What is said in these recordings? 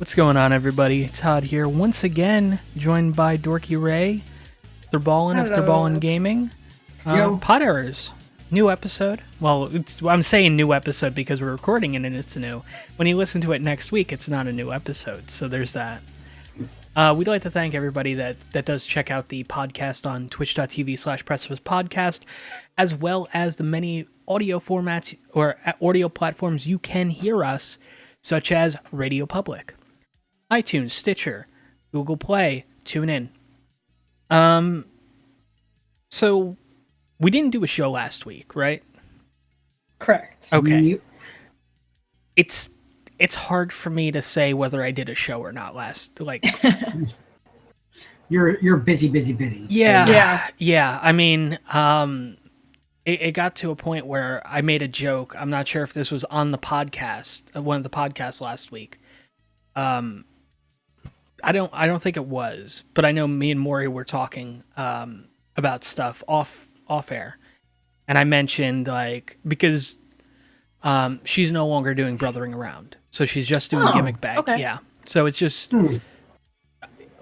What's going on, everybody? Todd here, once again, joined by DorkyRae, Thrabalen of Thrabalen Gaming. Pod Errors, new episode. Well, I'm saying new episode because we're recording it and it's new. When you listen to it next week, it's not a new episode, so there's that. We'd like to thank everybody that does check out the podcast on twitch.tv/precipicepodcast, as well as the many audio formats or audio platforms you can hear us, such as Radio Public, iTunes, Stitcher, Google Play, TuneIn. So we didn't do a show last week, right? Correct. Okay. It's hard for me to say whether I did a show or not You're busy. Yeah. I mean, it got to a point where I made a joke. I'm not sure if this was on the podcast, one of the podcasts last week. I don't think it was, but I know me and Maury were talking about stuff off air, and I mentioned because she's no longer doing Brothering Around, so she's just doing Gimmick Bag. Okay. Yeah, so it's just it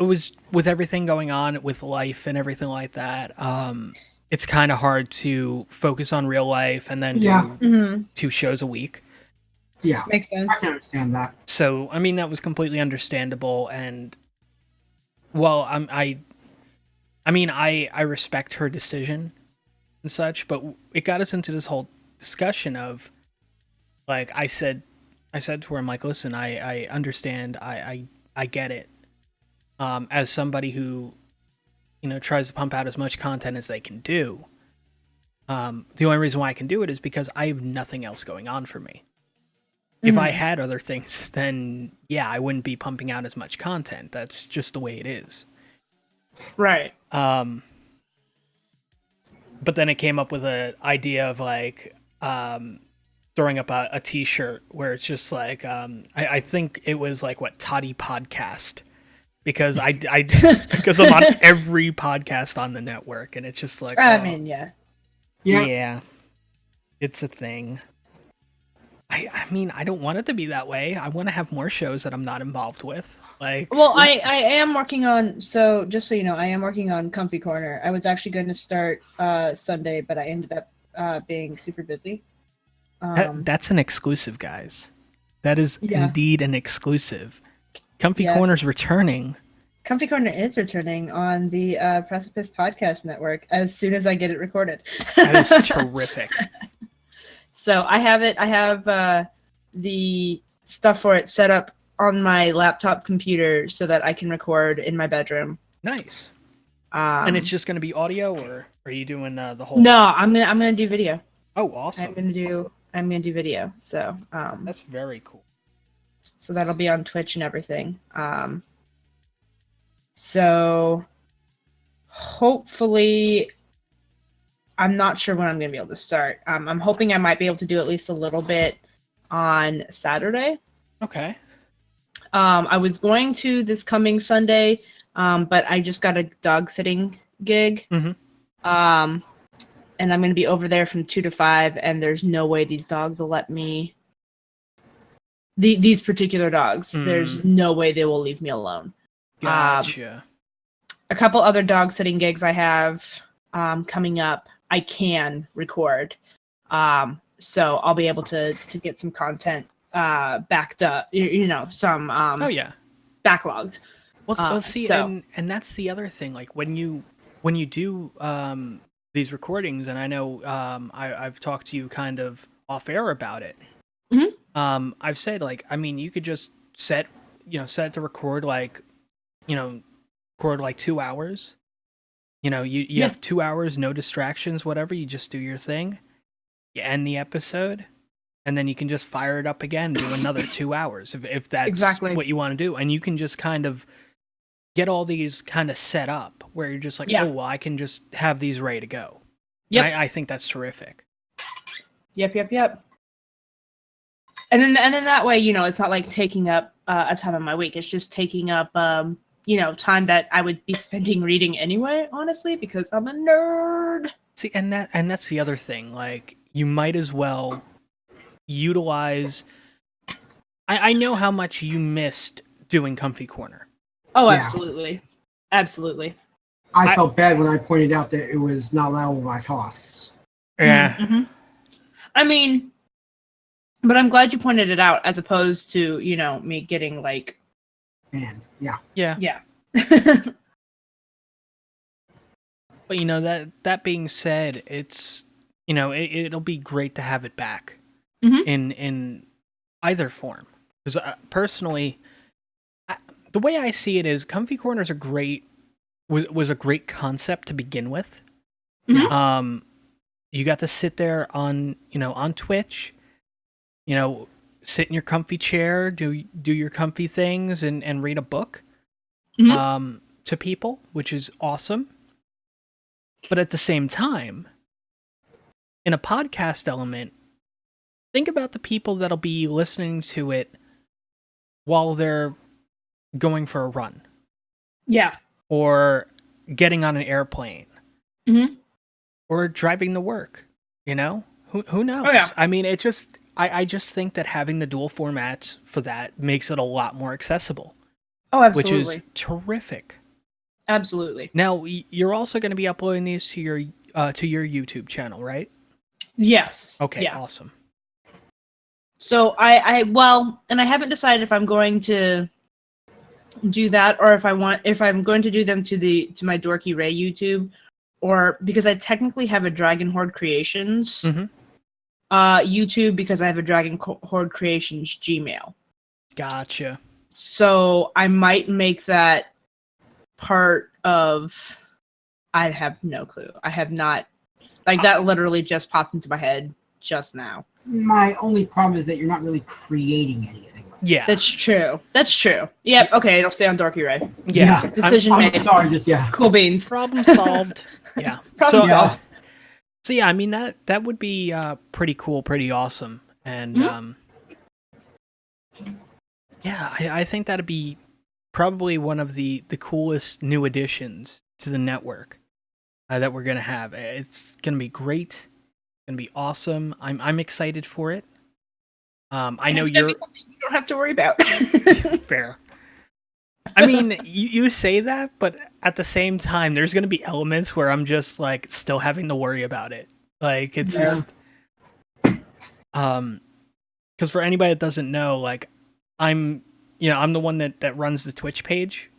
was with everything going on with life and everything like that. It's kind of hard to focus on real life and then do 2 shows a week. Yeah, Makes sense. I can understand that. So, I mean, that was completely understandable. And, well, I respect her decision and such, but it got us into this whole discussion of, I said to her, I'm like, listen, I understand. I get it. As somebody who, tries to pump out as much content as they can do. The only reason why I can do it is because I have nothing else going on for me. If I had other things, then yeah, I wouldn't be pumping out as much content. That's just the way it is. Right. But then it came up with an idea of throwing up a t-shirt where it's just I think it was ToddEvf podcast, because because I'm on every podcast on the network, and it's just yeah, it's a thing. I mean, I don't want it to be that way. I want to have more shows that I'm not involved with. Well, I am working on, so just so you know, I am working on Comfy Corner. I was actually going to start Sunday, but I ended up being super busy. That's an exclusive, guys. That is indeed an exclusive. Comfy Yes. Corner's returning. Comfy Corner is returning on the Precipice Podcast Network as soon as I get it recorded. That is terrific. So I have it. I have the stuff for it set up on my laptop computer so that I can record in my bedroom. Nice. And it's just going to be audio, or are you doing the whole? No, I'm gonna do video. Oh, awesome. I'm gonna do video. So that's very cool. So that'll be on Twitch and everything. So hopefully, I'm not sure when I'm going to be able to start. I'm hoping I might be able to do at least a little bit on Saturday. Okay. I was going to this coming Sunday, but I just got a dog sitting gig. Mm-hmm. And I'm going to be over there from 2 to 5, and there's no way these dogs will let me. These particular dogs, there's no way they will leave me alone. Gotcha. A couple other dog sitting gigs I have coming up, I can record. So I'll be able to get some content backed up, some backlogged. Well, see, and that's the other thing. When you do these recordings, and I know I've talked to you kind of off air about it. Mm-hmm. I've said you could just set it to record record 2 hours. You have 2 hours, no distractions, whatever. You just do your thing. You end the episode, and then you can just fire it up again, do another 2 hours if that's exactly what you want to do. And you can just kind of get all these kind of set up where you're just oh, well, I can just have these ready to go. Yep. I think that's terrific. Yep. And then that way, it's not taking up a ton of my week. It's just taking up time that I would be spending reading anyway, honestly, because I'm a nerd. See, and that's the other thing. You might as well utilize. I know how much you missed doing Comfy Corner. Oh, Yeah. absolutely. Absolutely. I felt bad when I pointed out that it was not allowable by Toss. Yeah. Mm-hmm. I mean, but I'm glad you pointed it out as opposed to, me getting like... And yeah. Yeah. But that being said, it's it'll be great to have it back in either form. Because personally, the way I see it is, Comfy Corners was a great concept to begin with. Mm-hmm. You got to sit there on Twitch, sit in your comfy chair, do your comfy things, and read a book to people, which is awesome. But at the same time, in a podcast element, think about the people that'll be listening to it while they're going for a run. Yeah. Or getting on an airplane. Mm-hmm. Or driving to work. Who knows? Oh, yeah. I mean, I just think that having the dual formats for that makes it a lot more accessible. Oh, absolutely. Which is terrific. Absolutely. Now, you're also going to be uploading these to your YouTube channel, right? Yes. Okay, yeah. Awesome. So and I haven't decided if I'm going to do that or if I'm going to do them to my DorkyRae YouTube, or because I technically have a Dragon Horde Creations YouTube, because I have a Dragon Horde Creations Gmail. Gotcha. So I might make that part of... I have no clue. I have not... Like, that literally just popped into my head just now. My only problem is that you're not really creating anything. Yeah. That's true. Yep. Okay, it'll stay on DorkyRae. Yeah. Decision I'm made. sorry, Cool beans. Problem solved. Yeah. Problem solved. So yeah, I mean that would be pretty cool, pretty awesome, and yeah, I think that'd be probably one of the coolest new additions to the network that we're gonna have. It's gonna be great. It's gonna be awesome. I'm excited for it. I know you don't have to worry about. Fair. I mean, you say that, but at the same time, there's going to be elements where I'm just like still having to worry about it. Like it's just, because for anybody that doesn't know, like I'm the one that runs the Twitch page.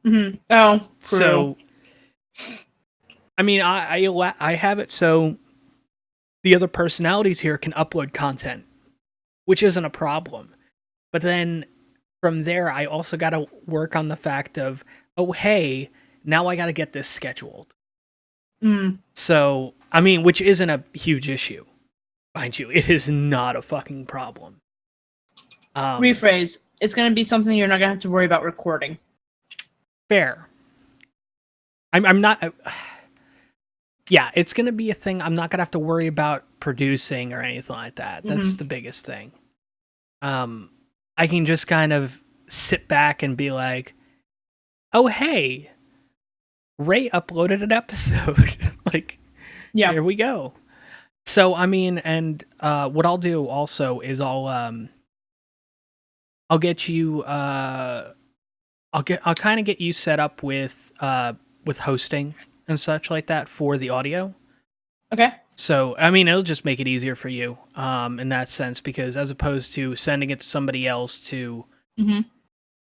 Mm-hmm. Oh, true. So I mean, I have it so the other personalities here can upload content, which isn't a problem. But then from there, I also got to work on the fact of, oh, hey, now I got to get this scheduled. So, I mean, which isn't a huge issue. Mind you, it is not a fucking problem. Rephrase. It's going to be something you're not going to have to worry about recording. Fair. I'm not... yeah, it's going to be a thing I'm not going to have to worry about producing or anything like that. That's the biggest thing. I can just kind of sit back and be like, oh, hey, Ray uploaded an episode. Like, here we go. So, I mean, and what I'll do also is I'll get you, I'll kind of get you set up with hosting and such like that for the audio. Okay. So, I mean, it'll just make it easier for you in that sense, because as opposed to sending it to somebody else to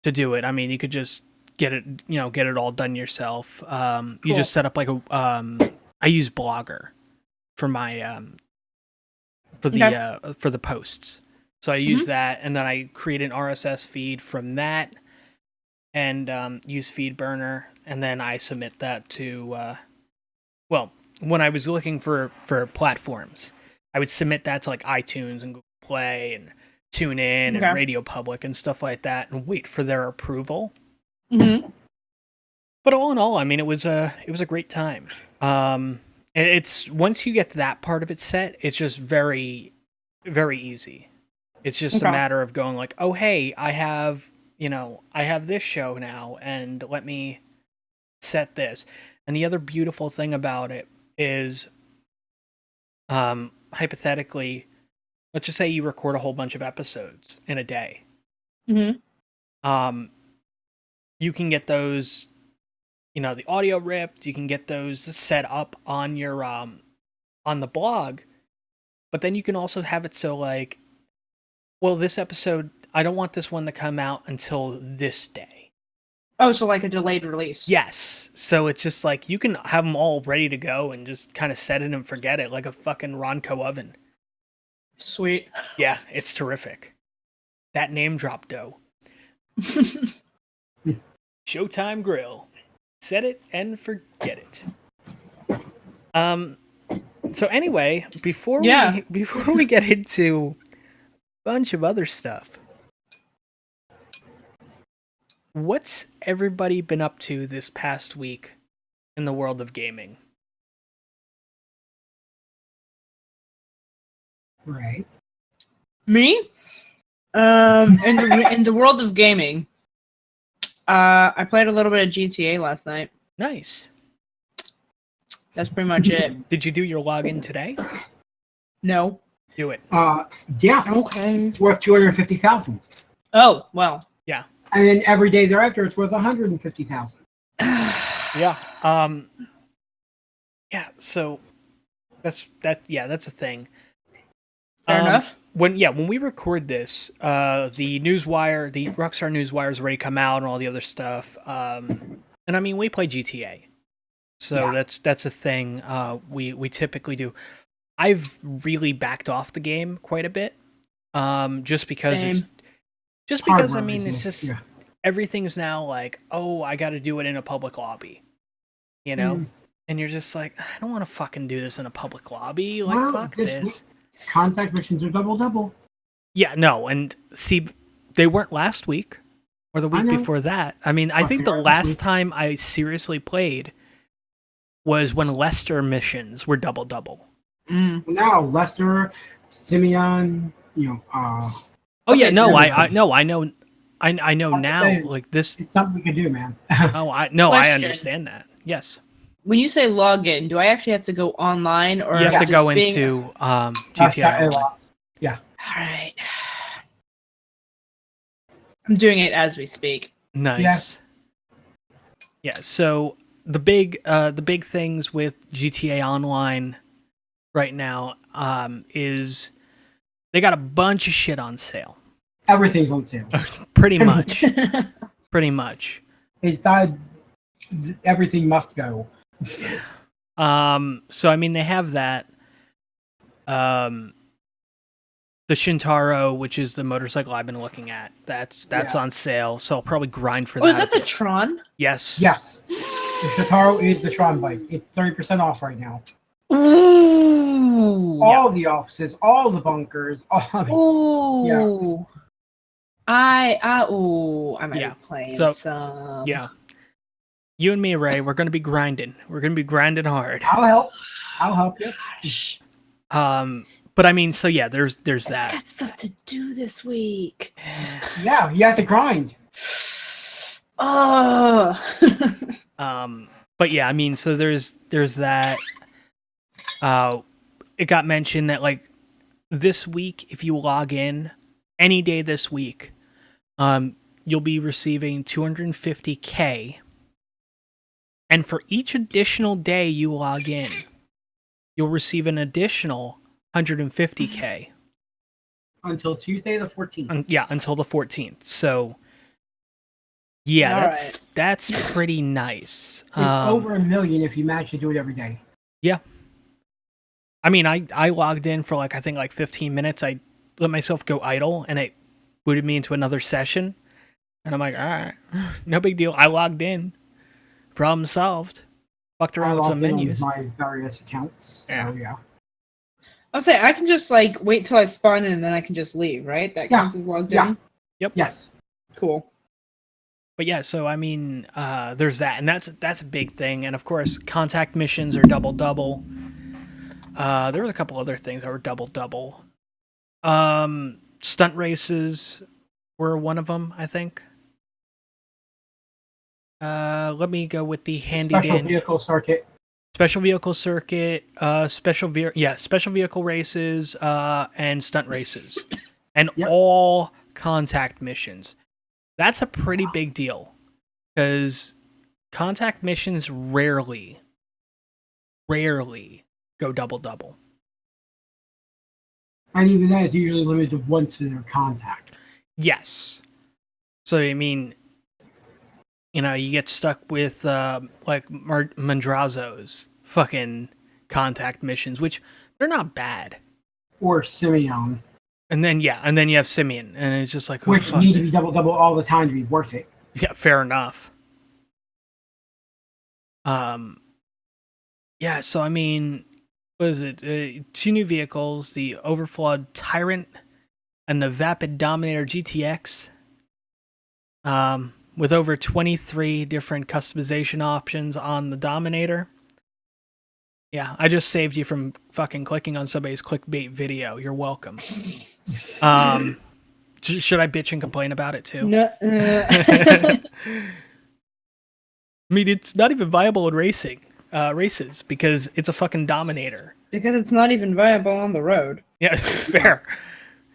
do it, I mean, you could just get it all done yourself. Cool. You just set up like I use Blogger for my for the posts. So I use that, and then I create an RSS feed from that, and use FeedBurner, and then I submit that to when I was looking for platforms, I would submit that to like iTunes and Google Play and TuneIn and Radio Public and stuff like that, and wait for their approval. But all in all, I mean, it was a great time. It's once you get that part of it set, it's just very, very easy. It's just a matter of going like, oh hey, I have this show now, and let me set this. And the other beautiful thing about it is, hypothetically, let's just say you record a whole bunch of episodes in a day. you can get those, the audio ripped. You can get those set up on your on the blog, but then you can also have it so like, well, this episode, I don't want this one to come out until this day. Oh, so like a delayed release. Yes. So it's just like you can have them all ready to go and just kind of set it and forget it like a fucking Ronco oven. Sweet. Yeah, it's terrific. That name drop dough. Showtime Grill. Set it and forget it. So anyway, before we get into a bunch of other stuff, what's everybody been up to this past week in the world of gaming? Right. Me? In the world of gaming, I played a little bit of GTA last night. Nice. That's pretty much it. Did you do your login today? No. Do it. Yes. Okay. It's worth 250,000. Oh, well. Yeah. And then every day thereafter, it's worth 150,000. Yeah. Yeah. So that's a thing. Fair enough. When we record this, the Newswire, the Rockstar Newswire has already come out and all the other stuff. And I mean, we play GTA, so that's a thing we typically do. I've really backed off the game quite a bit, just because I mean it's just everything's now like, oh, I got to do it in a public lobby, and you're just like, I don't want to fucking do this in a public lobby. Like, fuck this. Contact missions are double. Yeah, no, and see, they weren't last week or the week before that. I mean, I think the last time I seriously played was when Lester missions were double. Now Lester, Simeon, oh yeah, no, I know now. Like this, it's something we can do, man. I understand that. Yes. When you say login, do I actually have to go online, or you have to go into GTA? Yeah. All right. I'm doing it as we speak. Nice. Yeah. So the big things with GTA Online right now is they got a bunch of shit on sale. Everything's on sale. Pretty much. Pretty much. Inside, everything must go. So I mean, they have that. The Shintaro, which is the motorcycle I've been looking at, that's on sale. So I'll probably grind for that. Oh, is that the Tron? Yes. Yes. The Shintaro is the Tron bike. It's 30% off right now. Ooh. All the offices, all the bunkers. Ooh. Yeah. I might be playing some. Yeah. You and me, Ray, we're gonna be grinding. We're gonna be grinding hard. I'll help you. But I mean, so yeah, there's that. I got stuff to do this week. Yeah, you have to grind. Oh. But yeah, I mean, so there's that. It got mentioned that like this week, if you log in any day this week, you'll be receiving 250K. And for each additional day you log in, you'll receive an additional 150K. Until Tuesday the 14th. Yeah, until the 14th. So, yeah, that's pretty nice. It's over $1 million if you manage to do it every day. Yeah. I mean, I logged in for I think 15 minutes. I let myself go idle, and it booted me into another session. And I'm like, all right, no big deal. I logged in. Problem solved. Fucked around with some menus. My various accounts. So yeah. I'll say I can just wait till I spawn in and then I can just leave, right? That counts as logged in. Yep. Yes. Cool. But yeah, so I mean, there's that, and that's a big thing. And of course, contact missions are double. There was a couple other things that were double. Stunt races were one of them, I think. Let me go with the handy Special dandy vehicle circuit. Special vehicle circuit, special vehicle races, and stunt races, and all contact missions. That's a pretty big deal, because contact missions rarely go double. And even that is usually limited to one specific contact. Yes. So I mean, you get stuck with like Mandrazo's fucking contact missions, which they're not bad. Or Simeon. And then you have Simeon, and it's just like, which need to be double all the time to be worth it. Yeah, fair enough. Yeah, so I mean, what is it? 2 new vehicles, the Overflawed Tyrant and the Vapid Dominator GTX. With over 23 different customization options on the Dominator. Yeah, I just saved you from fucking clicking on somebody's clickbait video. You're welcome. Should I bitch and complain about it too? No. I mean, it's not even viable in races because it's a fucking Dominator. Because it's not even viable on the road. Yes, fair.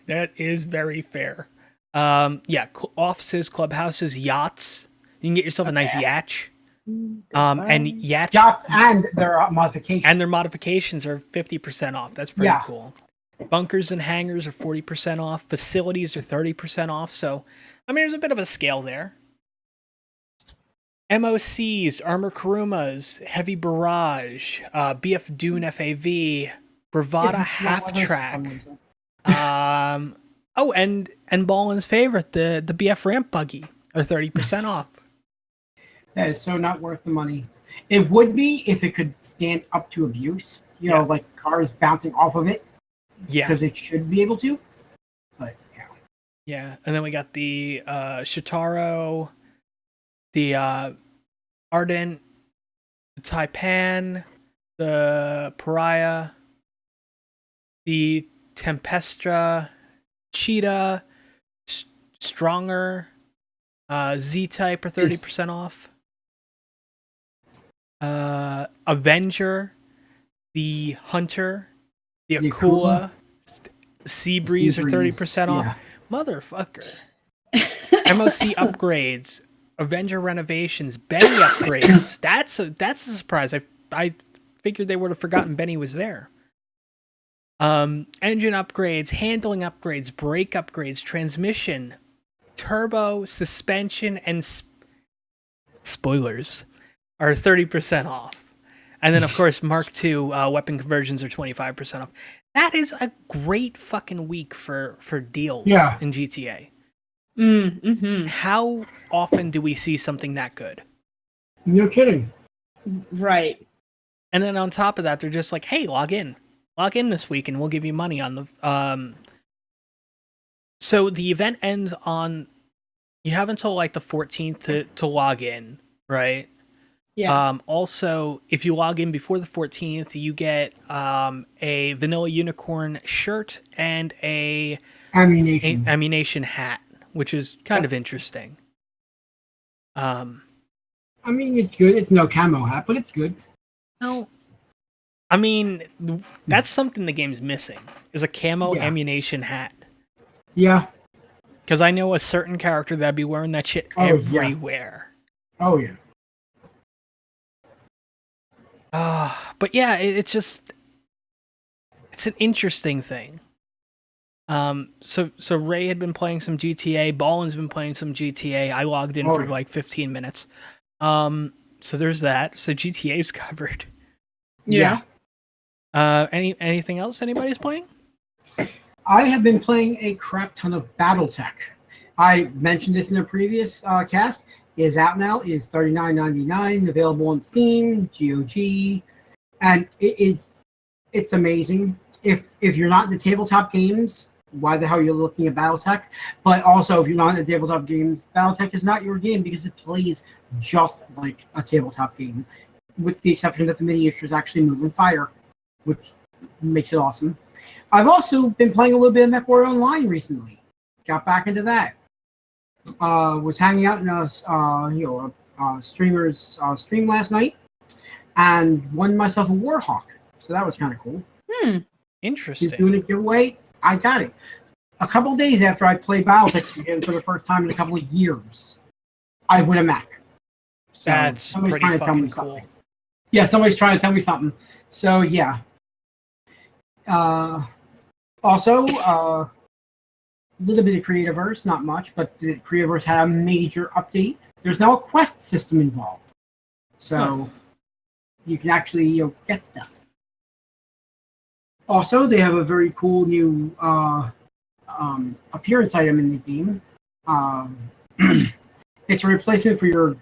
That is very fair. Yeah, offices, clubhouses, yachts. You can get yourself a nice yacht. And yachts and their modifications. And their modifications are 50% off. That's pretty cool. Bunkers and hangars are 40% off. Facilities are 30% off. So, I mean, there's a bit of a scale there. MOCs, Armor Kurumas, Heavy Barrage, BF Dune FAV, Bravada Half Track. Oh, and Ballin's favorite, the BF Ramp Buggy, are 30% off. That is so not worth the money. It would be if it could stand up to abuse. You know, like cars bouncing off of it. Yeah. Because it should be able to. But, yeah. Yeah, and then we got the Shitaro, the Ardent, the Taipan, the Pariah, the Tempestra, Cheetah, Stronger, Z-Type are 30% off. Avenger, the Hunter, the Akula, Seabreeze are 30% off. Yeah. Motherfucker. MOC upgrades, Avenger renovations, Benny upgrades. That's a surprise. I figured they would have forgotten Benny was there. Engine upgrades, handling upgrades, brake upgrades, transmission, turbo, suspension, and spoilers are 30% off. And then, of course, Mark II weapon conversions are 25% off. That is a great fucking week for deals in GTA. Mm-hmm. How often do we see something that good? No kidding. Right. And then on top of that, they're just like, hey, log in this week and we'll give you money on the so the event ends on, you have until like the 14th to log in, right? Yeah. Also, if you log in before the 14th, you get a Vanilla Unicorn shirt and a ammunition hat, which is kind of interesting. I mean, it's good. It's no camo hat, but it's good. No. I mean, that's something the game's missing, is a camo ammunition hat. Yeah. Because I know a certain character that'd be wearing that shit everywhere. Yeah. Oh, yeah. But yeah, it's an interesting thing. So Ray had been playing some GTA, Ballin's been playing some GTA. I logged in for like 15 minutes. So there's that. So GTA's covered. Yeah. Anything else anybody's playing? I have been playing a crap ton of BattleTech. I mentioned this in a previous cast. It is out now. It is $39.99, available on Steam, GOG, and it's amazing. If you're not into tabletop games, why the hell are you looking at BattleTech? But also, if you're not into tabletop games, BattleTech is not your game because it plays just like a tabletop game, with the exception that the miniatures actually move and fire, which makes it awesome. I've also been playing a little bit of MechWarrior Online recently. Got back into that. Was hanging out in a streamer's stream last night, and won myself a Warhawk. So that was kind of cool. Interesting. He's doing a giveaway. I got it. A couple of days after I played BattleTech again for the first time in a couple of years, I win a mech. So That's pretty fucking cool. Something. Yeah, somebody's trying to tell me something. So yeah. Also, a little bit of Creativerse, not much, but the Creativerse had a major update. There's now a quest system involved, so you can actually get stuff. Also, they have a very cool new appearance item in the game. It's a replacement for your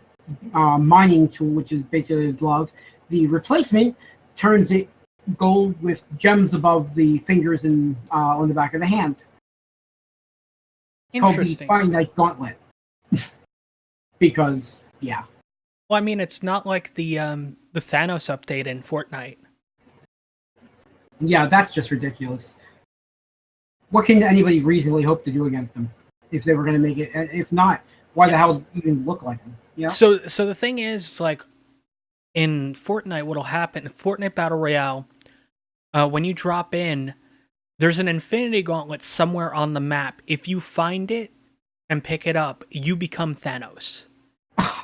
mining tool, which is basically a glove. The replacement turns it gold with gems above the fingers and on the back of the hand. It's called the Finite Gauntlet. Because, yeah. Well, I mean, it's not like the Thanos update in Fortnite. Yeah, that's just ridiculous. What can anybody reasonably hope to do against them if they were going to make it? If not, why the hell even look like them? Yeah. So the thing is, like, in Fortnite, what'll happen? Fortnite Battle Royale, when you drop in, there's an Infinity Gauntlet somewhere on the map. If you find it and pick it up, you become Thanos.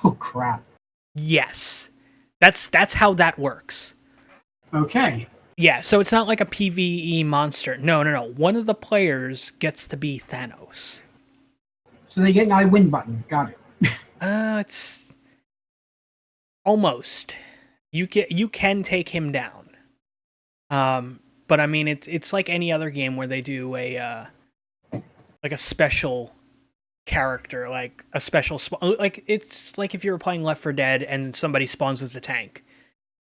Oh crap! Yes, that's how that works. Okay. Yeah, so it's not like a PvE monster. No. One of the players gets to be Thanos. So they get an I win button. Got it. It's almost. You can take him down. But I mean, it's like any other game where they do a special character, like a special like it's like if you were playing Left 4 Dead and somebody spawns as a tank.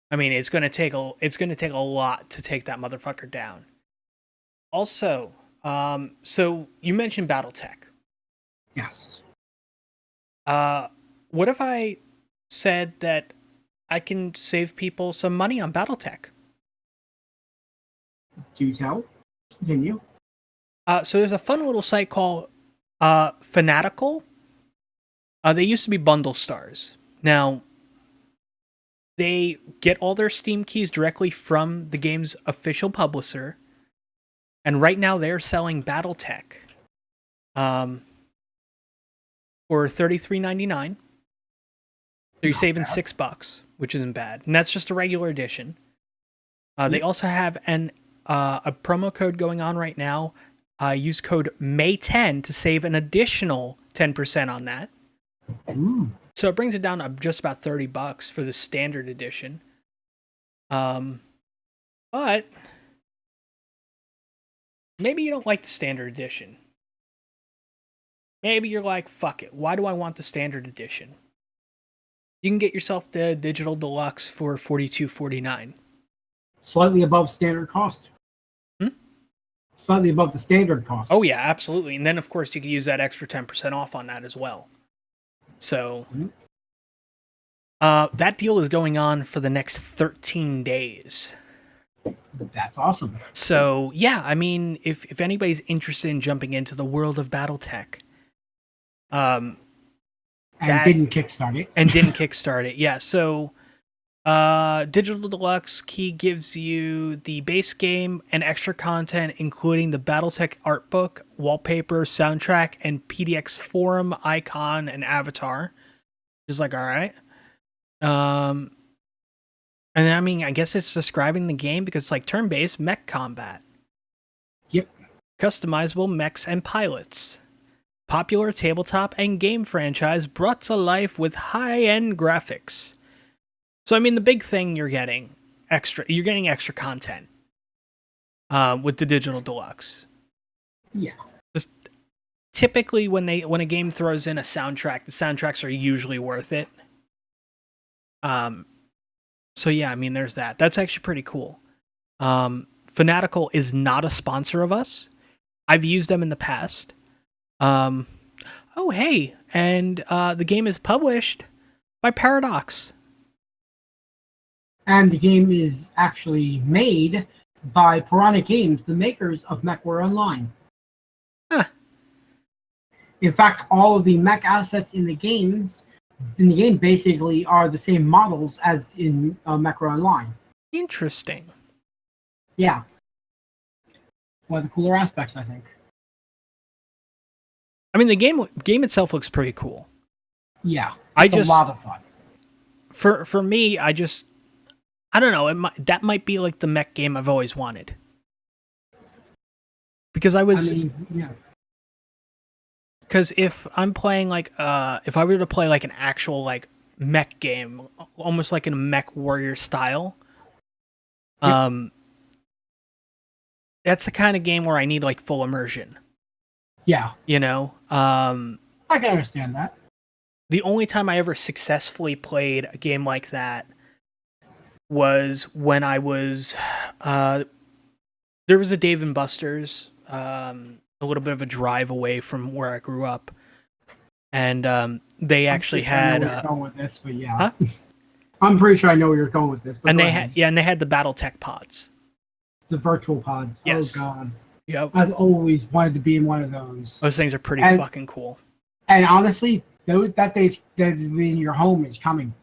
I mean, it's gonna take a lot to take that motherfucker down. Also, so you mentioned BattleTech. Yes. What if I said that I can save people some money on BattleTech? Do you tell? Continue. So there's a fun little site called Fanatical. They used to be Bundle Stars. Now, they get all their Steam keys directly from the game's official publisher, and right now they're selling BattleTech for $33.99. So you're saving $6, which isn't bad, and that's just a regular edition. They also have a promo code going on right now. Use code May10 to save an additional 10% on that. Ooh. So it brings it down to just about $30 for the standard edition. But maybe you don't like the standard edition. Maybe you're like, fuck it. Why do I want the standard edition? You can get yourself the digital deluxe for $42.49. Slightly above standard cost. Slightly above the standard cost. Oh yeah, absolutely. And then of course you can use that extra 10% off on that as well. So that deal is going on for the next 13 days. That's awesome. So yeah, I mean, if anybody's interested in jumping into the world of BattleTech, didn't kickstart it. Yeah. So Digital Deluxe Key gives you the base game and extra content, including the BattleTech art book, wallpaper, soundtrack, and PDX forum icon and avatar. Just like, all right. And I mean, I guess it's describing the game because it's like turn-based mech combat. Yep. Customizable mechs and pilots. Popular tabletop and game franchise brought to life with high-end graphics. So I mean, the big thing you're getting extra content with the Digital Deluxe. Yeah. Typically, when a game throws in a soundtrack, the soundtracks are usually worth it. So yeah, I mean, there's that. That's actually pretty cool. Fanatical is not a sponsor of us. I've used them in the past. Oh hey, and the game is published by Paradox. And the game is actually made by Piranha Games, the makers of MechWarrior Online. Huh. In fact, all of the mech assets in the game basically are the same models as in MechWarrior Online. Interesting. Yeah. One of the cooler aspects, I think. I mean, the game itself looks pretty cool. Yeah. It's a lot of fun. for me, I don't know. That might be like the mech game I've always wanted. Because yeah. Because if I'm playing like if I were to play like an actual like mech game, almost like in a mech warrior style, that's the kind of game where I need like full immersion. Yeah. You know? I can understand that. The only time I ever successfully played a game like that was when I was there was a Dave and Buster's a little bit of a drive away from where I grew up, and they actually had I know where you're going with this, but yeah. Huh? I'm pretty sure I know where you're going with this. But and they had the BattleTech pods, the virtual pods. Yes. Oh god. Yep. I've always wanted to be in one of those. Those things are pretty fucking cool. And honestly, that in your home is coming.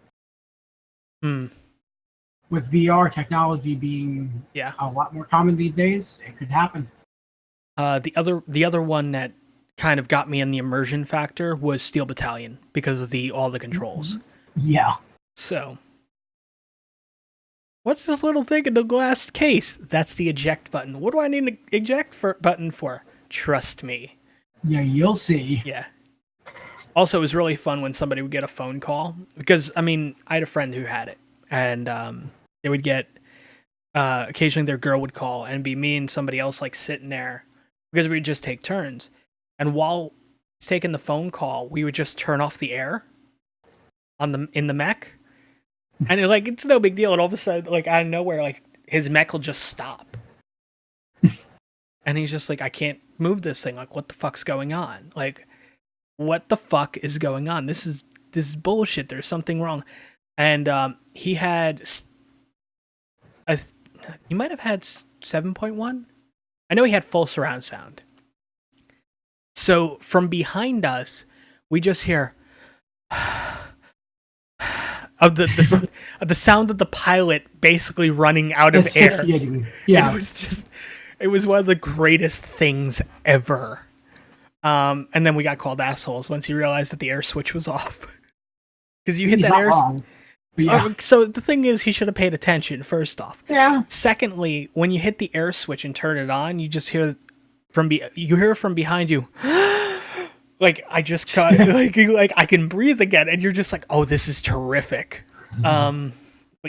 With VR technology being a lot more common these days, it could happen. The other one that kind of got me in the immersion factor was Steel Battalion because of all the controls. Yeah. So, what's this little thing in the glass case? That's the eject button. What do I need an eject button for? Trust me. Yeah, you'll see. Yeah. Also, it was really fun when somebody would get a phone call because, I mean, I had a friend who had it, and they would get occasionally their girl would call and be me and somebody else like sitting there because we would just take turns. And while it's taking the phone call, we would just turn off the air in the mech, and it's no big deal. And all of a sudden, like out of nowhere, like his mech will just stop, and he's just like, I can't move this thing. Like, what the fuck's going on? Like, what the fuck is going on? This is bullshit. There's something wrong. And he had, he might have had 7.1. I know he had full surround sound. So from behind us, we just hear of the sound of the pilot basically running out of air. Yeah, it was one of the greatest things ever. And then we got called assholes once he realized that the air switch was off. Because you hit that air. Yeah. So the thing is, he should have paid attention. First off. Yeah. Secondly, when you hit the air switch and turn it on, you just hear from behind you. Like I just got like I can breathe again, and you're just like, oh, this is terrific. But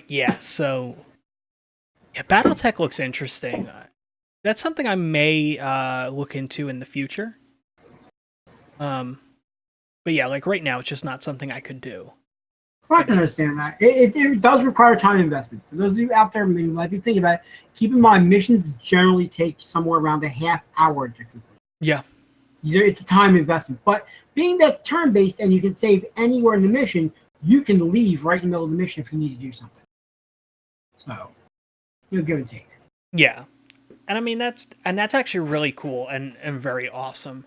yeah, so yeah, BattleTech looks interesting. That's something I may look into in the future. But yeah, like right now, it's just not something I could do. I can understand that. It does require time investment. For those of you out there who might be thinking about it, keep in mind missions generally take somewhere around a half hour to complete. Yeah. It's a time investment. But being that it's turn-based and you can save anywhere in the mission, you can leave right in the middle of the mission if you need to do something. So, give and take. Yeah. And I mean, that's actually really cool and very awesome.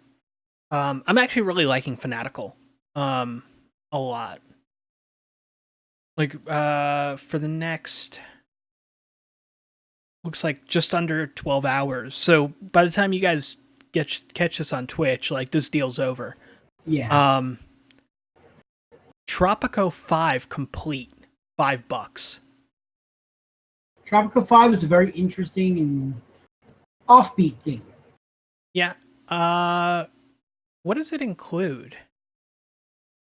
I'm actually really liking Fanatical a lot. Like, for the next, looks like just under 12 hours. So by the time you guys catch this on Twitch, like, this deal's over. Yeah. Tropico 5 complete, $5. Tropico 5 is a very interesting and offbeat game. Yeah. What does it include?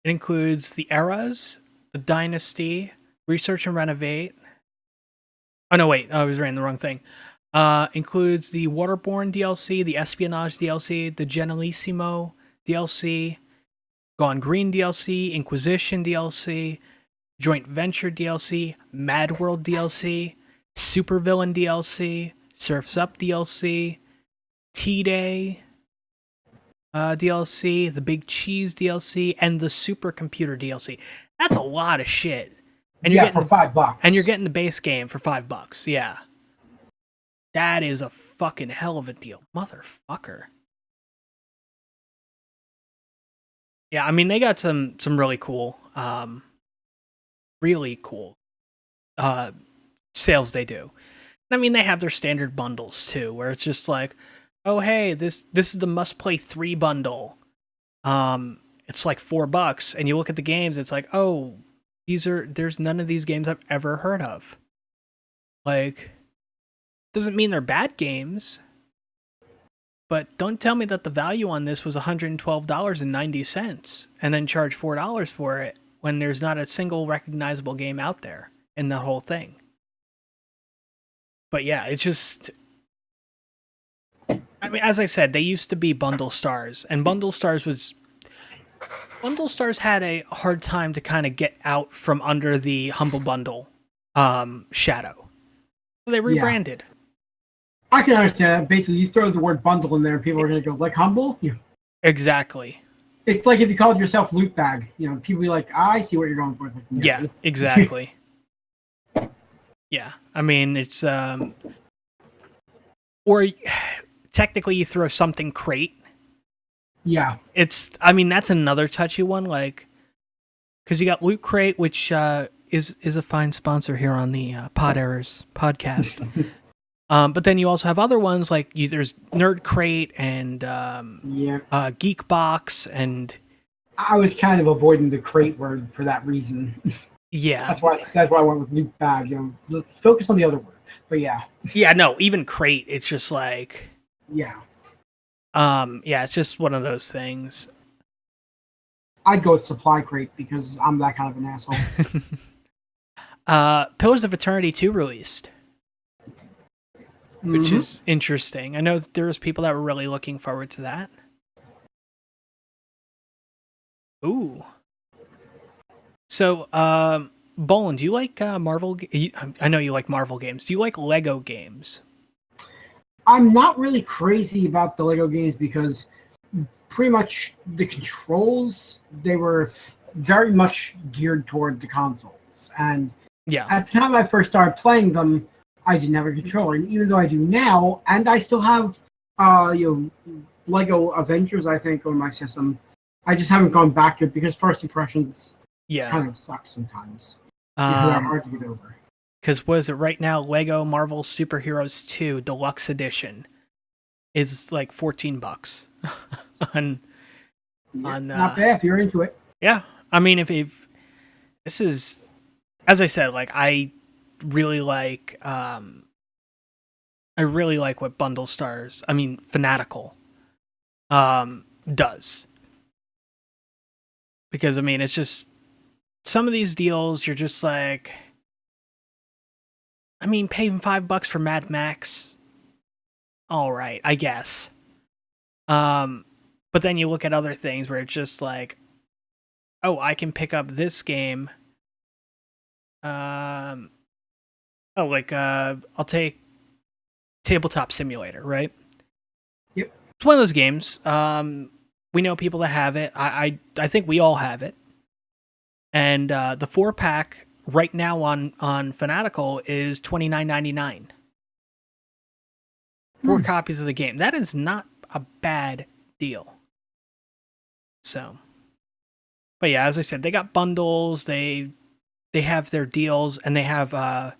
It includes the eras, the dynasty, research and renovate. Oh no, wait, I was reading the wrong thing. Includes the Waterborne DLC, the Espionage DLC, the Generalissimo DLC, Gone Green DLC, Inquisition DLC, Joint Venture DLC, Mad World DLC, Supervillain DLC, Surf's Up DLC, T-Day DLC, the Big Cheese DLC, and the Supercomputer DLC. That's a lot of shit. And you're getting for $5. And you're getting the base game for $5. Yeah. That is a fucking hell of a deal. Motherfucker. Yeah, I mean, they got some really cool, sales they do. I mean, they have their standard bundles too, where it's just like, oh hey, this is the must play 3 bundle. It's like $4, and you look at the games, it's like, oh, there's none of these games I've ever heard of. Like, doesn't mean they're bad games, but don't tell me that the value on this was $112.90 and then charge $4 for it when there's not a single recognizable game out there in the whole thing. But yeah, it's just, I mean, as I said, they used to be Bundle Stars, and Bundle Stars had a hard time to kind of get out from under the Humble Bundle shadow. So they rebranded. Yeah. I can understand that. Basically, you throw the word bundle in there, and people are going to go, like, Humble? Yeah. Exactly. It's like if you called yourself Loot Bag. You know, people be like, I see what you're going for. It's like, no. Yeah, exactly. Yeah, I mean, it's, or technically you throw something crate. Yeah. I mean, that's another touchy one, like, because you got Loot Crate, which is a fine sponsor here on the Pod Errors podcast. But then you also have other ones, like there's Nerd Crate and Geek Box, and I was kind of avoiding the crate word for that reason. Yeah. That's why I went with Loot Bag. You know, let's focus on the other word. But yeah. Yeah, no, even crate, it's just like, yeah. Yeah, it's just one of those things. I'd go with Supply Crate because I'm that kind of an asshole. Pillars of Eternity 2 released, which is interesting. I know there was people that were really looking forward to that. Ooh. So, Bolin, do you like Marvel? I know you like Marvel games. Do you like Lego games? I'm not really crazy about the Lego games because pretty much the controls, they were very much geared toward the consoles. And yeah, at the time I first started playing them, I didn't have a controller. And even though I do now, and I still have Lego Avengers, I think, on my system, I just haven't gone back to it because first impressions kind of suck sometimes. They're hard to get over. Because what is it right now? Lego Marvel Superheroes 2 Deluxe Edition is like $14 on not bad if you're into it. Yeah, I mean, if this is, as I said, like I really like what Bundle Stars, I mean Fanatical, does. Because I mean, it's just some of these deals you're just like, I mean, paying $5 for Mad Max, all right, I guess. But then you look at other things where it's just like, oh, I can pick up this game. I'll take Tabletop Simulator, right? Yep. It's one of those games. We know people that have it. I think we all have it. And the 4-pack right now on Fanatical is $29.99. 4 copies of the game. That is not a bad deal. So, but yeah, as I said, they got bundles. They have their deals, and they have the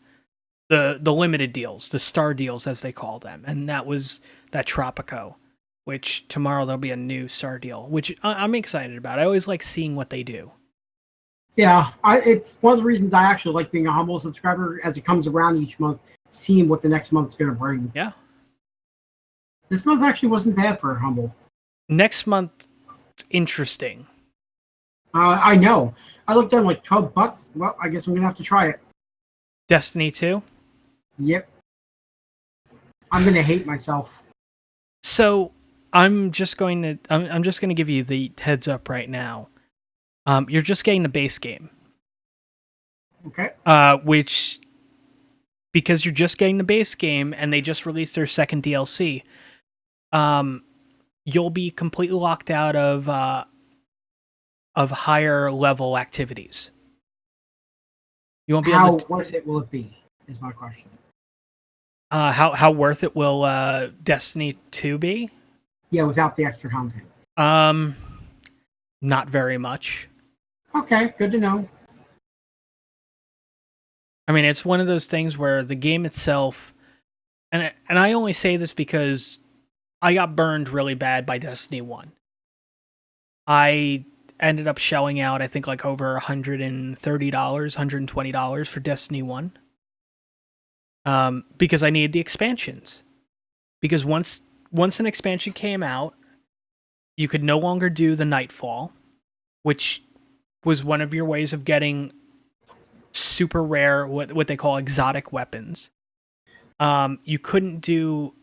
limited deals, the star deals as they call them, and that was that Tropico, which tomorrow there'll be a new star deal, which I'm excited about. I always like seeing what they do. Yeah, it's one of the reasons I actually like being a Humble subscriber as it comes around each month, seeing what the next month's going to bring. Yeah. This month actually wasn't bad for Humble. Next month, interesting. I know. I looked at like $12. Well, I guess I'm going to have to try it. Destiny 2? Yep. I'm going to hate myself. So, I'm just going to give you the heads up right now. You're just getting the base game. Okay. Which, because you're just getting the base game and they just released their second DLC, you'll be completely locked out of higher level activities. You won't be able to. How worth it will it be? Is my question. How worth it will Destiny 2 be? Yeah, without the extra content. Not very much. Okay, good to know. I mean, it's one of those things where the game itself, and I only say this because I got burned really bad by Destiny 1. I ended up shelling out, I think, like over $130, $120 for Destiny 1. Because I needed the expansions. Because once an expansion came out, you could no longer do the Nightfall, which was one of your ways of getting super rare, what they call exotic weapons. You couldn't do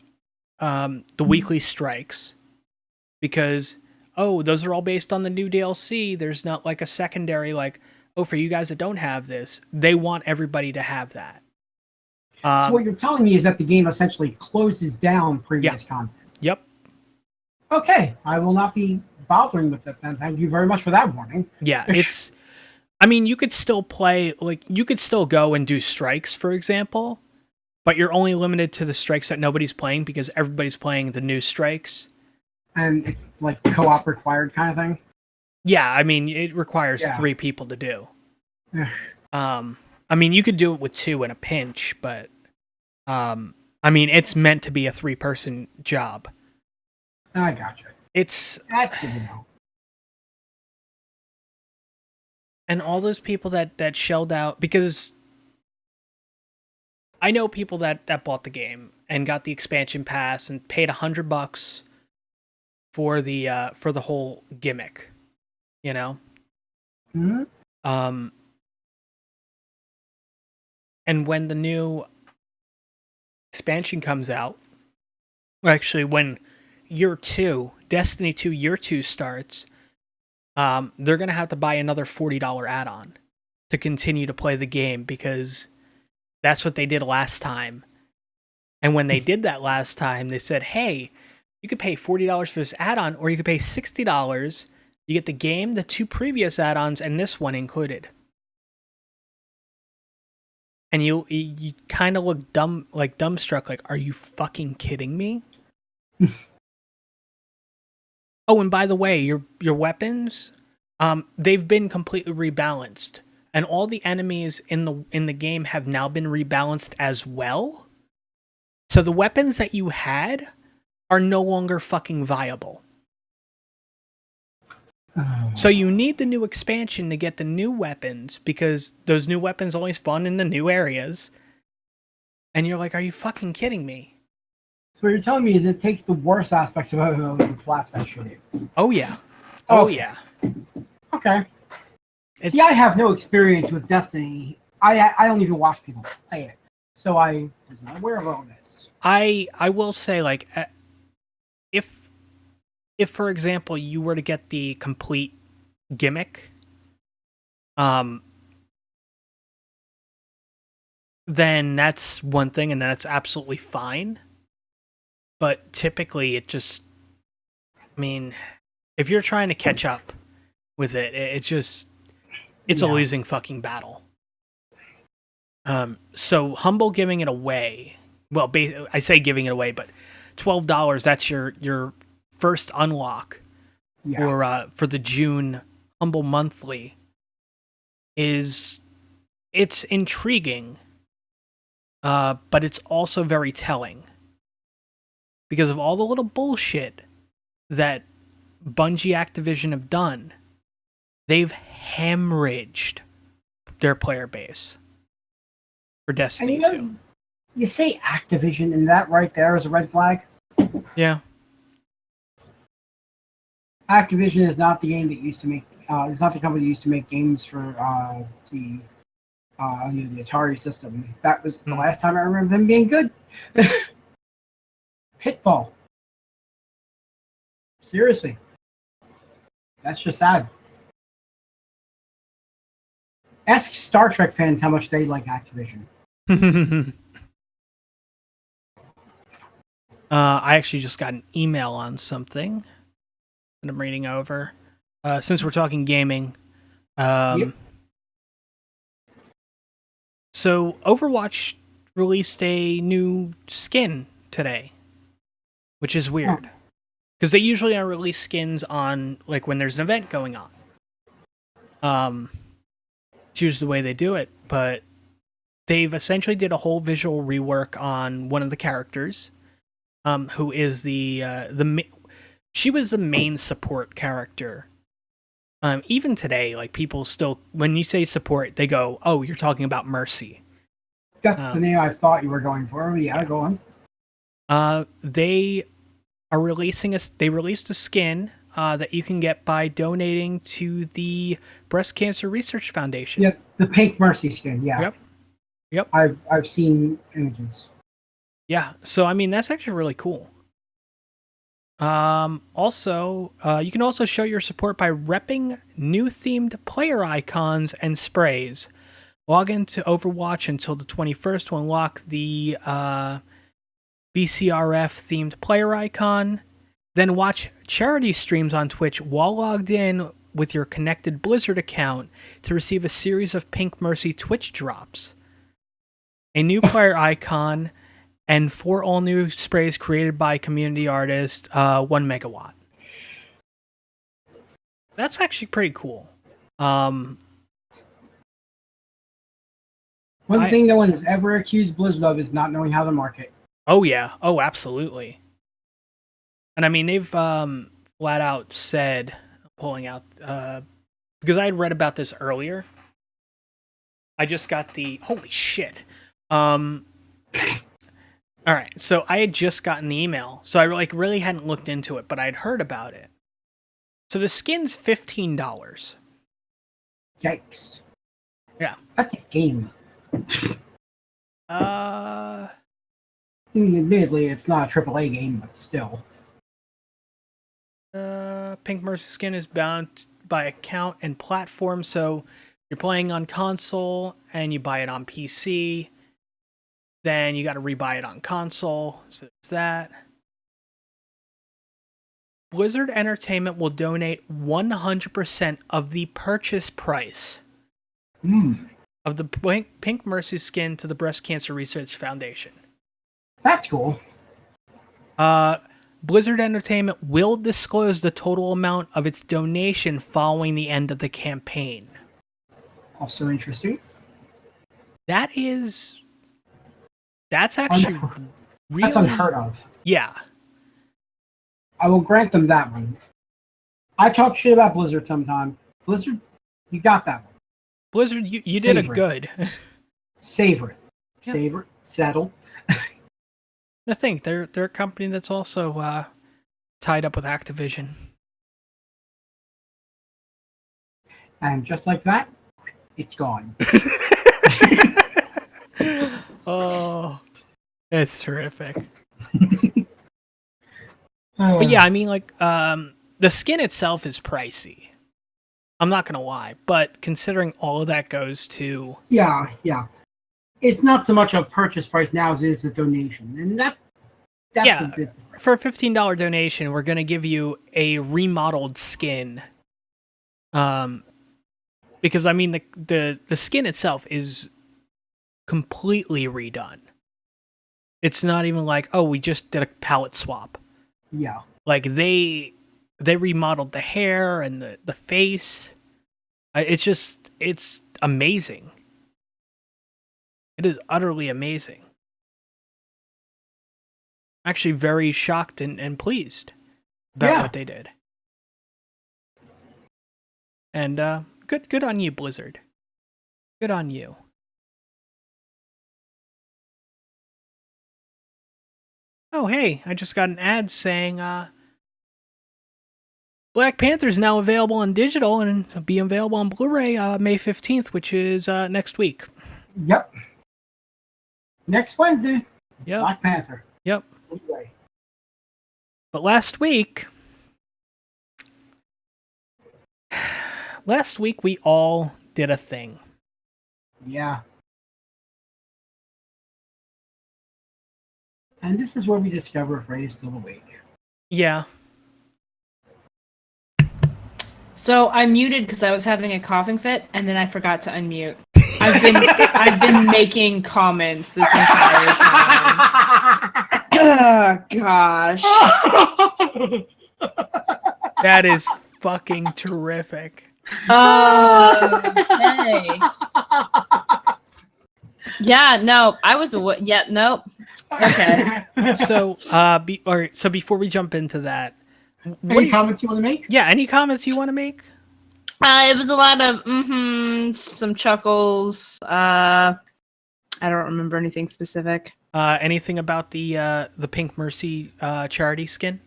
the weekly strikes because, those are all based on the new DLC. There's not like a secondary, like, for you guys that don't have this, they want everybody to have that. So what you're telling me is that the game essentially closes down previous content. Yep. Okay, I will not be bothering with it then. Thank you very much for that warning. Yeah, you could still play, like, you could still go and do strikes, for example, but you're only limited to the strikes that nobody's playing because everybody's playing the new strikes. And it's like co-op required kind of thing? Yeah, I mean, it requires 3 people to do. I mean, you could do it with 2 in a pinch, but I mean, it's meant to be a 3-person job. I gotcha. That's good to know. And all those people that shelled out, because I know people that bought the game and got the expansion pass and paid $100 for the whole gimmick, you know. Mm-hmm. And when the new expansion comes out, or actually when Destiny 2 Year 2 starts, they're going to have to buy another $40 add-on to continue to play the game because that's what they did last time. And when they did that last time, they said, hey, you could pay $40 for this add-on, or you could pay $60. You get the game, the 2 previous add-ons, and this one included. And you kind of look dumbstruck, like, are you fucking kidding me? Oh, and by the way, your weapons, they've been completely rebalanced, and all the enemies in the game have now been rebalanced as well. So the weapons that you had are no longer fucking viable. So you need the new expansion to get the new weapons, because those new weapons only spawn in the new areas. And you're like, are you fucking kidding me? So what you're telling me is it takes the worst aspects of MMOs and slaps that shit in. Oh yeah. Oh yeah. Okay. See, I have no experience with Destiny. I don't even watch people play it. So I was not aware of all this. I will say, like, if for example you were to get the complete gimmick, then that's one thing, and that's absolutely fine. But typically it just, I mean, if you're trying to catch up with it, it's a losing fucking battle. So Humble giving it away, well, I say giving it away, but $12, that's your first unlock for the June Humble Monthly. It's intriguing, but it's also very telling. Because of all the little bullshit that Bungie Activision have done, they've hemorrhaged their player base for Destiny 2. You say Activision, and that right there is a red flag? Yeah. Activision is not the game that used to make. It's not the company that used to make games for the Atari system. That was the last time I remember them being good. Pitfall. Seriously. That's just sad. Ask Star Trek fans how much they like Activision. I actually just got an email on something that I'm reading over. Since we're talking gaming. Yep. So Overwatch released a new skin today, which is weird. Because they usually release skins on, like, when there's an event going on. It's usually the way they do it, but they've essentially did a whole visual rework on one of the characters, who is she was the main support character Even today, like people still, when you say support, they go, "Oh, you're talking about Mercy." That's the name I thought you were going for. Yeah, go on. They are releasing they released a skin that you can get by donating to the Breast Cancer Research Foundation. Yep, the pink Mercy skin. Yeah. Yep. I've seen images. Yeah. So I mean, that's actually really cool. Also, you can also show your support by repping new themed player icons and sprays. Log into Overwatch until the 21st to unlock the BCRF themed player icon. Then watch charity streams on Twitch while logged in with your connected Blizzard account to receive a series of Pink Mercy Twitch drops. A new player icon, and 4 all-new sprays created by community artist 1 Megawatt. That's actually pretty cool. One thing no one has ever accused Blizzard of is not knowing how to market. Oh, yeah. Oh, absolutely. And I mean, they've flat out said, pulling out, because I had read about this earlier. I just got the, holy shit. All right, so I had just gotten the email, so I really hadn't looked into it, but I'd heard about it. So the skin's $15. Yikes. Yeah. That's a game. Admittedly, it's not a AAA game, but still. Pink Mercy skin is bound by account and platform, so you're playing on console and you buy it on PC, then you got to rebuy it on console, so there's that. Blizzard Entertainment will donate 100% of the purchase price of the Pink Mercy skin to the Breast Cancer Research Foundation. That's cool. Blizzard Entertainment will disclose the total amount of its donation following the end of the campaign. Also interesting. That's actually really... That's unheard of. Yeah. I will grant them that one. I talk shit about Blizzard sometime. Blizzard, you got that one. Blizzard, you did it good. Savor it. Yeah. Savor it. Settle. I think they're a company that's also tied up with Activision. And just like that, it's gone. Oh, it's terrific. But yeah, I mean, like, the skin itself is pricey. I'm not gonna lie, but considering all of that goes to... Yeah. It's not so much a purchase price now as it is a donation. And that's yeah, a bit... For a $15 donation, we're gonna give you a remodeled skin. Because, I mean, the skin itself is completely redone. It's not even like, oh, we just did a palette swap. Yeah. Like, they remodeled the hair and the face. It's amazing. It is utterly amazing. Actually very shocked and pleased about what they did. And good on you, Blizzard. Good on you. Oh, hey, I just got an ad saying Black Panther's now available on digital and will be available on Blu-ray May 15th, which is next week. Yep. Next Wednesday. Yep. Black Panther. Yep. Blu-ray. But last week we all did a thing. Yeah. And this is where we discover if Ray is still awake. Yeah. So I muted because I was having a coughing fit, and then I forgot to unmute. I've been making comments this entire time. Oh, gosh. That is fucking terrific. Hey. Yeah, no, I was nope. Okay. So, so before we jump into that, any comments you want to make? Yeah, any comments you want to make? It was a lot of some chuckles. I don't remember anything specific. Anything about the Pink Mercy charity skin?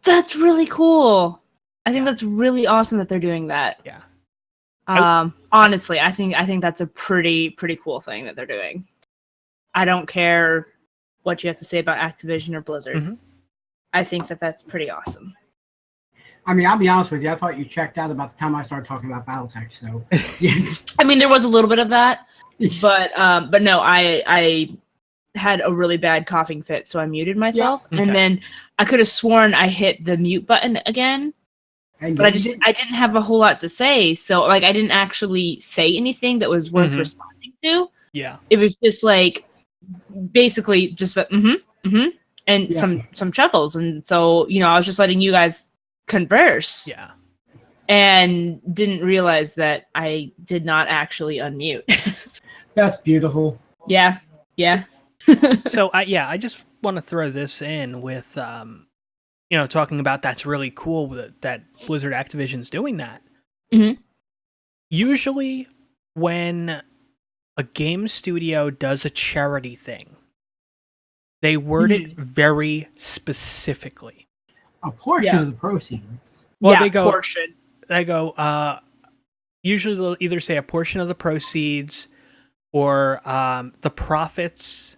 That's really cool. I think that's really awesome that they're doing that. Yeah. Honestly, I think that's a pretty cool thing that they're doing. I don't care what you have to say about Activision or Blizzard. Mm-hmm. I think that's pretty awesome. I mean, I'll be honest with you. I thought you checked out about the time I started talking about BattleTech. So, yeah. I mean, there was a little bit of that, but no, I had a really bad coughing fit, so I muted myself, and then I could have sworn I hit the mute button again, but I didn't have a whole lot to say, so like I didn't actually say anything that was worth responding to. Yeah, it was just like basically just that and some chuckles, and so I was just letting you guys converse. Yeah. And didn't realize that I did not actually unmute. That's beautiful. Yeah. So I just want to throw this in with talking about that's really cool that Blizzard Activision's doing that. Mm-hmm. Usually when a game studio does a charity thing, they word it very specifically. A portion of the proceeds. Well, they go portion. They go, usually they'll either say a portion of the proceeds or the profits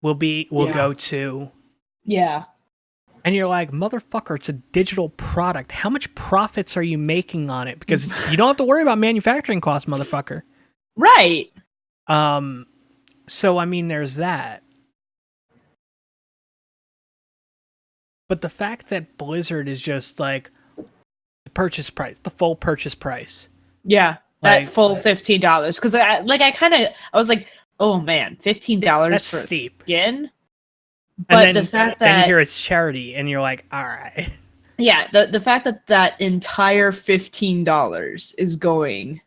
will go to. Yeah. And you're like, motherfucker, it's a digital product. How much profits are you making on it? Because you don't have to worry about manufacturing costs, motherfucker. Right. So, I mean, there's that. But the fact that Blizzard is just like the purchase price, the full purchase price. Yeah, that full $15. Because I was like, oh man, $15 for steep. Skin. But the fact that then you hear it's charity, and you're like, all right. Yeah, the fact that entire $15 is going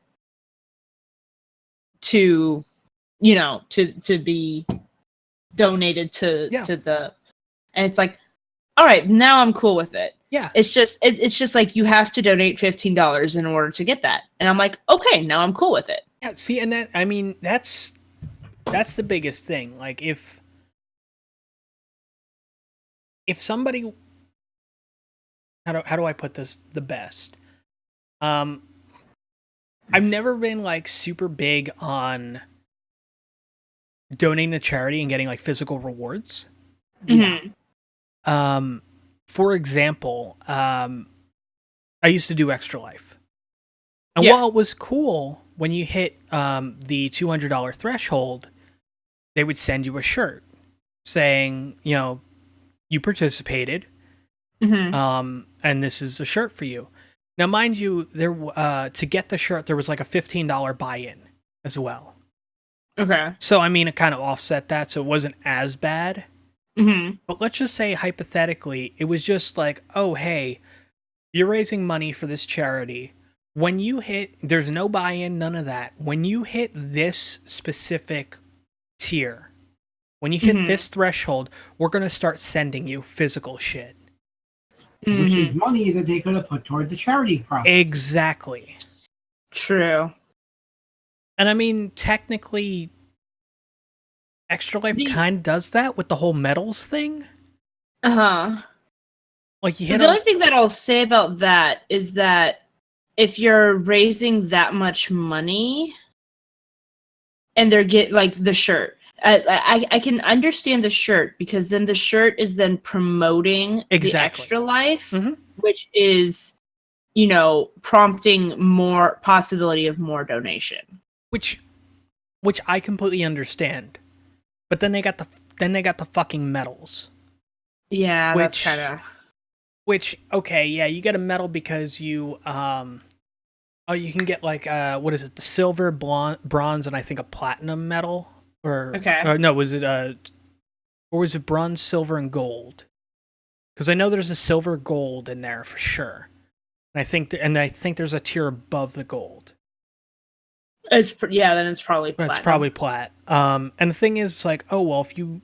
to, to be donated to the, and it's like, all right, now I'm cool with it. Yeah. It's just like you have to donate $15 in order to get that. And I'm like, okay, now I'm cool with it. Yeah, see, and that's the biggest thing. Like if somebody, how do I put this the best? I've never been like super big on donating to charity and getting like physical rewards. Mm-hmm. For example, I used to do Extra Life. And while it was cool, when you hit the $200 threshold, they would send you a shirt saying, you participated, and this is a shirt for you. Now, mind you, there to get the shirt, there was like a $15 buy-in as well. Okay. So, I mean, it kind of offset that, so it wasn't as bad. Mm-hmm. But let's just say, hypothetically, it was just like, oh, hey, you're raising money for this charity. When you hit, there's no buy-in, none of that. When you hit this specific tier, when you hit this threshold, we're going to start sending you physical shit. Which is money that they could have put toward the charity process. Exactly. True. And I mean, technically, Extra Life kind of does that with the whole medals thing. Uh-huh. Like you hit the only thing that I'll say about that is that if you're raising that much money and they're like the shirt, I can understand the shirt because then the shirt is then promoting the Extra Life, which is, prompting more possibility of more donation. Which I completely understand. But then they got the fucking medals. Yeah, that's kind of. Which okay, yeah, you get a medal because you you can get like what is it, the silver, bronze, and I think a platinum medal. Or no, was it or was it bronze, silver, and gold? Because I know there's a silver, gold in there for sure, and I think there's a tier above the gold. Then it's probably platinum. It's probably plat. And the thing is, like, oh well, if you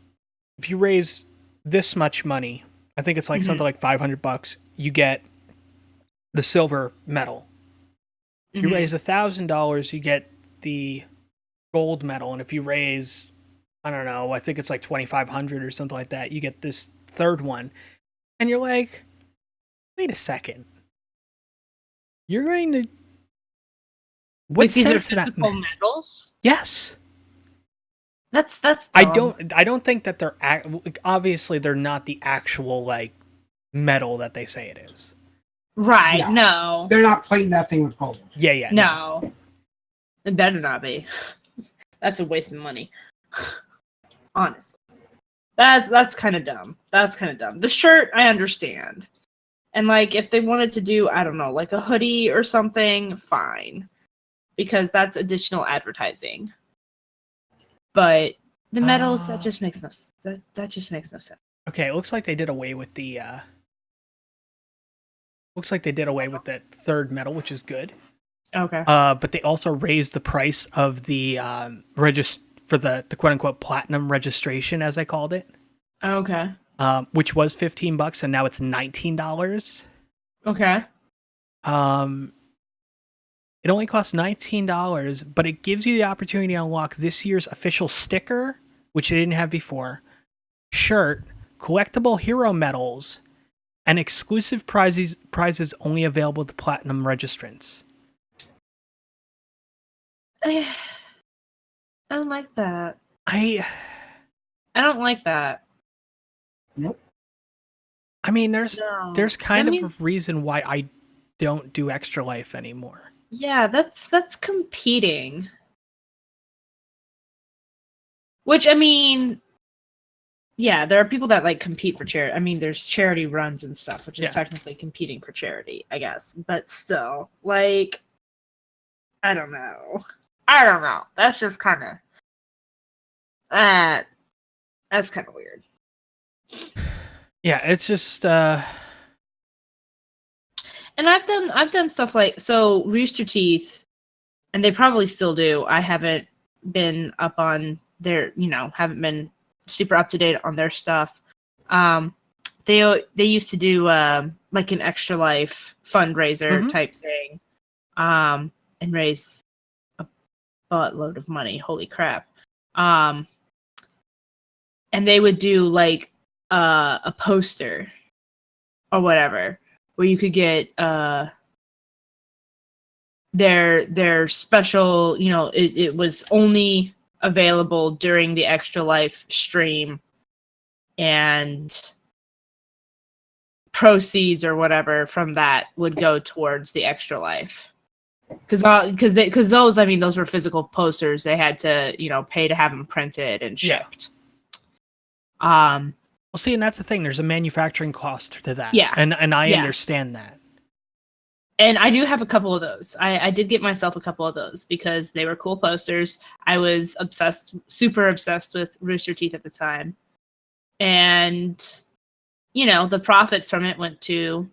raise this much money, I think it's like something like $500, you get the silver medal. You raise $1,000, you get the gold medal, and if you raise, I don't know, I think it's like 2,500 or something like that, you get this third one, and you're like, wait a second, you're going to. What these are sense did that? physical medals? Yes. That's. Dumb. I don't think that they're obviously they're not the actual like medal that they say it is. Right? Yeah. No, They're not plating that thing with gold. Yeah. no. It better not be. That's a waste of money. Honestly, that's kind of dumb. That's kind of dumb. The shirt, I understand, and like if they wanted to do, I don't know, like a hoodie or something, fine, because that's additional advertising. But the medals, that just makes no that just makes no sense. Okay, it looks like they did away with the. Looks like they did away with that third medal, which is good. Okay. But they also raised the price of the for the quote unquote platinum registration, as I called it. Okay. Which was $15, and now it's $19. Okay. It only costs $19, but it gives you the opportunity to unlock this year's official sticker, which they didn't have before, shirt, collectible hero medals, and exclusive prizes only available to platinum registrants. I don't like that. I don't like that. Nope. I mean, there's kind of a reason why I don't do Extra Life anymore. Yeah, that's competing. Which, I mean, yeah, there are people that like compete for charity. I mean, there's charity runs and stuff, which is technically competing for charity, I guess. But still, like, I don't know. That's just kind of that's kind of weird. Yeah, it's just And I've done stuff like, so Rooster Teeth, and they probably still do. I haven't been up on their, haven't been super up to date on their stuff. They used to do like an Extra Life fundraiser type thing, and raise a buttload of money. Holy crap! And they would do like a poster or whatever, where you could get their special, it was only available during the Extra Life stream, and proceeds or whatever from that would go towards the Extra Life. Because those, I mean, those were physical posters. They had to, pay to have them printed and shipped. Well, see, and that's the thing. There's a manufacturing cost to that. Yeah. And I understand that. And I do have a couple of those. I did get myself a couple of those because they were cool posters. I was super obsessed with Rooster Teeth at the time. And, the profits from it went to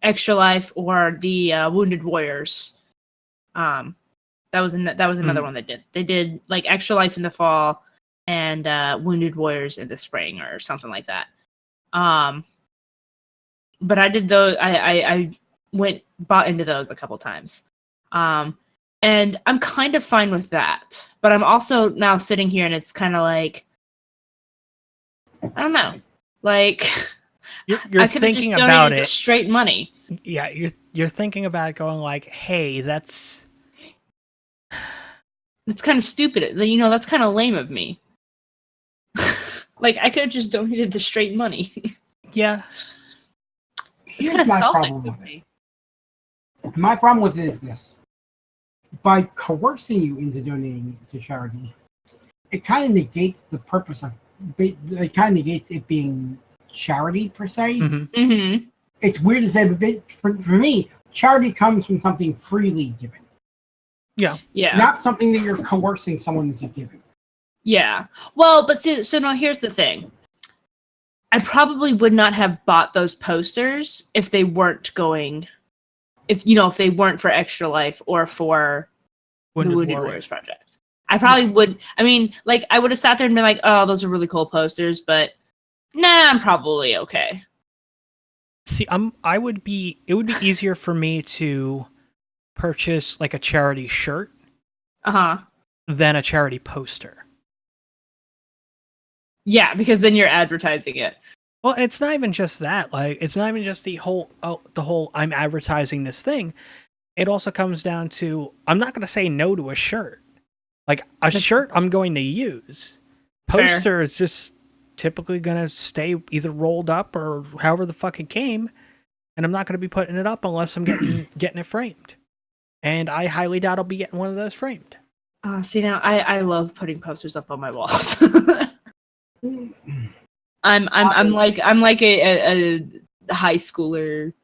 Extra Life or the Wounded Warriors. That was another one they did. They did like Extra Life in the fall and Wounded Warriors in the spring or something like that. But I did those. I bought into those a couple times, and I'm kind of fine with that. But I'm also now sitting here, and it's kind of like, I don't know, like you're I could have just thinking donated about the it. Straight money. Yeah, you're thinking about it, going like, hey, that's kind of stupid. That's kind of lame of me. Like, I could have just donated the straight money. Yeah. It's kind of selfish with me. My problem with it is this. By coercing you into donating to charity, it kind of negates the purpose of it. Kind of negates it being charity, per se. Mm-hmm. Mm-hmm. It's weird to say, but for me, charity comes from something freely given. Yeah. Yeah. Not something that you're coercing someone into giving. Yeah. Well, but so now here's the thing. I probably would not have bought those posters if they weren't if they weren't for Extra Life or for the Wounded Warriors Project. I probably would. I mean, like, I would have sat there and been like, "Oh, those are really cool posters," but nah, I'm probably okay. See, it would be easier for me to purchase like a charity shirt than a charity poster. Yeah, because then you're advertising it. Well, it's not even just that. Like, it's not even just the whole I'm advertising this thing. It also comes down to, I'm not going to say no to a shirt. Like, a shirt I'm going to use. Poster Fair. is just typically going to stay either rolled up or however the fuck it came. And I'm not going to be putting it up unless I'm getting it framed. And I highly doubt I'll be getting one of those framed. See, now I love putting posters up on my walls. I'm like a high schooler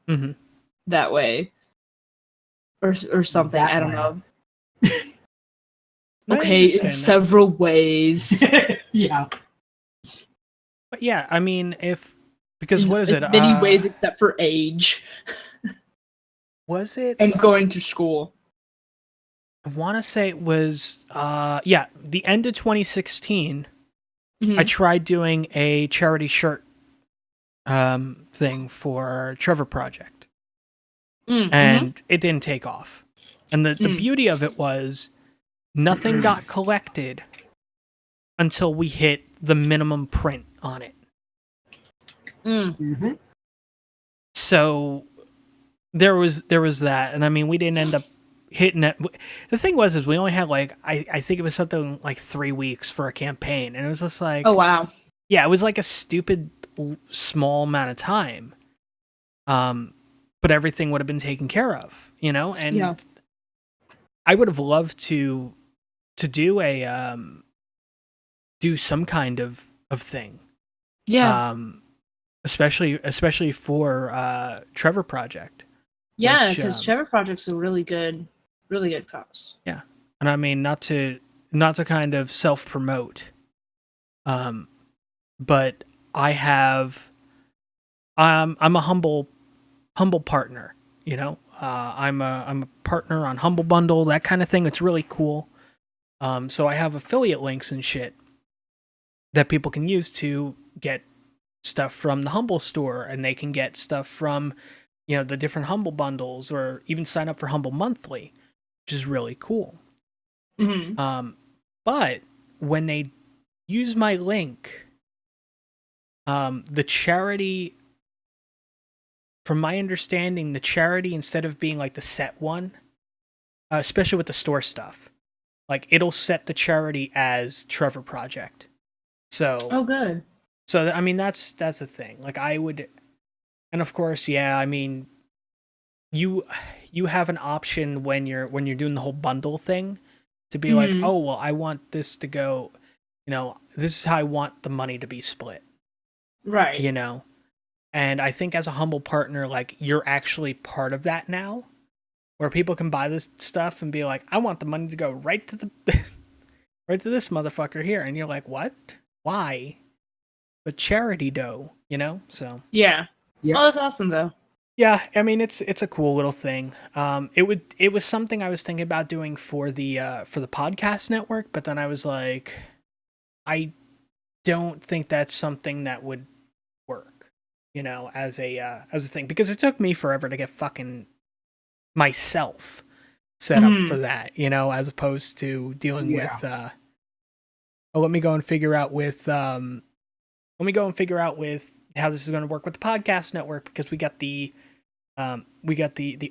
that way. Or something. I don't know. Okay, in several ways. Yeah. But yeah, I mean, because what is it? Many ways except for age. Was it? And going to school. I want to say it was, the end of 2016. I tried doing a charity shirt thing for Trevor Project. And it didn't take off. And the beauty of it was nothing got collected until we hit the minimum print on it. So there was that. And I mean, we didn't end up hitting it. The thing was we only had like, I think it was something like 3 weeks for a campaign. And it was just like, oh, wow. Yeah, it was like a stupid small amount of time. But everything would have been taken care of, and I would have loved to do do some kind of thing. Yeah. Especially for Trevor Project. Yeah, because Trevor Project's a really good cause. Yeah. And I mean, not to kind of self-promote, but I'm a humble partner, I'm a partner on Humble Bundle, that kind of thing. It's really cool. So I have affiliate links and shit that people can use to get stuff from the Humble store, and they can get stuff from, the different Humble Bundles, or even sign up for Humble Monthly, which is really cool. But when they use my link, the charity, from my understanding, the charity, instead of being like the set one, especially with the store stuff, like it'll set the charity as Trevor Project. So, oh, good. So I mean, that's the thing. Like I would, and of course, yeah. I mean, you have an option when you're doing the whole bundle thing to be like, oh well, I want this to go. This is how I want the money to be split. Right. And I think as a Humble partner, like, you're actually part of that now, where people can buy this stuff and be like, I want the money to go right to this motherfucker here. And you're like, what? Why? But charity dough, So yeah. Oh, that's awesome though. Yeah, I mean, it's a cool little thing. It was something I was thinking about doing for the podcast network, but then I was like, I don't think that's something that would work. As a thing, because it took me forever to get fucking myself set up for that, as opposed to dealing with let me go and figure out with how this is going to work with the podcast network, because we got the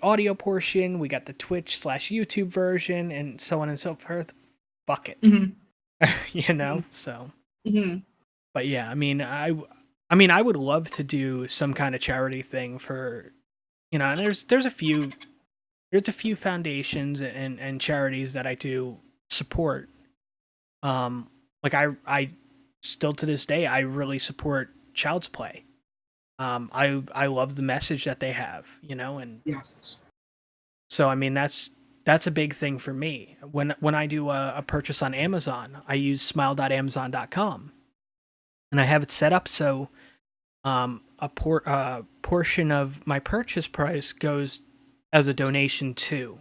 audio portion, we got the Twitch/YouTube version, and so on and so forth. Fuck it. So but yeah, I mean, I would love to do some kind of charity thing for, and there's a few foundations and charities that I do support. Like I still to this day, I really support Child's Play. I love the message that they have, and yes. So I mean, that's a big thing for me. When I do a purchase on Amazon, I use smile.amazon.com, and I have it set up so a portion of my purchase price goes as a donation to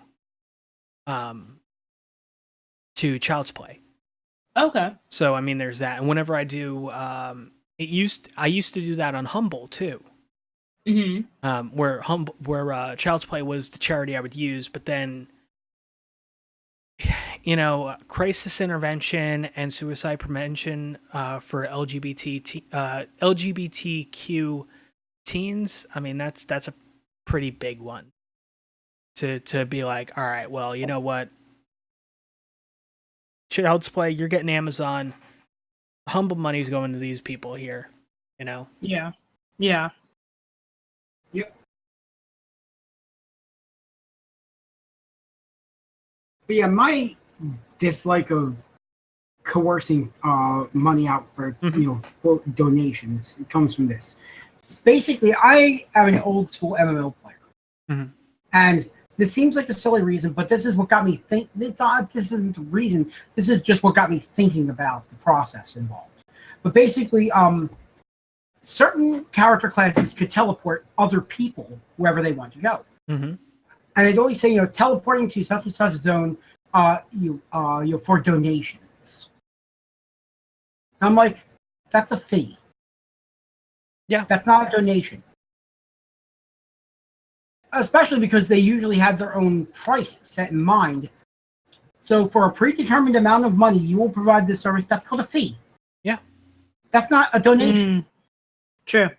Child's Play. Okay. So I mean, there's that, and whenever I do, I used to do that on Humble too. where Child's Play was the charity I would use, but then, crisis intervention and suicide prevention for LGBTQ teens. I mean, that's a pretty big one. To be like, all right, well, you know what, Child's Play, you're getting Amazon. Humble money's going to these people here. Yeah. Yep. But yeah, my dislike of coercing money out for quote, donations, it comes from this. Basically, I am an old school MMO player, and this seems like a silly reason, but this is what got me think. This isn't the reason. This is just what got me thinking about the process involved. But basically, certain character classes could teleport other people wherever they want to go. And they'd always say, teleporting to such and such a zone, for donations. And I'm like, that's a fee. Yeah, that's not a donation. Especially because they usually have their own price set in mind. So for a predetermined amount of money, you will provide this service. That's called a fee. Yeah, that's not a donation. True.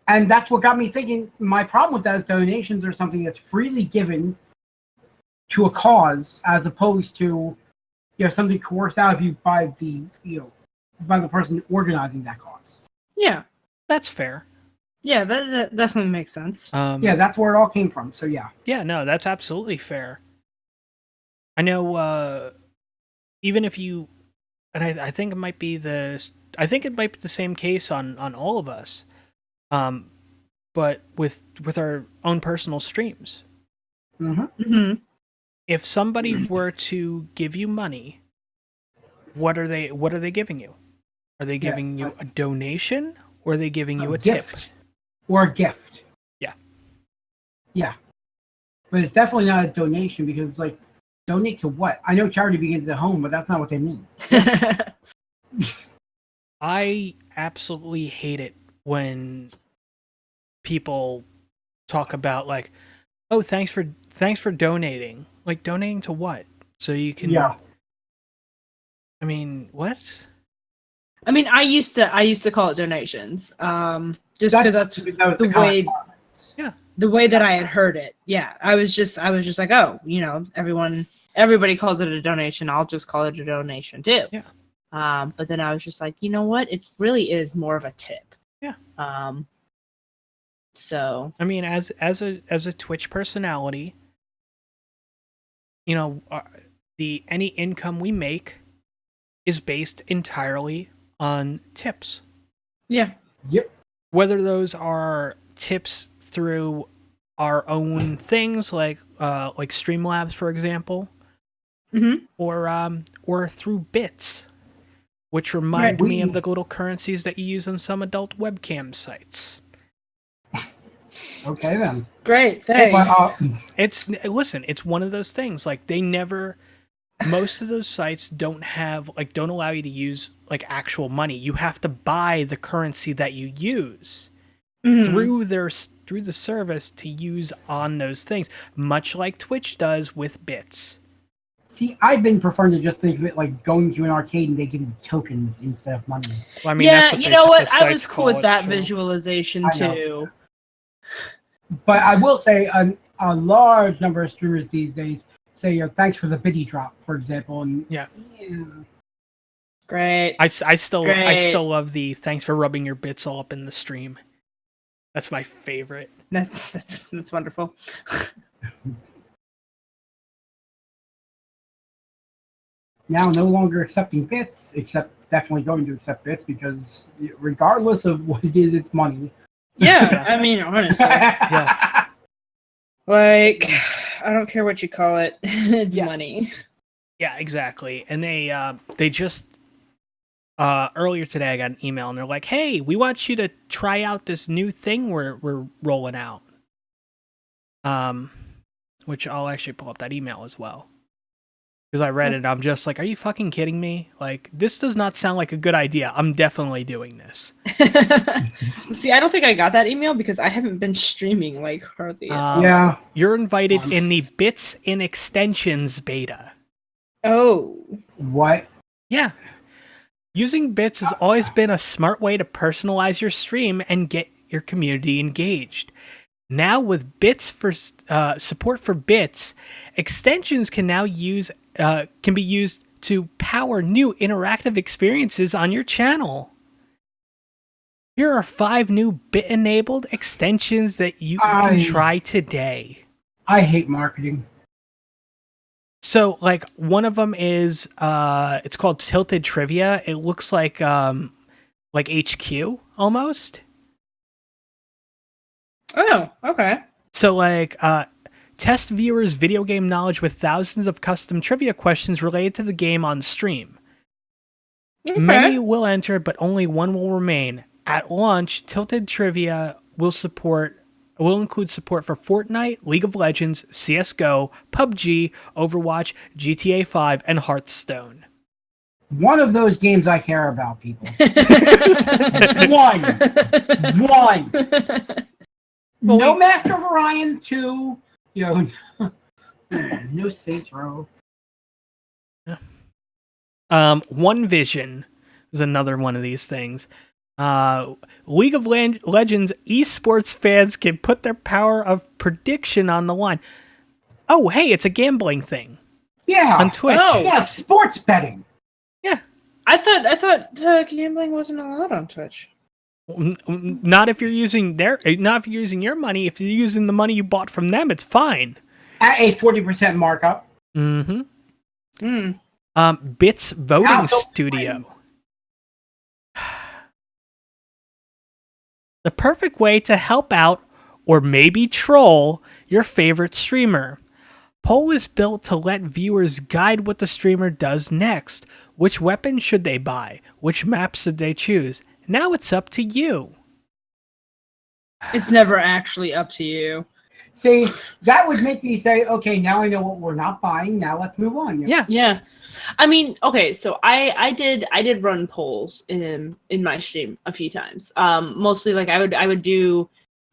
And that's what got me thinking. My problem with that is donations are something that's freely given to a cause, as opposed to, something coerced out of you by the person organizing that cause. Yeah, that's fair. Yeah, that definitely makes sense. Yeah, that's where it all came from. So yeah. Yeah, no, that's absolutely fair. I know. Even if you, and I think it might be the same case on all of us. But with our own personal streams. If somebody were to give you money, what are they giving you? Are they giving you a donation, or are they giving you a tip? Or a gift. Yeah. Yeah. But it's definitely not a donation, because it's like, donate to what? I know charity begins at home, but that's not what they mean. I absolutely hate it when people talk about like, oh, thanks for donating. Like, donating to what? So you can. Yeah. I mean, what? I mean, I used to call it donations, just because that's the way. Yeah. The way that I had heard it. Yeah, I was just like, oh, everybody calls it a donation. I'll just call it a donation too. Yeah. But then I was just like, you know what? It really is more of a tip. Yeah. So. I mean, as a Twitch personality, any income we make is based entirely on tips. Yeah. Yep. Whether those are tips through our own things, like Streamlabs, for example, or through bits, which remind me of the little currencies that you use on some adult webcam sites. Okay then. Great, thanks. It's one of those things. Like, most of those sites don't allow you to use like actual money. You have to buy the currency that you use through the service to use on those things, much like Twitch does with bits. See, I've been preferring to just think of it like going to an arcade and they give you tokens instead of money. Well, I mean, yeah, you know what? I was cool with that visualization too. But I will say a large number of streamers these days say, thanks for the biddy drop, for example. And yeah. Great. I still love the thanks for rubbing your bits all up in the stream. That's my favorite. That's wonderful. Now no longer accepting bits, except definitely going to accept bits, because regardless of what it is, it's money. Yeah, I mean, honestly. Yeah. Like, I don't care what you call it. It's money. Yeah, exactly. And they just earlier today I got an email and they're like, "Hey, we want you to try out this new thing we're rolling out." Which I'll actually pull up that email as well. Because I read it, I'm just like, are you fucking kidding me? Like, this does not sound like a good idea. I'm definitely doing this. See, I don't think I got that email because I haven't been streaming like hardly. Yeah. You're invited in the Bits in Extensions beta. Oh. What? Yeah. Using bits has always been a smart way to personalize your stream and get your community engaged. Now with bits for support for bits, extensions can now can be used to power new interactive experiences on your channel. Here are 5 new bit-enabled extensions that you can try today. I hate marketing. So, like, one of them is, it's called Tilted Trivia. It looks like HQ, almost. Oh, okay. So, like, test viewers' video game knowledge with thousands of custom trivia questions related to the game on stream. Okay. Many will enter, but only one will remain. At launch, Tilted Trivia will include support for Fortnite, League of Legends, CSGO, PUBG, Overwatch, GTA 5, and Hearthstone. One of those games I care about, people. One. Well, no Master of Orion 2. No Saints Row. One Vision is another one of these things. League of Legends esports fans can put their power of prediction on the line. Oh, hey, it's a gambling thing. Yeah. On Twitch. Oh. Yeah, sports betting. Yeah. I thought gambling wasn't allowed on Twitch. Not if you're using your money. If you're using the money you bought from them, it's fine. At a 40% markup. Mm-hmm. Bits Voting Studio. The perfect way to help out or maybe troll your favorite streamer. Poll is built to let viewers guide what the streamer does next. Which weapon should they buy? Which maps should they choose? Now it's up to you. It's never actually up to you. See, that would make me say, okay, now I know what we're not buying. Now let's move on. Yeah. I mean, okay, so I did run polls in my stream a few times. Mostly like I would do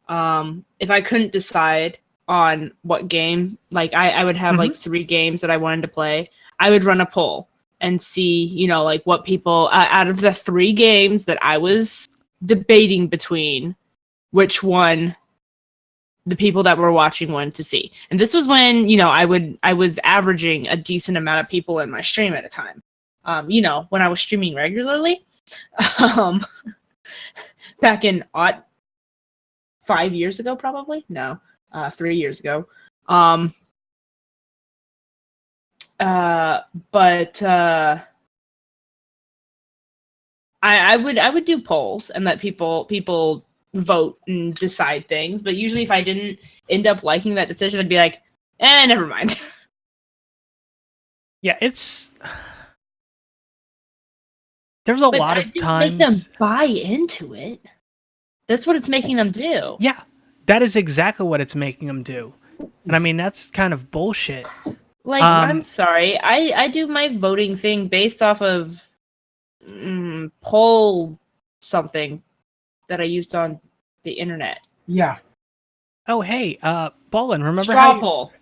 if I couldn't decide on what game, like I would have like 3 games that I wanted to play. I would run a poll and see, like what people out of the 3 games that I was debating between, which one the people that were watching wanted to see. And this was when, I was averaging a decent amount of people in my stream at a time. When I was streaming regularly, back in 5 years ago, probably. No, 3 years ago. But I would do polls and let people vote and decide things, but usually if I didn't end up liking that decision, I'd be like, never mind. Yeah, there's a lot of times make them buy into it. That's what it's making them do. Yeah, that is exactly what it's making them do. And I mean, that's kind of bullshit. Like, I'm sorry, I do my voting thing based off of poll something that I used on the internet. Yeah. Oh, hey, Ballin, remember Straw poll.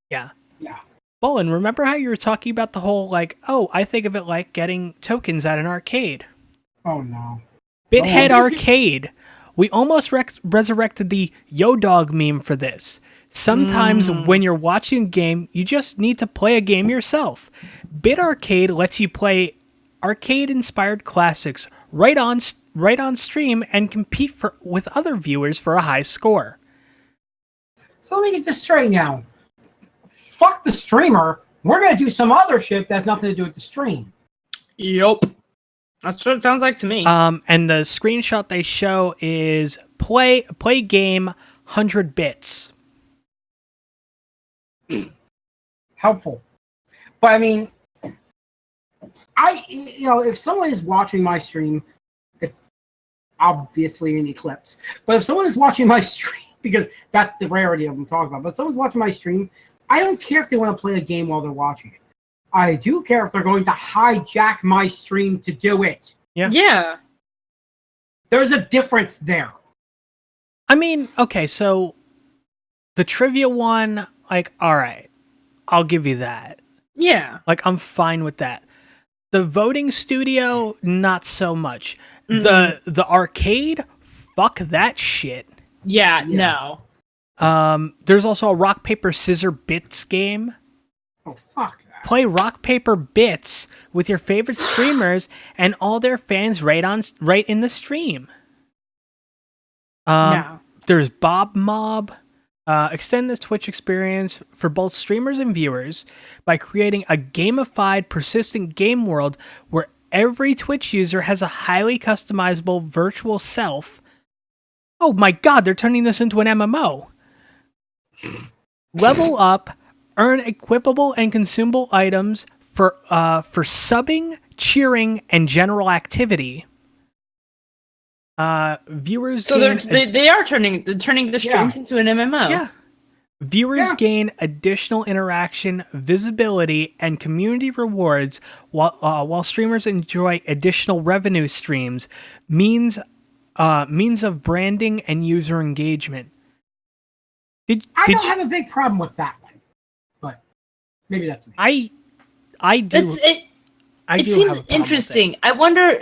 Yeah. Yeah. Ballin, remember how you were talking about the whole, like, I think of it like getting tokens at an arcade. Oh, no. Bithead Arcade. We almost resurrected the Yo Dog meme for this. Sometimes when you're watching a game, you just need to play a game yourself. Bit Arcade lets you play arcade-inspired classics right on stream and compete with other viewers for a high score. So let me get this straight now. Fuck the streamer. We're going to do some other shit that's nothing to do with the stream. Yup. That's what it sounds like to me. And the screenshot they show is play game 100 bits. Helpful. But I mean, if someone is watching my stream, obviously in Eclipse, but if someone is watching my stream, because that's the rarity of them talking about, but if someone's watching my stream, I don't care if they want to play a game while they're watching it. I do care if they're going to hijack my stream to do it. Yeah. There's a difference there. I mean, okay, so the trivia one, like, all right, I'll give you that. Yeah. Like, I'm fine with that. The voting studio, not so much. The arcade, fuck that shit. Yeah, no. There's also a rock, paper, scissors bits game. Oh, fuck that. Play rock, paper, bits with your favorite streamers and all their fans right in the stream. No. There's Bob Mob. Extend the Twitch experience for both streamers and viewers by creating a gamified, persistent game world where every Twitch user has a highly customizable virtual self. Oh my god, they're turning this into an MMO. Level up, earn equipable and consumable items for subbing, cheering, and general activity. Viewers So gain they are turning the streams into an MMO. Yeah. Viewers gain additional interaction, visibility, and community rewards while streamers enjoy additional revenue streams, means of branding and user engagement. I don't have a big problem with that one, but maybe that's me. I do. It seems interesting. I wonder.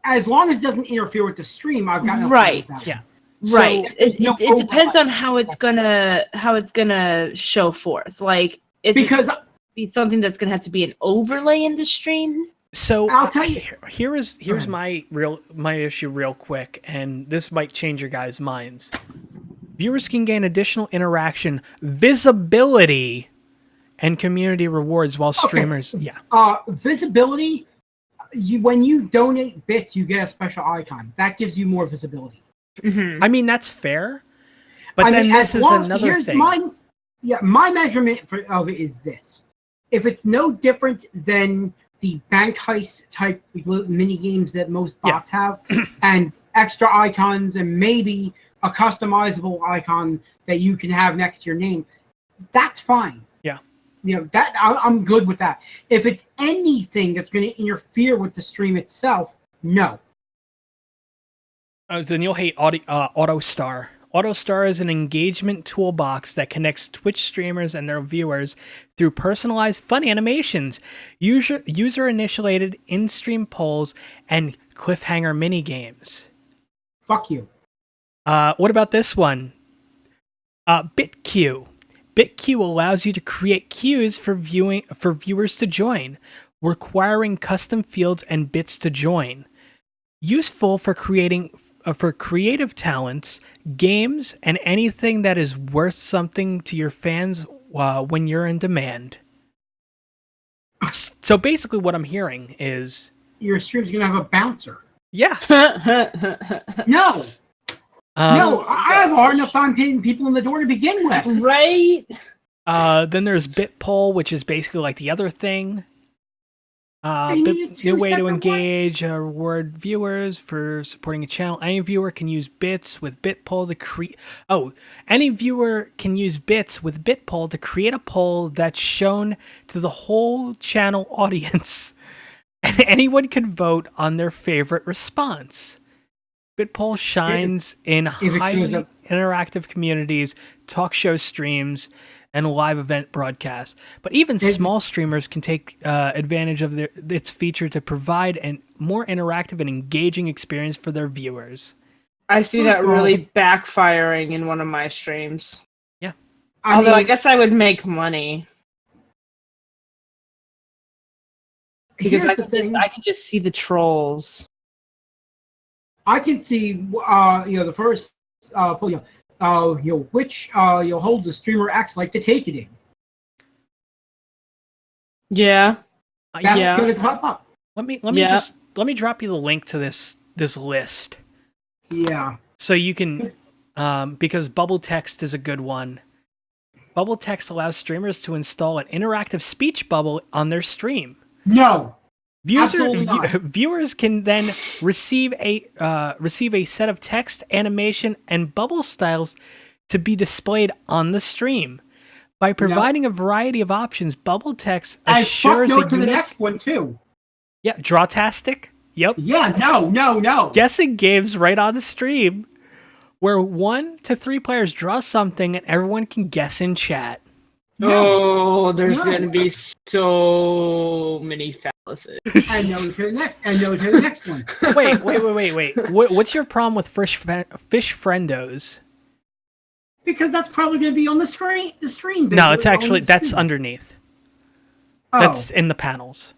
As long as it doesn't interfere with the stream, I've got no right. problem with that. Yeah. Right. So, it depends on how it's gonna show forth. Like, because it be something that's gonna have to be an overlay in the stream. So I'll tell you. Here's my issue real quick, and this might change your guys' minds. Viewers can gain additional interaction, visibility, and community rewards while streamers. Visibility. When you donate bits, you get a special icon that gives you more visibility. I mean, that's fair, but this is another thing. My measurement of it is this: if it's no different than the bank heist type mini games that most bots have, and extra icons, and maybe a customizable icon that you can have next to your name, that's fine. That I'm good with that. If it's anything that's going to interfere with the stream itself, no. Then you'll hate AutoStar. AutoStar is an engagement toolbox that connects Twitch streamers and their viewers through personalized fun animations, user-initiated in-stream polls, and cliffhanger mini-games. Fuck you. What about this one? BitQ. BitQ allows you to create queues for viewers to join, requiring custom fields and bits to join. Useful for creative talents, games, and anything that is worth something to your fans when you're in demand. So basically, what I'm hearing is your stream's gonna have a bouncer. Yeah. No. No, I have a hard enough time getting people in the door to begin with. Right. Then there's BitPoll, which is basically like the other thing. New way to engage, reward viewers for supporting a channel. Any viewer can use bits with BitPoll to create. Any viewer can use bits with BitPoll to create a poll that's shown to the whole channel audience, and anyone can vote on their favorite response. BitPoll shines in highly interactive communities, talk show streams, and live event broadcasts. But even small streamers can take advantage of its feature to provide a more interactive and engaging experience for their viewers. I see that really backfiring in one of my streams. Yeah. Although I guess I would make money. Because I can just see the trolls. I can see, the first, which you'll hold the streamer acts like the take it in. Yeah. That's gonna pop up. Let me drop you the link to this list. Yeah. So you can, because bubble text is a good one. Bubble text allows streamers to install an interactive speech bubble on their stream. No. Viewers can then receive a set of text, animation, and bubble styles to be displayed on the stream. By providing a variety of options, Bubble Text I assures fuck no a to the unique... next one, too. Yeah, Drawtastic. Yep. Yeah, no. Guessing games right on the stream, where 1 to 3 players draw something and everyone can guess in chat. No. There's going to be so many fallacies. And no to the next one. Wait. What's your problem with fish friendos? Because that's probably going to be on the stream. No, it's actually, that's underneath. Oh. That's in the panels.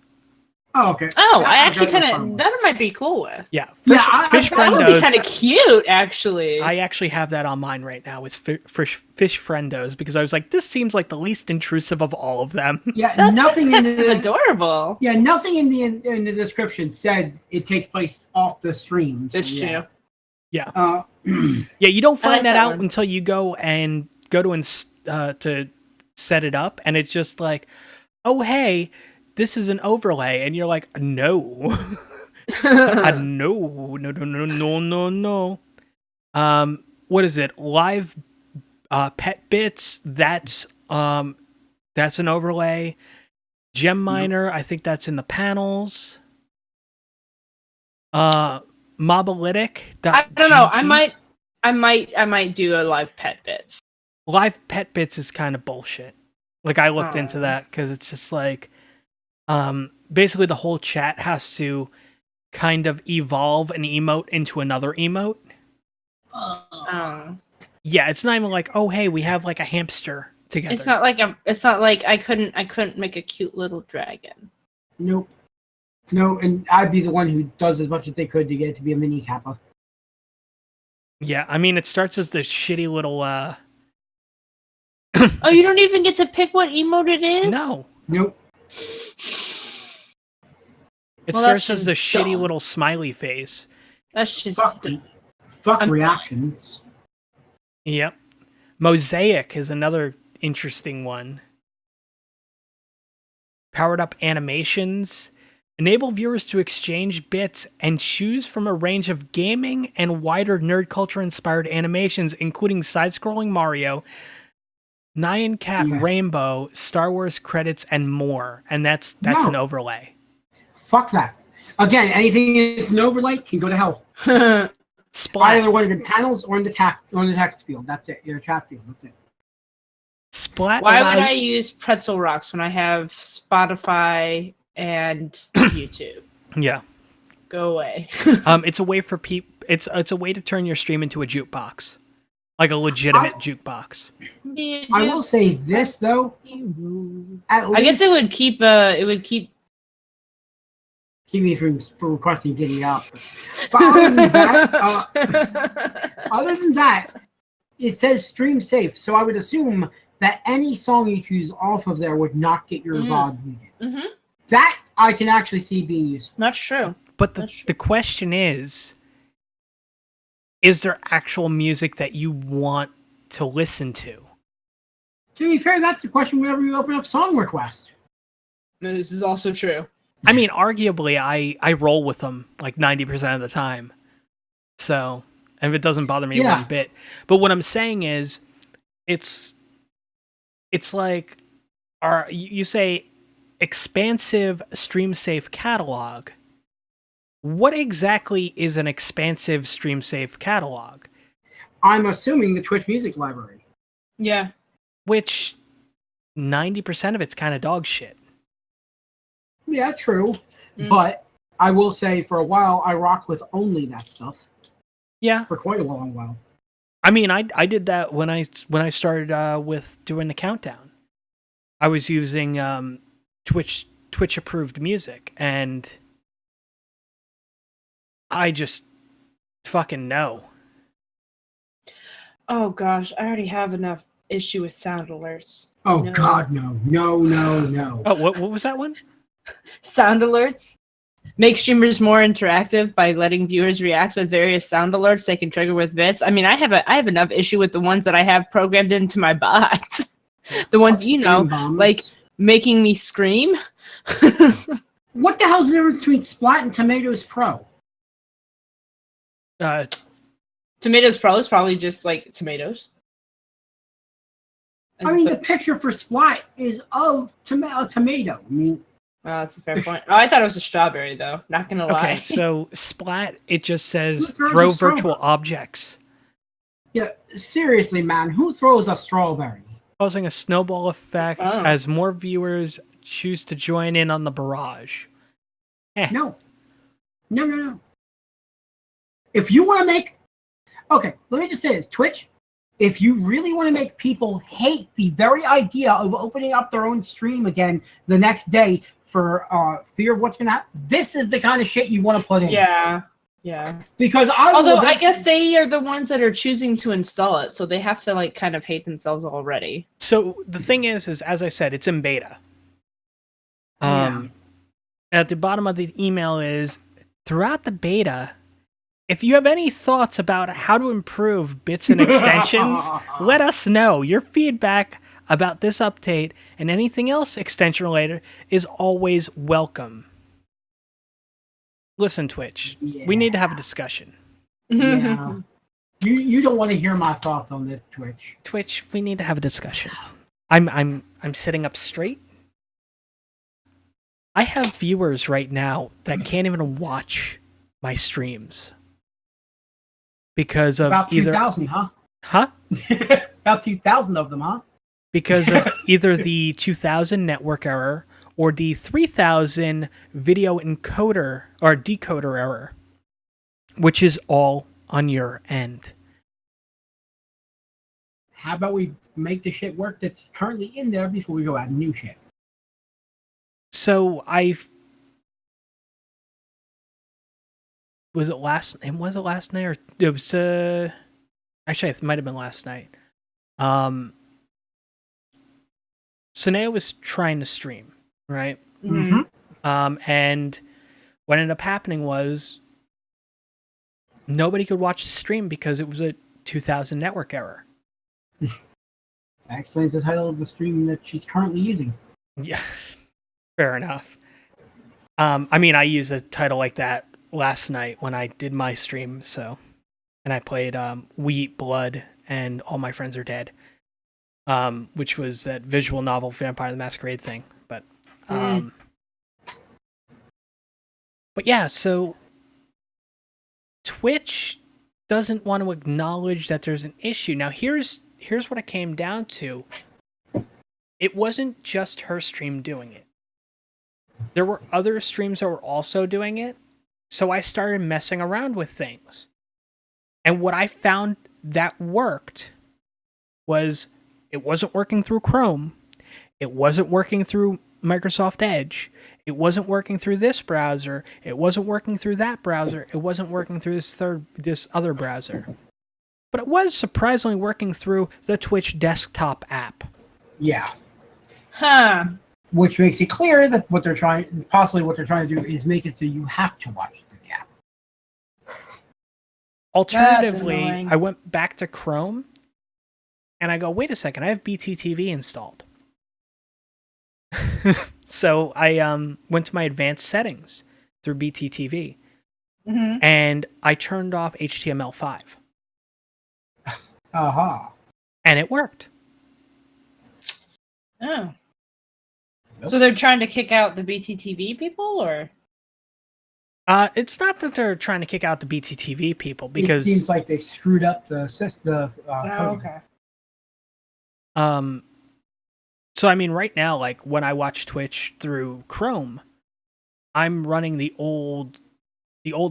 Oh, okay. Oh, I actually kind of, that I might be cool with. Yeah, fish That would friendos. be kind of cute, actually. I actually have that on mine right now with fish friendos because I was like, this seems like the least intrusive of all of them. Yeah, That's nothing kind in of the adorable. Yeah, nothing in the description said it takes place off the stream. So It's true. Yeah. Yeah, you don't find like that that out one. until you go to set it up, and it's just like, oh hey, this is an overlay, and you're like, no, no. What is it? Live pet bits. That's an overlay. Gem miner. I think that's in the panels. Mobalytic. I don't know. I might do a live pet bits. Live pet bits is kind of bullshit. Like I looked into that because it's just like, basically the whole chat has to kind of evolve an emote into another emote. Yeah, it's not even like, oh hey, we have like a hamster together. It's not like I couldn't make a cute little dragon. Nope. No, and I'd be the one who does as much as they could to get it to be a mini kappa. Yeah, I mean, it starts as the shitty little, Oh, you don't even get to pick what emote it is? No. Nope. It Well, starts that's as the just shitty dumb. little smiley face. That's just Fuck I'm reactions. Yep. Mosaic is another interesting one. Powered up animations. Enable viewers to exchange bits and choose from a range of gaming and wider nerd culture inspired animations, including side-scrolling Mario, Nyan Cat Rainbow, Star Wars credits, and more. And that's an overlay. Fuck that. Again, anything that's an overlay can go to hell. Splat. Either one of the panels or in the text field. That's it. Your chat field. That's it. Splat. Why would I use Pretzel Rocks when I have Spotify and YouTube? Yeah. Go away. It's a way for it's a way to turn your stream into a jukebox. Like a legitimate jukebox. I will say this though. At least I guess it would keep keep me from requesting Giddy Up. But other than that, it says stream safe. So I would assume that any song you choose off of there would not get your VOD muted. Mm-hmm. That I can actually see being useful. That's true. But the question is there actual music that you want to listen to? To be fair, that's the question whenever you open up song request. This is also true. I mean, arguably, I roll with them like 90% of the time. So, and if it doesn't bother me one bit. But what I'm saying is, it's like, you say expansive stream safe catalog. What exactly is an expansive stream safe catalog? I'm assuming the Twitch Music Library. Yeah. Which 90% of it's kind of dog shit. Yeah, true. But I will say for a while I rocked with only that stuff. Yeah. For quite a long while. I mean, I did that when I started with doing the countdown. I was using Twitch approved music, and I just fucking know. Oh gosh, I already have enough issue with sound alerts. Oh no. God, no. Oh, what was that one? Sound alerts make streamers more interactive by letting viewers react with various sound alerts they can trigger with bits. I mean, I have enough issue with the ones that I have programmed into my bot. The ones, like making me scream. What the hell's the difference between Splat and Tomatoes Pro? Tomatoes Pro is probably just like tomatoes. I mean, the picture for Splat is of a tomato. I mean, that's a fair point. Oh, I thought it was a strawberry, though. Not gonna lie. Okay, so Splat, it just says throw virtual objects. Yeah, seriously, man, who throws a strawberry? Causing a snowball effect as more viewers choose to join in on the barrage. No. If you want to make... Okay, let me just say this. Twitch, if you really want to make people hate the very idea of opening up their own stream again the next day for fear of what's going to happen, this is the kind of shit you want to put in. Yeah. Because I guess they are the ones that are choosing to install it, so they have to like kind of hate themselves already. So the thing is as I said, it's in beta. At the bottom of the email is, throughout the beta, if you have any thoughts about how to improve bits and extensions, let us know. Your feedback about this update and anything else extension related is always welcome. Listen, Twitch, we need to have a discussion. Yeah. You don't want to hear my thoughts on this, Twitch. Twitch, we need to have a discussion. I'm sitting up straight. I have viewers right now that can't even watch my streams because of about 2,000, huh? About 2,000 of them, huh? Because of either the 2000 network error or the 3000 video encoder or decoder error, which is all on your end. How about we make the shit work that's currently in there before we go add new shit? So was it last night or it was actually it might have been last night. Sunea was trying to stream, right? Mm-hmm. And what ended up happening was nobody could watch the stream because it was a 2000 network error. That explains the title of the stream that she's currently using. Yeah, fair enough. I mean, I used a title like that last night when I did my stream, and I played We Eat Blood and All My Friends Are Dead, which was that visual novel Vampire the Masquerade thing. But yeah, so Twitch doesn't want to acknowledge that there's an issue. Now, here's what it came down to. It wasn't just her stream doing it. There were other streams that were also doing it. So I started messing around with things. And what I found that worked was it wasn't working through Chrome. It wasn't working through Microsoft Edge. It wasn't working through this browser. It wasn't working through that browser. It wasn't working through this other browser. But it was surprisingly working through the Twitch desktop app. Yeah. Huh. Which makes it clear that what they're trying to do is make it so you have to watch the app. Alternatively, I went back to Chrome and I go, wait a second, I have BTTV installed. So I went to my advanced settings through BTTV and I turned off HTML5. Uh-huh. And it worked. Oh. Nope. So they're trying to kick out the BTTV people, or? It's not that they're trying to kick out the BTTV people, because it seems like they screwed up the system. Okay. So I mean, right now, like when I watch Twitch through Chrome, I'm running the old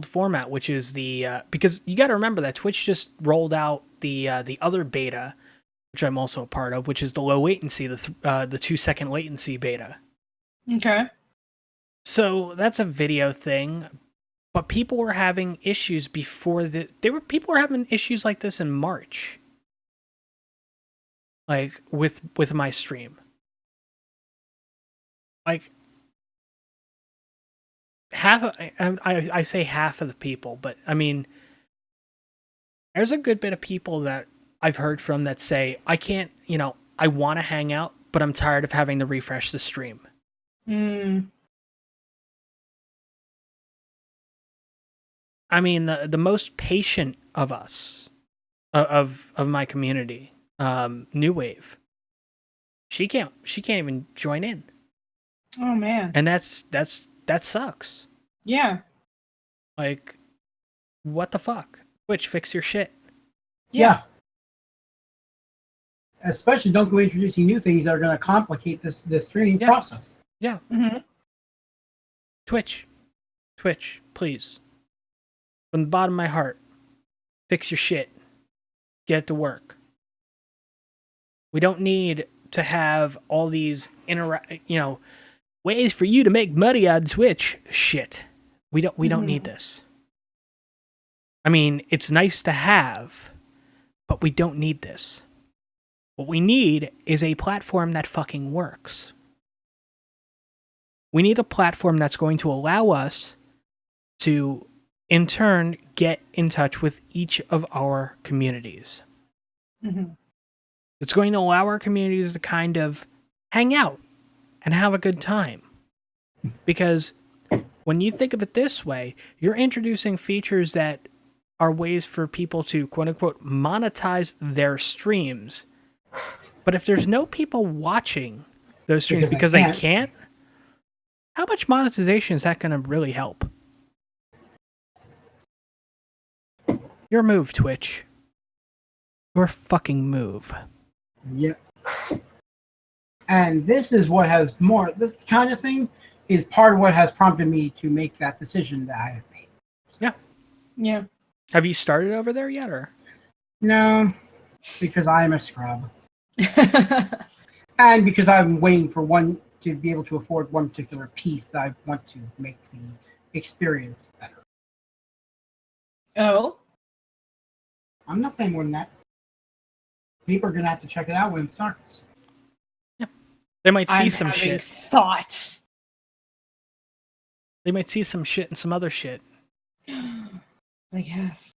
format, which is the because you got to remember that Twitch just rolled out the other beta, which I'm also a part of, which is the low latency, the 2-second latency beta. Okay. So that's a video thing, but people were having issues before people were having issues like this in March, like with my stream. Like I say half of the people, but I mean, there's a good bit of people that I've heard from that say, I can't, I want to hang out, but I'm tired of having to refresh the stream. I mean, the most patient of us, of my community, New Wave, she can't even join in. Oh man. And that sucks. Yeah. Like, what the fuck? Twitch, fix your shit. Yeah. Especially don't go introducing new things that are going to complicate the streaming process. Yeah. Mm-hmm. Twitch, please. From the bottom of my heart, fix your shit. Get it to work. We don't need to have all these ways for you to make money on Twitch. Shit. We don't need this. I mean, it's nice to have, but we don't need this. What we need is a platform that fucking works. We need a platform that's going to allow us to, in turn, get in touch with each of our communities. Mm-hmm. It's going to allow our communities to kind of hang out and have a good time. Because when you think of it this way, you're introducing features that are ways for people to, quote-unquote, monetize their streams. But if there's no people watching those streams because they can't, how much monetization is that going to really help? Your move, Twitch. Your fucking move. Yep. And this is what has this kind of thing is part of what has prompted me to make that decision that I have made. Yeah. Yeah. Have you started over there yet, or? No, because I am a scrub. And because I'm waiting for one to be able to afford one particular piece that I want to make the experience better. Oh? I'm not saying more than that. People are going to have to check it out when it starts. Yeah. They might see I'm some having shit. Thoughts. They might see some shit and some other shit. I guess.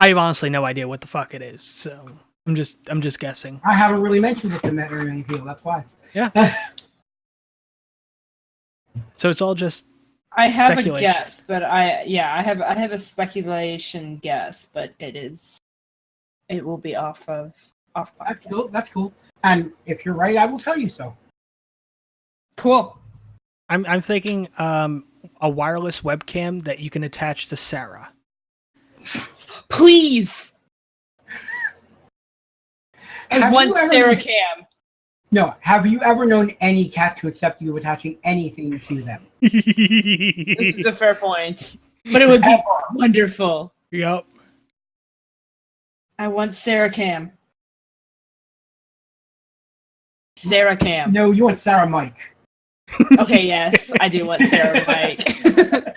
I have honestly no idea what the fuck it is, so I'm just guessing. I haven't really mentioned it to many people, that's why. Yeah. So it's all just I have a speculation. guess, but I have a speculation guess, but it will be off podcast. That's cool. And if you're right, I will tell you so. Cool. I'm thinking a wireless webcam that you can attach to Sarah. Please. I want Sarah Cam. No, have you ever known any cat to accept you attaching anything to them? This is a fair point. But it would be wonderful. Yep. I want Sarah Cam. Sarah Cam. No, you want Sarah Mike. Okay, yes, I do want Sarah Mike.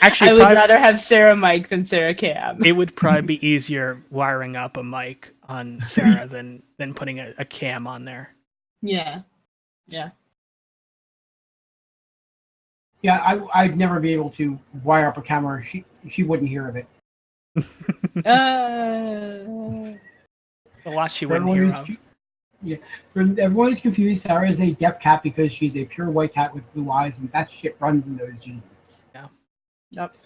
Actually, I would rather have Sarah Mike than Sarah Cam. It would probably be easier wiring up a mic on Sarah than putting a cam on there. Yeah. Yeah, I'd never be able to wire up a camera. She wouldn't hear of it. A lot she wouldn't hear of. Yeah, everyone is confused. Sarah is a deaf cat because she's a pure white cat with blue eyes, and that shit runs in those genes. Yeah. Yep.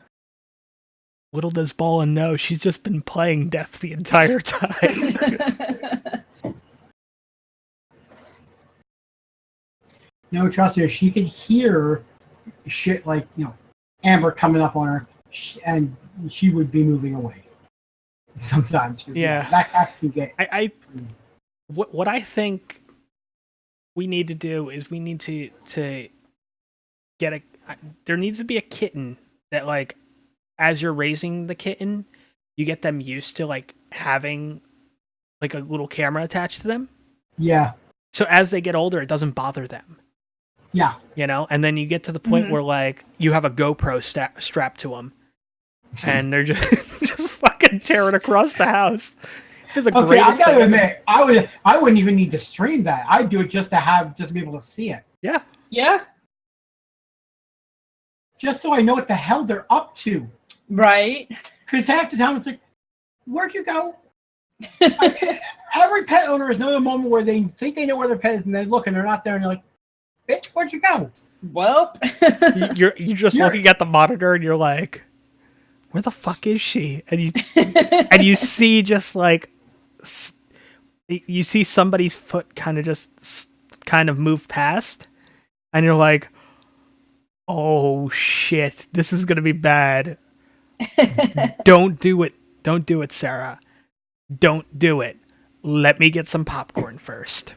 Little does Ballin know, she's just been playing deaf the entire time. No, trust me, she could hear shit like, Amber coming up on her, and she would be moving away. Sometimes. Yeah. That cat can get... What I think we need to do is we need to get there needs to be a kitten that, like, as you're raising the kitten, you get them used to, like, having, like, a little camera attached to them. Yeah. So as they get older, it doesn't bother them. Yeah. And then you get to the point where, like, you have a GoPro strapped to them, and they're just fucking tearing across the house. Okay, I gotta admit, I wouldn't even need to stream that. I'd do it just to be able to see it. Yeah. Yeah. Just so I know what the hell they're up to. Right. Because half the time it's like, where'd you go? Every pet owner has known a moment where they think they know where their pet is, and they look and they're not there, and they're like, bitch, where'd you go? Well, you're just looking at the monitor and you're like, where the fuck is she? And you see just like, you see somebody's foot kind of just kind of move past, and you're like, oh shit, this is gonna be bad. Don't do it. Don't do it, Sarah. Don't do it. Let me get some popcorn first.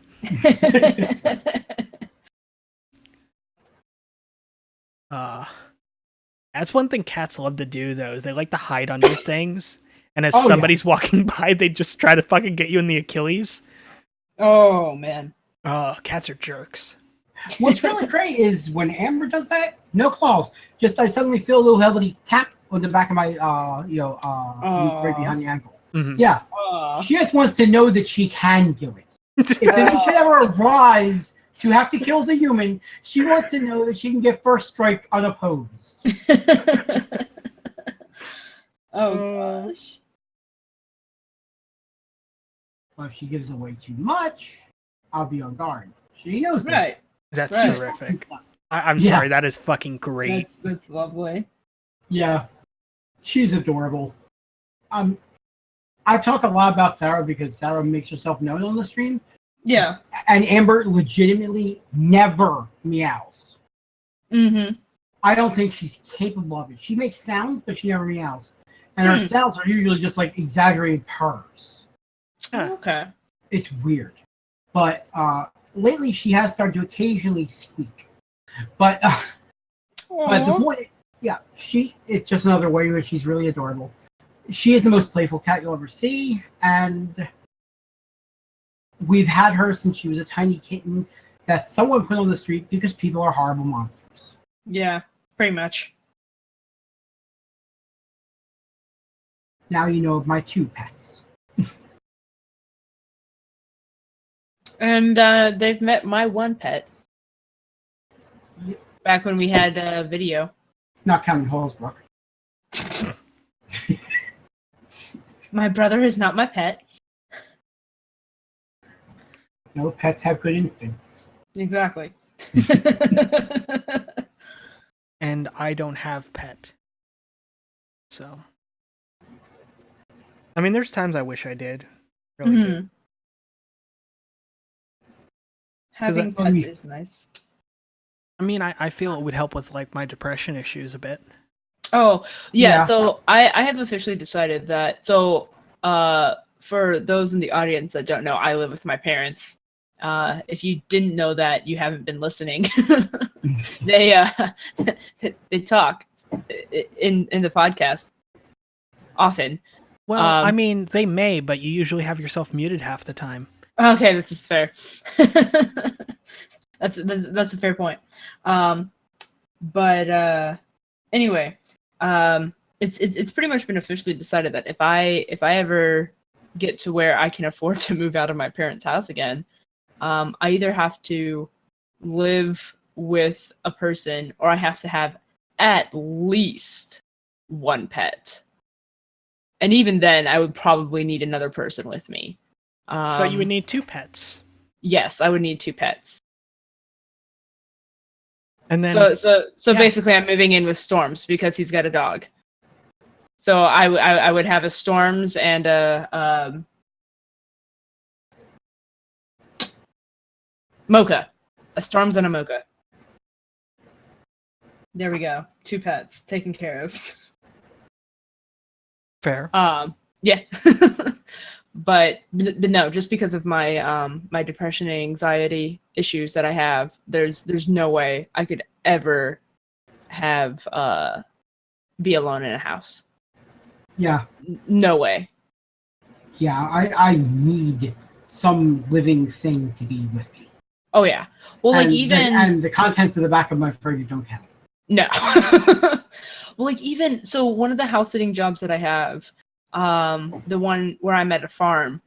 That's one thing cats love to do, though, is they like to hide under things. And as somebody's walking by, they just try to fucking get you in the Achilles. Oh, man. Oh, cats are jerks. What's really great is when Amber does that, no claws. Just I suddenly feel a little heavily tap on the back of my, right behind the ankle. Mm-hmm. Yeah. She just wants to know that she can do it. If the need should ever arise to have to kill the human, she wants to know that she can get first strike unopposed. Oh, gosh. Well, if she gives away too much, I'll be on guard. She knows that. Right. That's right. terrific. I'm sorry, that is fucking great. That's lovely. Yeah. She's adorable. I talk a lot about Sarah because Sarah makes herself known on the stream. Yeah. And Amber legitimately never meows. Mm-hmm. I don't think she's capable of it. She makes sounds, but she never meows. And her sounds are usually just like exaggerated purrs. Okay. It's weird. But lately she has started to occasionally squeak. But the point, it's just another way where she's really adorable. She is the most playful cat you'll ever see, and we've had her since she was a tiny kitten that someone put on the street because people are horrible monsters. Yeah, pretty much. Now you know of my 2 pets. And they've met my 1 pet. Yep. Back when we had video. Not counting Holsbrook. My brother is not my pet. No, pets have good instincts. Exactly. And I don't have pet. So. I mean, there's times I wish I did. Really do. Having pets is nice. I mean, I feel it would help with like my depression issues a bit. Oh, yeah. So I have officially decided that. So for those in the audience that don't know, I live with my parents. If you didn't know that, you haven't been listening. They talk in the podcast often. Well, I mean, they may, but you usually have yourself muted half the time. Okay, this is fair. That's a fair point. But anyway, it's pretty much been officially decided that if I ever get to where I can afford to move out of my parents' house again, I either have to live with a person or I have to have at least 1 pet. And even then, I would probably need another person with me. So you would need 2 pets. Yes, I would need 2 pets. And then so basically, I'm moving in with Storms because he's got a dog. So I would have a Storms and a Mocha, a Storms and a Mocha. There we go. 2 pets taken care of. Fair. Yeah. But no, just because of my my depression and anxiety issues that I have, there's no way I could ever have be alone in a house. Yeah. No way. Yeah, I need some living thing to be with me. Oh yeah. Well, and like the contents of the back of my fridge don't count. No. Well, like even so, one of the house sitting jobs that I have, the one where I'm at a farm,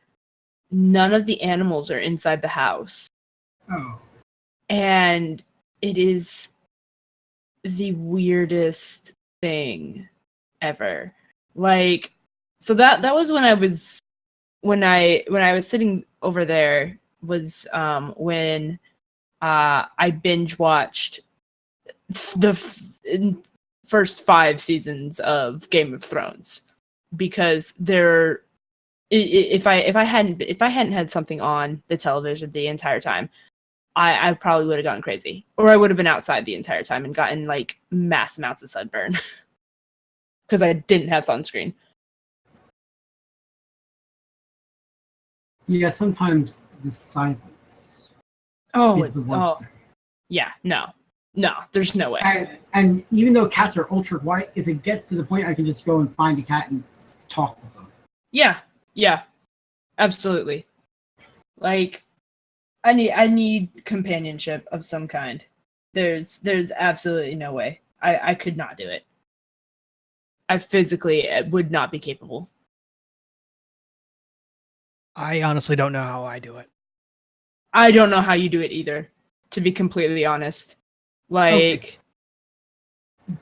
none of the animals are inside the house. Oh. And it is the weirdest thing ever. Like, so that was when I was sitting over there was when I binge watched the first 5 seasons of Game of Thrones, because if I hadn't had something on the television the entire time, I probably would have gone crazy. Or I would have been outside the entire time and gotten like mass amounts of sunburn. Because I didn't have sunscreen. Yeah, sometimes the silence Oh, is the worst thing. Yeah, no, there's no way. And even though cats are ultra quiet, if it gets to the point I can just go and find a cat and talk with them. Yeah, absolutely. Like, I need companionship of some kind. There's absolutely no way. I could not do it. I physically would not be capable. I honestly don't know how I do it. I don't know how you do it either, to be completely honest. Like, okay.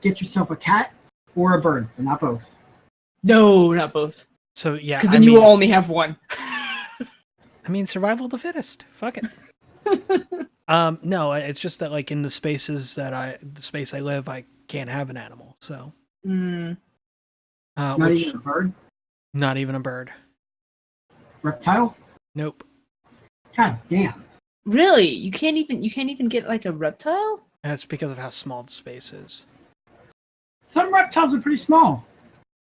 Get yourself a cat or a bird, but not both. No, not both. So yeah, because then you will only have one. I mean, survival of the fittest. Fuck it. No, it's just that like in the space I live, I can't have an animal. So, mm. Not even a bird. Not even a bird. Reptile? Nope. God damn. Really? You can't even get like a reptile? That's because of how small the space is. Some reptiles are pretty small.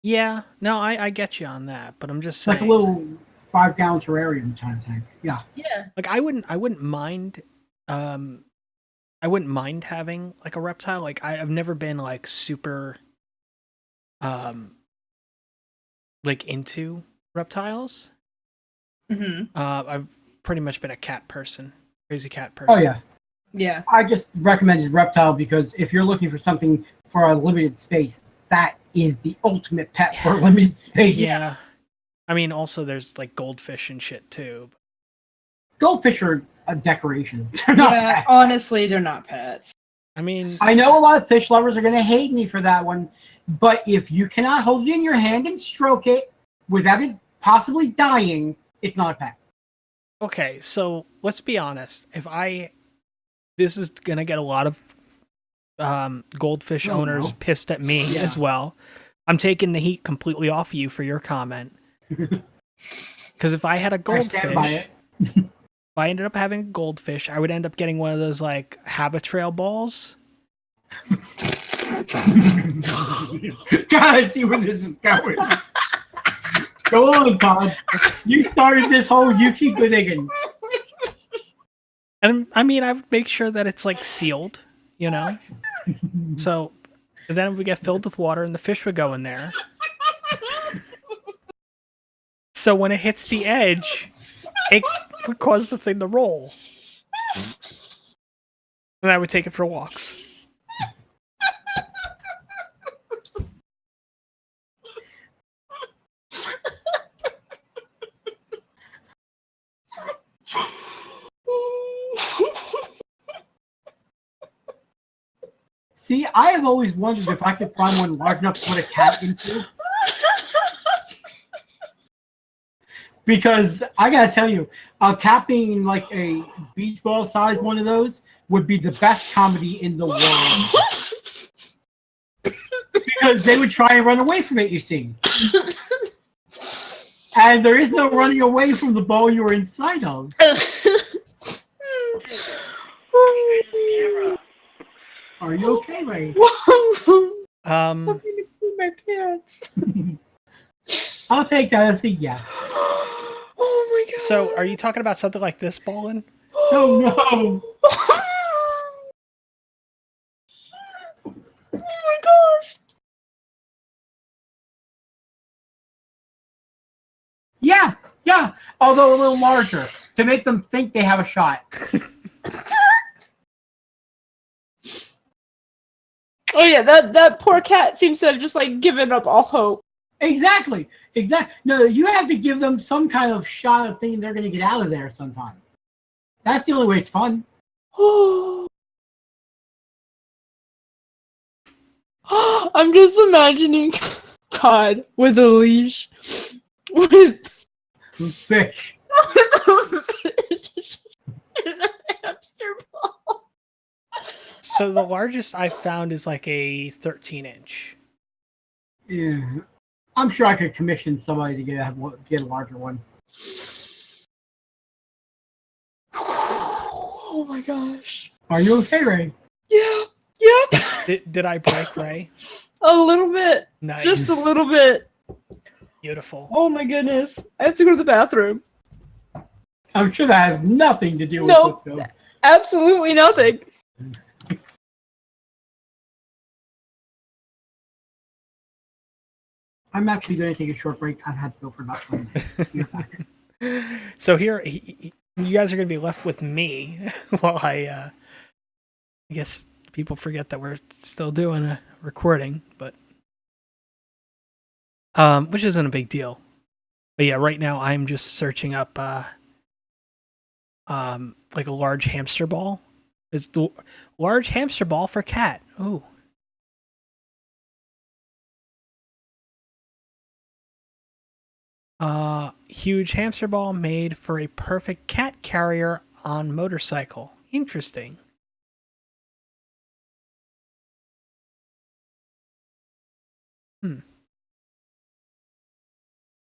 Yeah, no, I get you on that, but I'm just saying. Like a little 5-gallon terrarium kind of thing. Yeah. Yeah. Like I wouldn't mind having like a reptile. Like I've never been like super like into reptiles. Mm-hmm. I've pretty much been a cat person. Crazy cat person. Oh yeah. Yeah. I just recommended reptile because if you're looking for something for a limited space, that is the ultimate pet for a limited space. Yeah. I mean, also there's like goldfish and shit too. Goldfish are decorations. They're not pets. Honestly, they're not pets. I mean, I know a lot of fish lovers are going to hate me for that one, but if you cannot hold it in your hand and stroke it without it possibly dying, it's not a pet. Okay, so let's be honest. This is going to get a lot of goldfish owners pissed at me as well. I'm taking the heat completely off of you for your comment. Because if I had a goldfish, if I ended up having a goldfish, I would end up getting one of those like Habitrail balls. God, I see where this is going. Go on, Todd. You started this whole you keep digging. And I mean, I would make sure that it's like sealed, you know? So then it would get filled with water and the fish would go in there. So when it hits the edge, it would cause the thing to roll. And I would take it for walks. See, I have always wondered if I could find one large enough to put a cat into. Because I gotta tell you, a cat being like a beach ball size one of those would be the best comedy in the world. Because they would try and run away from it, you see. And there is no running away from the ball you were inside of. Are you okay, Ray? I'm gonna pee my pants. I'll take that as a yes. Oh my god. So, are you talking about something like this, Ballin? Oh no. Oh my gosh. Yeah. Although a little larger to make them think they have a shot. Oh yeah, that poor cat seems to have just like given up all hope. Exactly. No, you have to give them some kind of shot of thinking they're going to get out of there sometime. That's the only way it's fun. I'm just imagining Todd with a leash with fish. And a hamster ball. So the largest I found is like a 13-inch. Yeah. I'm sure I could commission somebody to get a larger one. Oh my gosh. Are you okay, Ray? Yeah. Yep. Did I break Ray? A little bit. Nice. Just a little bit. Beautiful. Oh my goodness. I have to go to the bathroom. I'm sure that has nothing to do with Nope. the film. Absolutely nothing. I'm actually going to take a short break. I've had to go for about 20 minutes. So here, you guys are going to be left with me while I guess people forget that we're still doing a recording, but which isn't a big deal. But yeah, right now I'm just searching up like a large hamster ball. It's the large hamster ball for cat. Ooh. Huge hamster ball made for a perfect cat carrier on motorcycle. Interesting.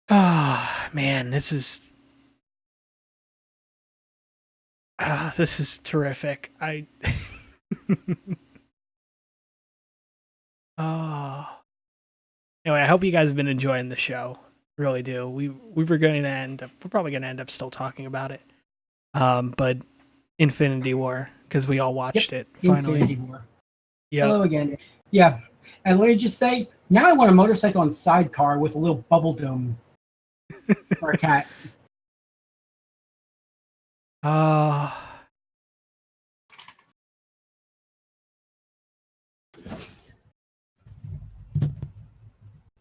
Ah, man, this is terrific. Oh. Anyway, I hope you guys have been enjoying the show. Really do. We're probably gonna end up still talking about it. But Infinity War, because we all watched it finally. Infinity War. Yeah. Hello again. Yeah. And let me just say, now I want a motorcycle and sidecar with a little bubble dome for a cat.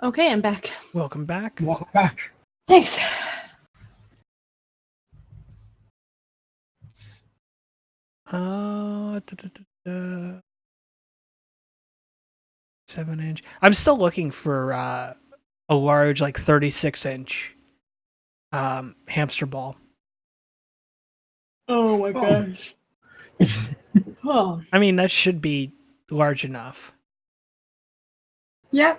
Okay, I'm back. Welcome back. Welcome back. Thanks. Uh, 7-inch. I'm still looking for a large, like 36-inch hamster ball. Oh my gosh. Oh. I mean, that should be large enough. Yeah.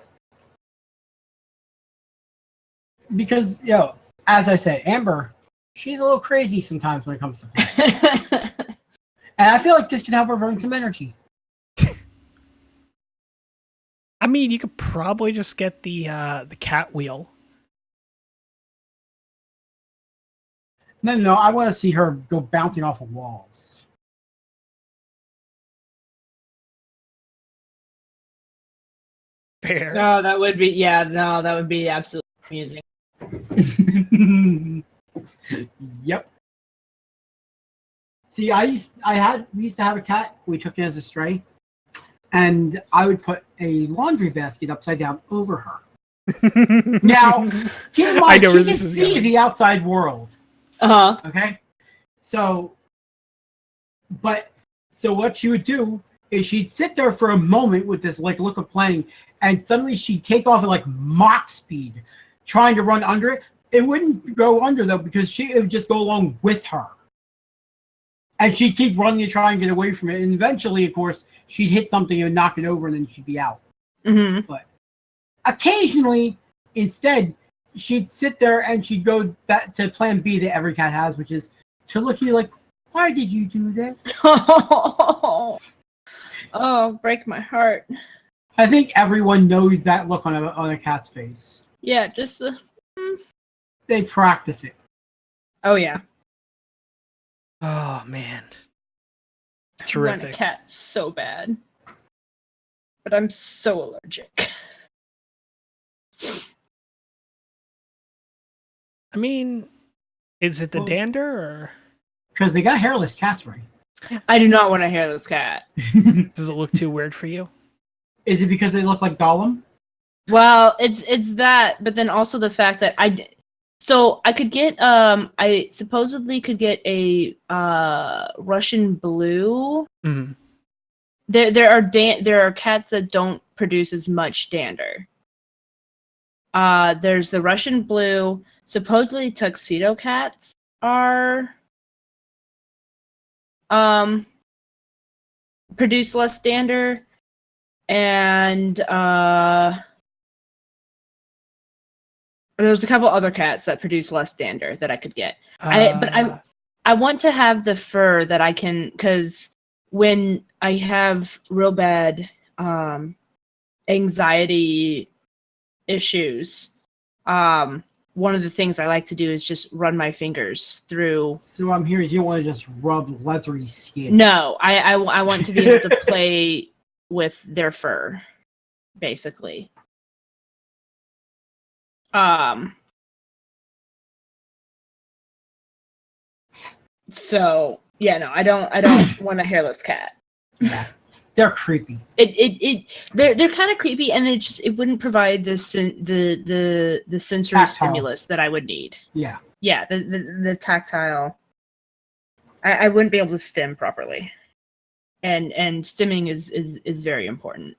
Because, as I say, Amber, she's a little crazy sometimes when it comes to play. And I feel like this can help her burn some energy. I mean, you could probably just get the cat wheel. No, I want to see her go bouncing off of walls. Fair. No, that would be that would be absolutely amusing. Yep. See, we used to have a cat. We took it as a stray, and I would put a laundry basket upside down over her. Now, keep in mind, she can see the outside world. Okay. So what she would do is she'd sit there for a moment with this like look of playing, and suddenly she'd take off at like Mach speed, trying to run under it. It wouldn't go under though because it would just go along with her. And she'd keep running and try and get away from it. And eventually, of course, she'd hit something and knock it over and then she'd be out. Mm-hmm. But occasionally, instead, she'd sit there and she'd go back to plan B that every cat has, which is to look at you like, why did you do this? Oh, break my heart. I think everyone knows that look on a cat's face. Yeah, just... They practice it. Oh, yeah. Oh, man. Terrific. I want Terrific. a cat so bad. But I'm so allergic. I mean, is it the dander or? Because they got hairless cats, right? I do not want a hairless cat. Does it look too weird for you? Is it because they look like Gollum? Well, it's that, but then also the fact that I could get I supposedly could get a Russian blue. Mm-hmm. There are cats that don't produce as much dander. There's the Russian blue. Supposedly tuxedo cats are produce less dander, and there's a couple other cats that produce less dander that I could get. I want to have the fur that I can, because when I have real bad anxiety issues, one of the things I like to do is just run my fingers through. So I'm hearing you don't want to just rub leathery skin. No, I want to be able to play with their fur, basically. So yeah, no, I don't want a hairless cat. Yeah, they're creepy. They're kind of creepy, and it wouldn't provide the sensory Tactile stimulus that I would need. Yeah. Yeah, the tactile. I wouldn't be able to stim properly, and stimming is very important.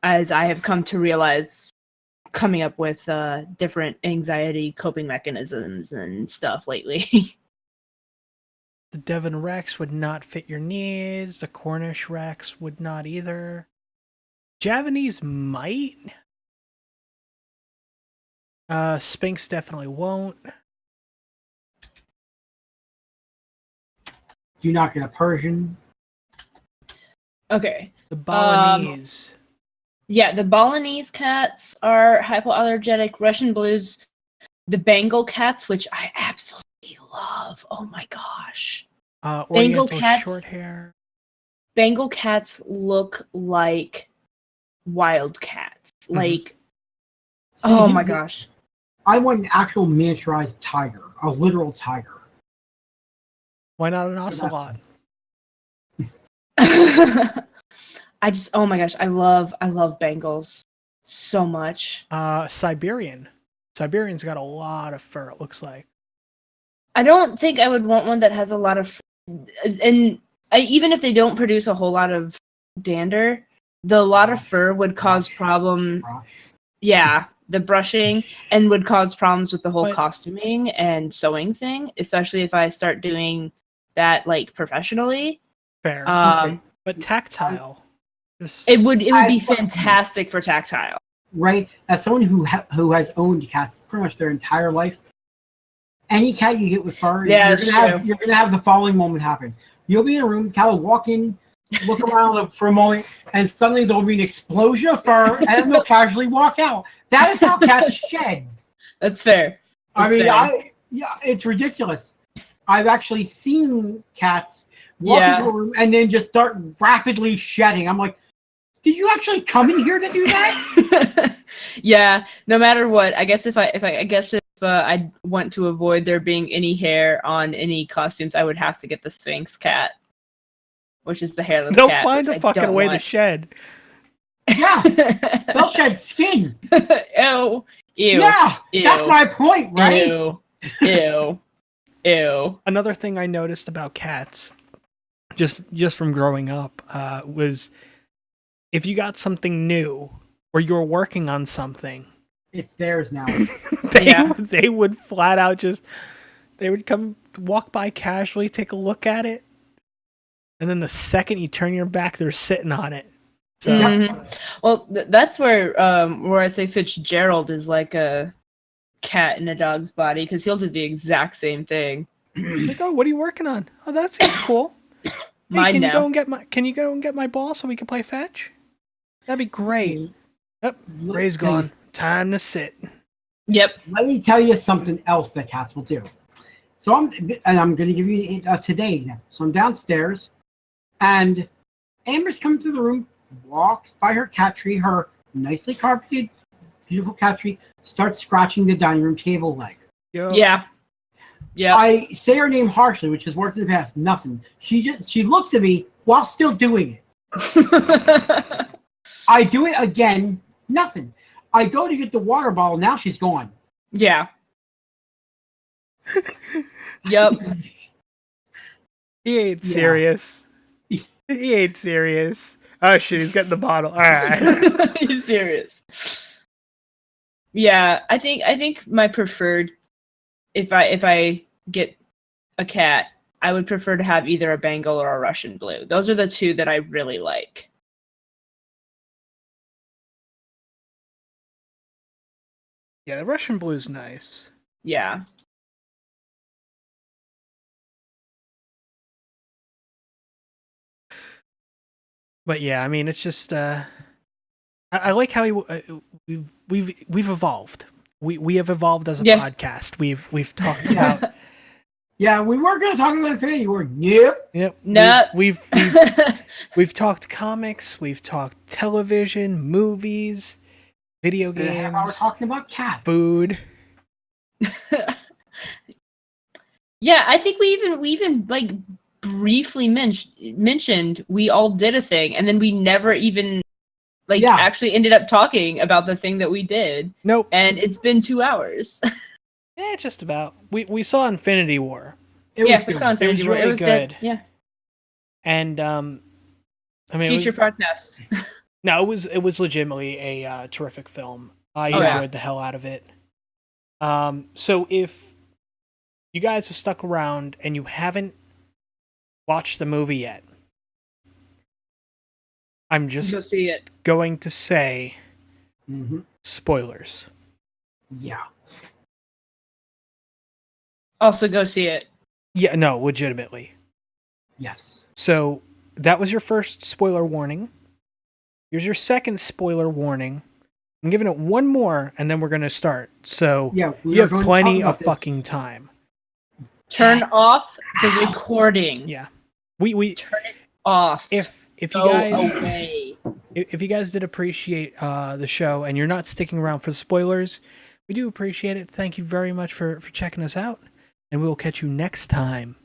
As I have come to realize, coming up with different anxiety coping mechanisms and stuff lately. The Devon Rex would not fit your needs. The Cornish Rex would not either. Javanese might. Sphinx definitely won't. Do not get a Persian. Okay. The Balinese. Yeah, the Balinese cats are hypoallergenic. Russian blues, the Bengal cats, which I absolutely love. Oh my gosh. Oriental short hair. Bengal cats look like wild cats. Like, oh my gosh. I want an actual miniaturized tiger, a literal tiger. Why not an ocelot? Oh my gosh, I love Bengals so much. Siberian. Siberian's got a lot of fur, it looks like. I don't think I would want one that has a lot of, and even if they don't produce a whole lot of dander, the lot of fur would cause problem. Yeah, the brushing, and would cause problems with the whole costuming and sewing thing, especially if I start doing that like professionally. Fair. But tactile. It would be fantastic for tactile. Right? As someone who has owned cats pretty much their entire life, any cat you get with fur, you're gonna have the following moment happen. You'll be in a room, cat will walk in, look around for a moment, and suddenly there'll be an explosion of fur, and then they'll casually walk out. That is how cats shed. That's fair. It's ridiculous. I've actually seen cats walk into a room and then just start rapidly shedding. I'm like, did you actually come in here to do that? Yeah, no matter what. I guess if I want to avoid there being any hair on any costumes, I would have to get the Sphinx cat, which is the hairless cat. They'll find a fucking way to shed. Yeah, they'll shed skin. Ew. Yeah, Ew. That's my point, right? Ew. Another thing I noticed about cats, just from growing up, was if you got something new or you were working on something, it's theirs now. They would flat out they would come walk by casually, take a look at it, and then the second you turn your back, they're sitting on it. So, well, that's where I say Fitzgerald is like a cat in a dog's body, because he'll do the exact same thing. Like, oh, what are you working on? Oh, that seems cool. Hey, can you go and get my ball so we can play fetch? That'd be great. Yep, Ray's gone. Time to sit. Yep. Let me tell you something else that cats will do. So I'm going to give you a today example. So I'm downstairs, and Amber's coming through the room, walks by her cat tree, her nicely carpeted, beautiful cat tree, starts scratching the dining room table leg. Yep. Yeah. I say her name harshly, which has worked in the past. Nothing. She looks at me while still doing it. I do it again. Nothing. I go to get the water bottle. Now she's gone. Yeah. Yep. He ain't serious. He ain't serious. Oh shit, he's getting the bottle. All right. He's serious. Yeah, I think my preferred, if I get a cat, I would prefer to have either a Bengal or a Russian blue. Those are the two that I really like. Yeah, the Russian blue's nice. Yeah. But yeah, I mean, it's just I like how we've evolved. We have evolved as a podcast. We've talked about. Yeah, we were going to talk about Infinity War. Yep. No. We've talked comics. We've talked television, movies, video games. We're talking about cats. Food. Yeah, I think we even like briefly mentioned we all did a thing, and then we never even actually ended up talking about the thing that we did. Nope. And it's been 2 hours. Yeah, just about. We saw Infinity War. We saw Infinity War. Really good. Yeah. And I mean, future podcast. No, it was legitimately a terrific film. I enjoyed the hell out of it. So if you guys have stuck around and you haven't watched the movie yet, I'm just go see it. Going to say spoilers. Yeah. Also go see it. Yeah, no, legitimately. Yes. So that was your first spoiler warning. Here's your second spoiler warning. I'm giving it one more, and then we're going to start. So you have plenty of fucking time. Turn off the recording. Yeah, we turn it off. If you guys if you guys did appreciate the show and you're not sticking around for the spoilers, we do appreciate it. Thank you very much for checking us out, and we will catch you next time.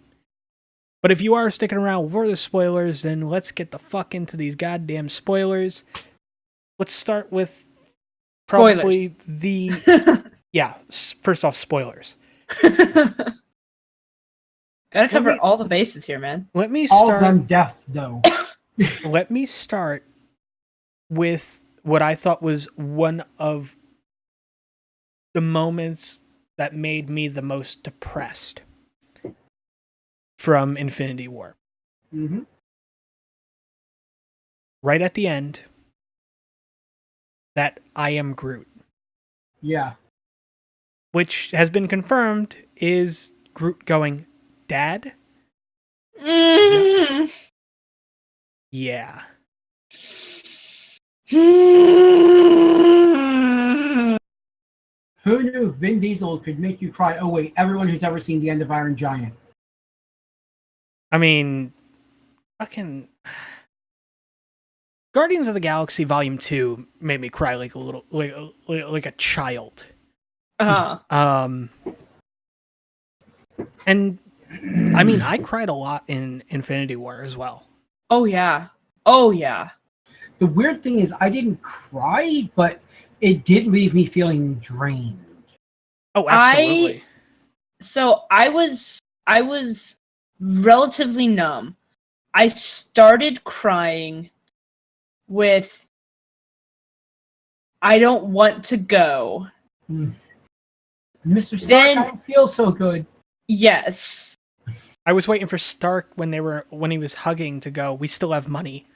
But if you are sticking around for the spoilers, then let's get the fuck into these goddamn spoilers. Let's start with probably first off, spoilers. Gotta cover all the bases here, man. Let me start. All of them deaths, though. Let me start with what I thought was one of the moments that made me the most depressed from Infinity War. Mm-hmm. Right at the end, that I am Groot. Yeah. Which has been confirmed is Groot going, Dad? Mm. Yeah. Who knew Vin Diesel could make you cry? Oh, wait, everyone who's ever seen the end of Iron Giant. I mean, fucking Guardians of the Galaxy Volume 2 made me cry like a little, like a child. And I mean, I cried a lot in Infinity War as well. Oh yeah. The weird thing is, I didn't cry, but it did leave me feeling drained. Oh, absolutely. I was relatively numb. I started crying with I don't want to go. Mr. Stark, I don't feel so good. Yes. I was waiting for Stark when he was hugging to go, we still have money.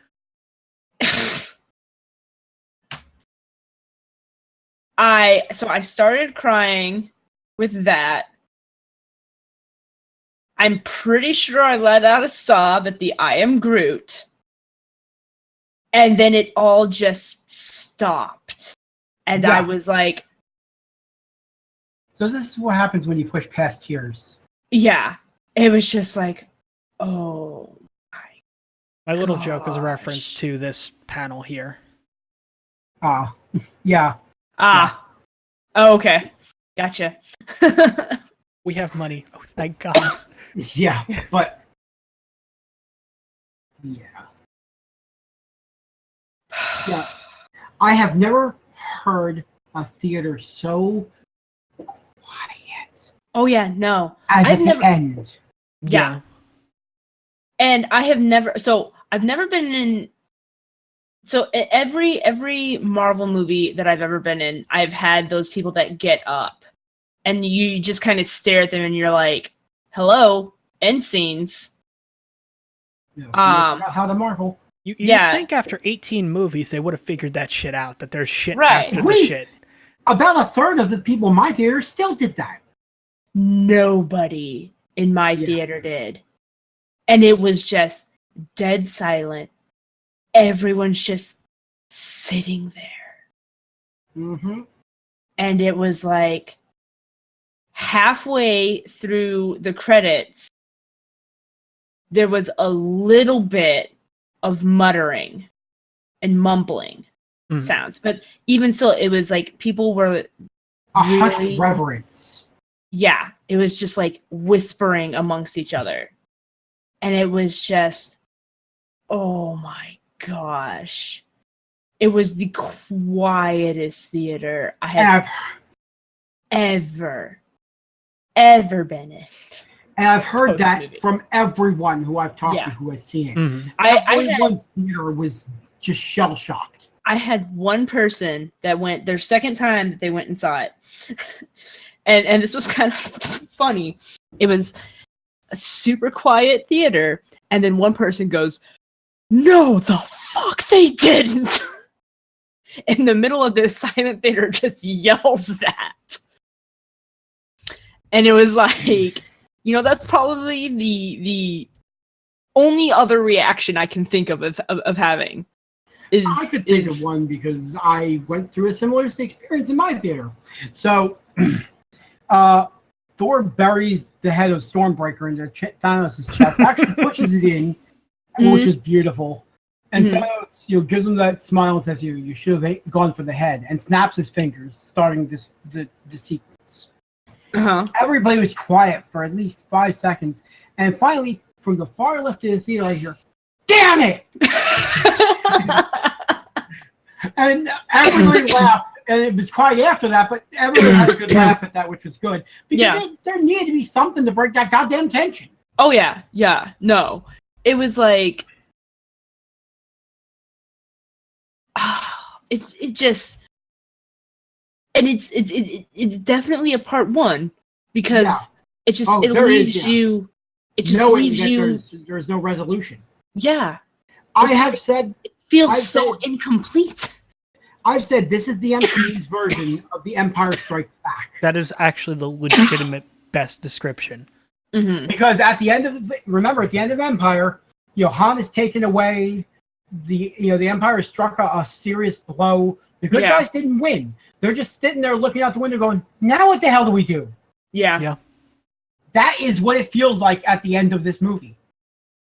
I started crying with that. I'm pretty sure I let out a sob at the I am Groot. And then it all just stopped. And I was like... So this is what happens when you push past tears. Yeah. It was just like, oh my little joke is a reference to this panel here. Yeah. Oh, okay. Gotcha. We have money. Oh, thank God. Yeah, but... Yeah. Yeah. I have never heard a theater so quiet. Oh, yeah, no. As at the end. Yeah. And I've never been in... So every Marvel movie that I've ever been in, I've had those people that get up. And you just kind of stare at them and you're like, hello, end scenes. Yeah, so how the Marvel. You think after 18 movies they would have figured that shit out, that there's shit after the shit. About a third of the people in my theater still did that. Nobody in my theater did. And it was just dead silent. everyone's just sitting there. Mm-hmm. And it was like halfway through the credits, there was a little bit of muttering and mumbling sounds. But even still, it was like people were a hushed reverence. Yeah, it was just like whispering amongst each other. And it was just, oh my gosh. It was the quietest theater I have ever been in. And I've heard that from everyone who I've talked to who has seen it. Mm-hmm. Everyone's theater was just shell-shocked. I had one person that went their second time that they went and saw it. and this was kind of funny. It was a super quiet theater, and then one person goes, "No, the fuck they didn't!" In the middle of this silent theater, just yells that. And it was like, that's probably the only other reaction I can think of having. I could think of one because I went through a similar experience in my theater. So, Thor buries the head of Stormbreaker into Thanos' chest, actually pushes it in, which is beautiful. And Thanos, gives him that smile and says, "You should have gone for the head," and snaps his fingers, starting the sequence. Everybody was quiet for at least 5 seconds, and finally, from the far left of the theater, I hear, "Damn it!" And everybody laughed, and it was quiet after that, but everyone had a good laugh at that, which was good. Because there needed to be something to break that goddamn tension. Oh, yeah. No. It was like... It just... And it's definitely a part one, because it just leaves you... It just leaves you... There's no resolution. Yeah. I have said... It feels so incomplete. I've said this is the MCU's version of The Empire Strikes Back. That is actually the legitimate best description. Mm-hmm. Because at the end of Empire, Han is taken away. The Empire struck a serious blow. The good guys didn't win. They're just sitting there looking out the window, going, "Now what the hell do we do?" Yeah. That is what it feels like at the end of this movie.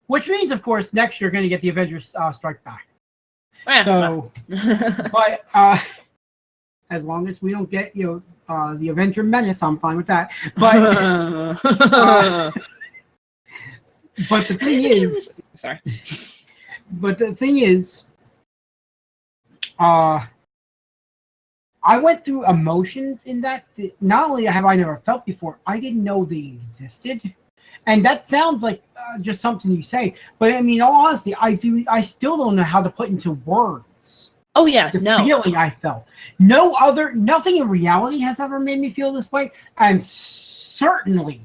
Which means, of course, next year you're going to get the Avengers Strike Back. So, but as long as we don't get the Avenger Menace, I'm fine with that. But but the thing is, sorry. But the thing is, I went through emotions in that not only have I never felt before, I didn't know they existed. And that sounds like just something you say, but I mean, in all honesty, I still don't know how to put into words. Oh yeah, the feeling I felt. Nothing in reality has ever made me feel this way, and certainly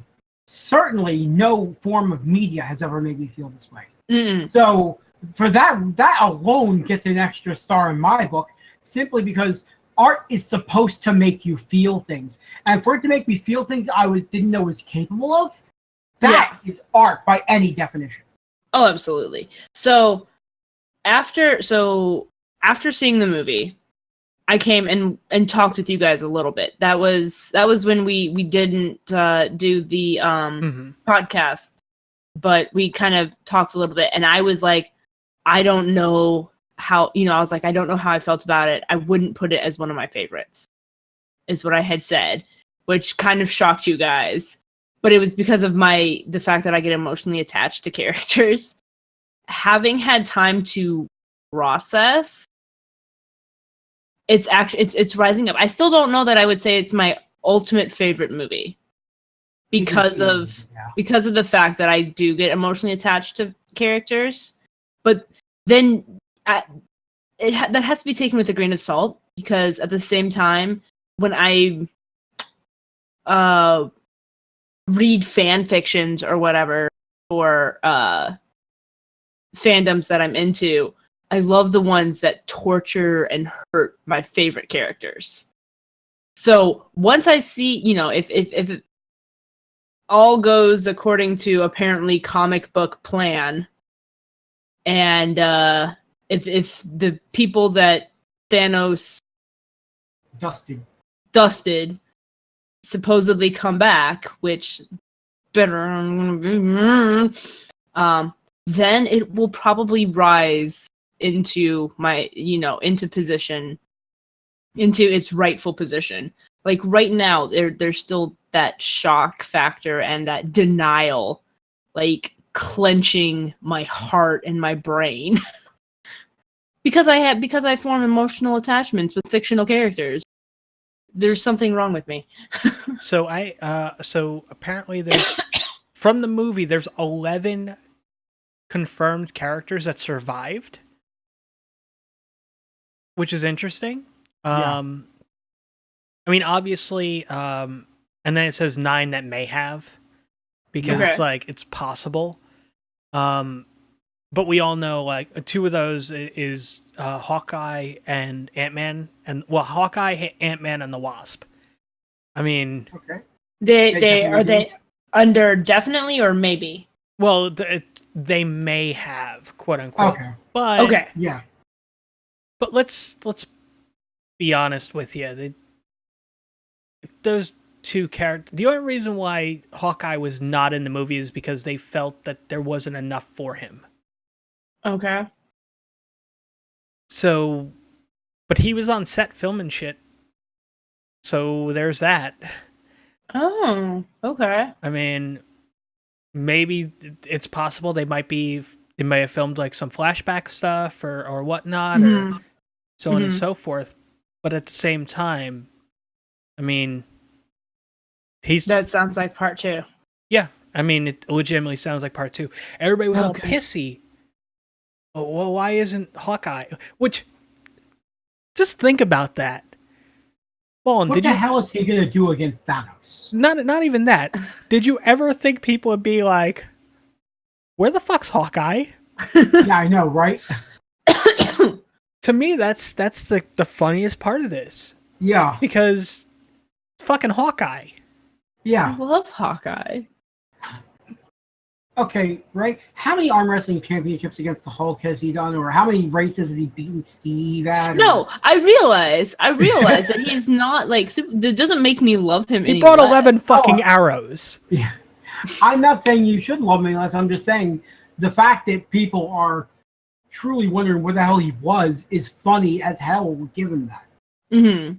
no form of media has ever made me feel this way. Mm-mm. So for that alone gets an extra star in my book, simply because art is supposed to make you feel things, and for it to make me feel things I didn't know was capable of. That is art by any definition. Oh, absolutely. So after seeing the movie, I came and talked with you guys a little bit. That was when we didn't do the podcast, but we kind of talked a little bit, and I was like, I don't know how, I was like, I don't know how I felt about it. I wouldn't put it as one of my favorites, is what I had said, which kind of shocked you guys. But it was because of the fact that I get emotionally attached to characters. Having had time to process, it's rising up. I still don't know that I would say it's my ultimate favorite movie because of the fact that I do get emotionally attached to characters. But then that has to be taken with a grain of salt, because at the same time, when I read fan fictions or whatever for fandoms that I'm into, I love the ones that torture and hurt my favorite characters. So once I see, if it all goes according to apparently comic book plan, and if the people that Thanos dusted supposedly come back, which then it will probably rise into its rightful position. Like right now, there's still that shock factor and that denial, like clenching my heart and my brain. because I form emotional attachments with fictional characters. There's something wrong with me. So apparently there's from the movie there's 11 confirmed characters that survived, which is interesting. I mean, obviously, and then it says 9 that may have, because it's like it's possible. But we all know like 2 of those is Hawkeye and Ant-Man, and Hawkeye, Ant-Man, and the Wasp. I mean, they under definitely or maybe. Well, they may have, quote unquote. Okay. But yeah. But let's be honest with you. Those 2 characters. The only reason why Hawkeye was not in the movie is because they felt that there wasn't enough for him. Okay. So, but he was on set filming shit. So there's that. Oh, okay. I mean, maybe it's possible they may have filmed like some flashback stuff or whatnot, or so on and so forth. But at the same time, I mean, that sounds like part 2. Yeah, I mean, it legitimately sounds like part 2. Everybody was all pissy. Well, why isn't Hawkeye? Which, just think about that. Well, what the hell is he gonna do against Thanos? Not even that. Did you ever think people would be like, "Where the fuck's Hawkeye?" Yeah, I know, right? To me, that's the funniest part of this. Yeah, because it's fucking Hawkeye. Yeah, I love Hawkeye. Okay, right. How many arm wrestling championships against the Hulk has he done, or how many races has he beaten Steve at? No, I realize that he's not like. That doesn't make me love him. He brought 11 fucking arrows. Yeah, I'm not saying you should love him unless. I'm just saying the fact that people are truly wondering where the hell he was is funny as hell. Given that. Mm-hmm.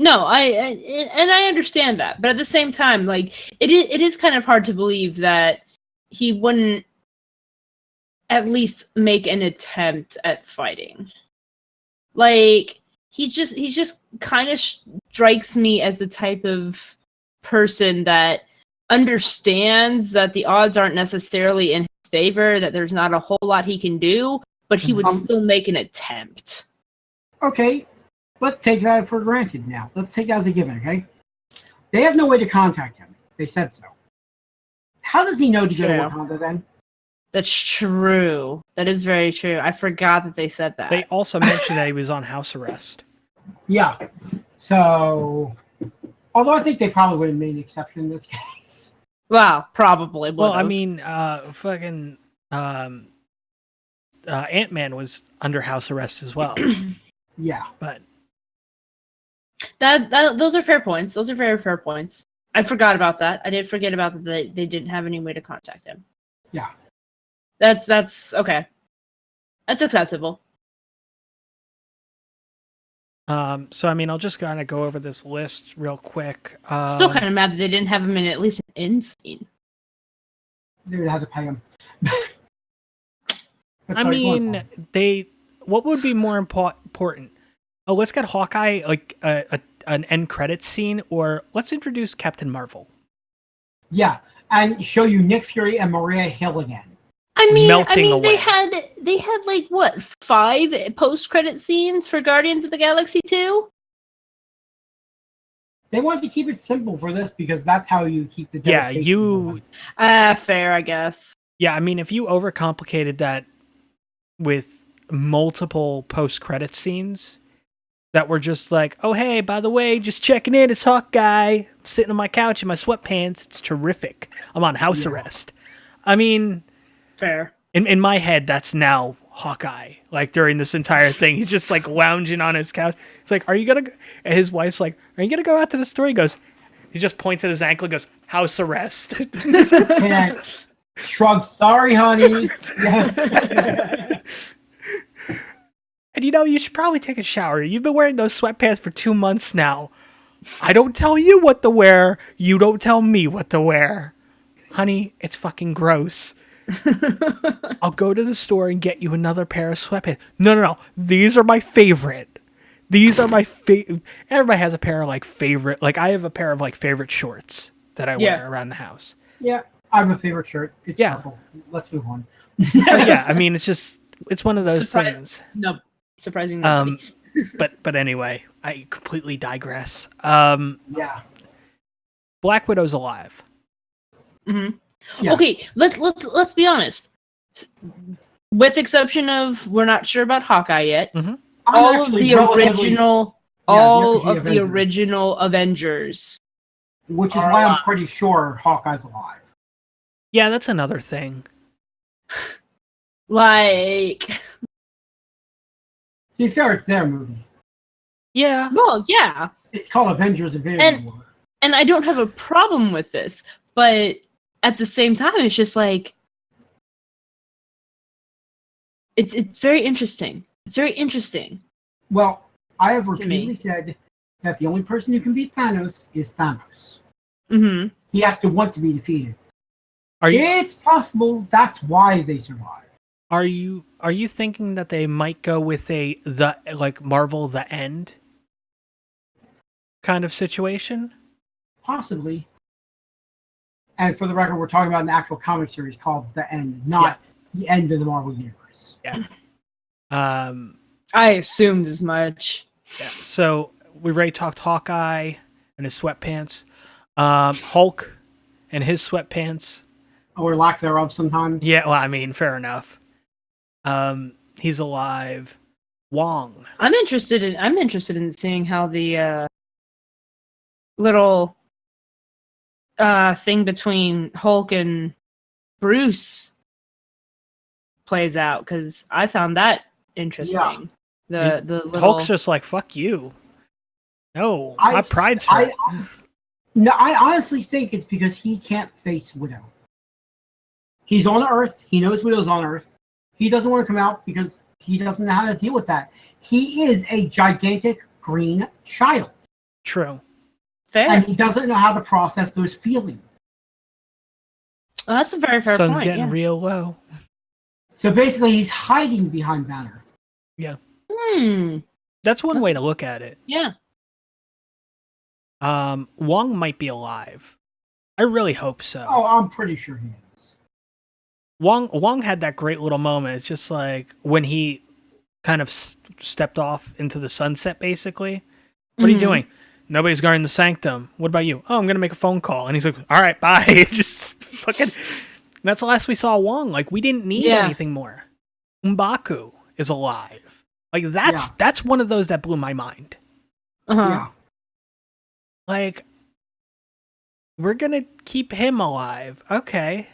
No, I understand that, but at the same time, like it is kind of hard to believe that he wouldn't at least make an attempt at fighting. Like he just kind of strikes me as the type of person that understands that the odds aren't necessarily in his favor, that there's not a whole lot he can do, but he would still make an attempt. Okay. Let's take that for granted now. Let's take that as a given, okay? They have no way to contact him. They said so. How does he know to get a Wakanda then? That's true. That is very true. I forgot that they said that. They also mentioned that he was on house arrest. Yeah. So, although I think they probably would have made an exception in this case. Well, probably. Well, I mean, fucking Ant-Man was under house arrest as well. Yeah. But those are fair points. Those are very fair points. I forgot about that. I did forget about that they didn't have any way to contact him. Yeah. That's okay. That's acceptable. So I mean, I'll just kind of go over this list real quick. Still kind of mad that they didn't have him in at least an end scene. They would have to pay him. I mean, what would be more important? Oh, let's get Hawkeye like an end credits scene, or let's introduce Captain Marvel. Yeah, and show you Nick Fury and Maria Hill again. I mean, away. they had like what 5 post-credit scenes for Guardians of the Galaxy 2. They wanted to keep it simple for this because that's how you keep the devastation going. Fair, I guess. Yeah, I mean, if you overcomplicated that with multiple post-credit scenes that were just like, oh, hey, by the way, just checking in, it's Hawkeye. I'm sitting on my couch in my sweatpants. It's terrific. I'm on house arrest. I mean, fair. In my head, that's now Hawkeye. Like during this entire thing, he's just like lounging on his couch. It's like, are you gonna? And his wife's like, are you gonna go out to the store? He goes. He just points at his ankle and goes, house arrest. And shrug, sorry, honey. And you should probably take a shower. You've been wearing those sweatpants for 2 months now. I don't tell you what to wear. You don't tell me what to wear. Honey, it's fucking gross. I'll go to the store and get you another pair of sweatpants. No. These are my favorite. These are my favorite. Everybody has a pair of favorite. I have a pair of favorite shorts that I wear around the house. Yeah, I have a favorite shirt. It's purple. Let's move on. Yeah, I mean, it's one of those things. No, surprising. But anyway, I completely digress. Yeah. Black Widow's alive. Mm-hmm. Yeah. Okay, let's be honest. With exception of we're not sure about Hawkeye yet. Mm-hmm. All of the original Avengers. Which is why I'm pretty sure Hawkeye's alive. Yeah, that's another thing. To be fair, it's their movie. Yeah. Well, yeah. It's called Avengers Infinity War. And I don't have a problem with this, but at the same time, it's just it's very interesting. It's very interesting. Well, I have repeatedly said that the only person who can beat Thanos is Thanos. Mm-hmm. He has to want to be defeated. It's possible that's why they survive. Are you thinking that they might go with Marvel The End kind of situation? Possibly. And for the record, we're talking about an actual comic series called The End, not the end of the Marvel Universe. Yeah. I assumed as much. Yeah. So we already talked Hawkeye and his sweatpants. Hulk and his sweatpants. Or lack thereof sometimes. Yeah, well, I mean, fair enough. He's alive. Wong. I'm interested in seeing how the little thing between Hulk and Bruce plays out, because I found that interesting. The little... Hulk's just like, fuck you. No, my pride's hurt. I honestly think it's because he can't face Widow. He's on Earth. He knows Widow's on Earth. He doesn't want to come out because he doesn't know how to deal with that. He is a gigantic green child. True. Fair. And he doesn't know how to process those feelings. Well, that's a very fair point. Sun's getting real low. So basically, he's hiding behind Banner. Yeah. That's one way to look at it. Yeah. Wong might be alive. I really hope so. Oh, I'm pretty sure he is. Wong had that great little moment. It's just like when he kind of stepped off into the sunset, basically. What are you doing? Nobody's guarding the sanctum. What about you? Oh, I'm going to make a phone call. And he's like, all right, bye. Just fucking... That's the last we saw Wong. We didn't need anything more. M'Baku is alive. That's one of those that blew my mind. Uh-huh. Yeah. We're going to keep him alive. Okay.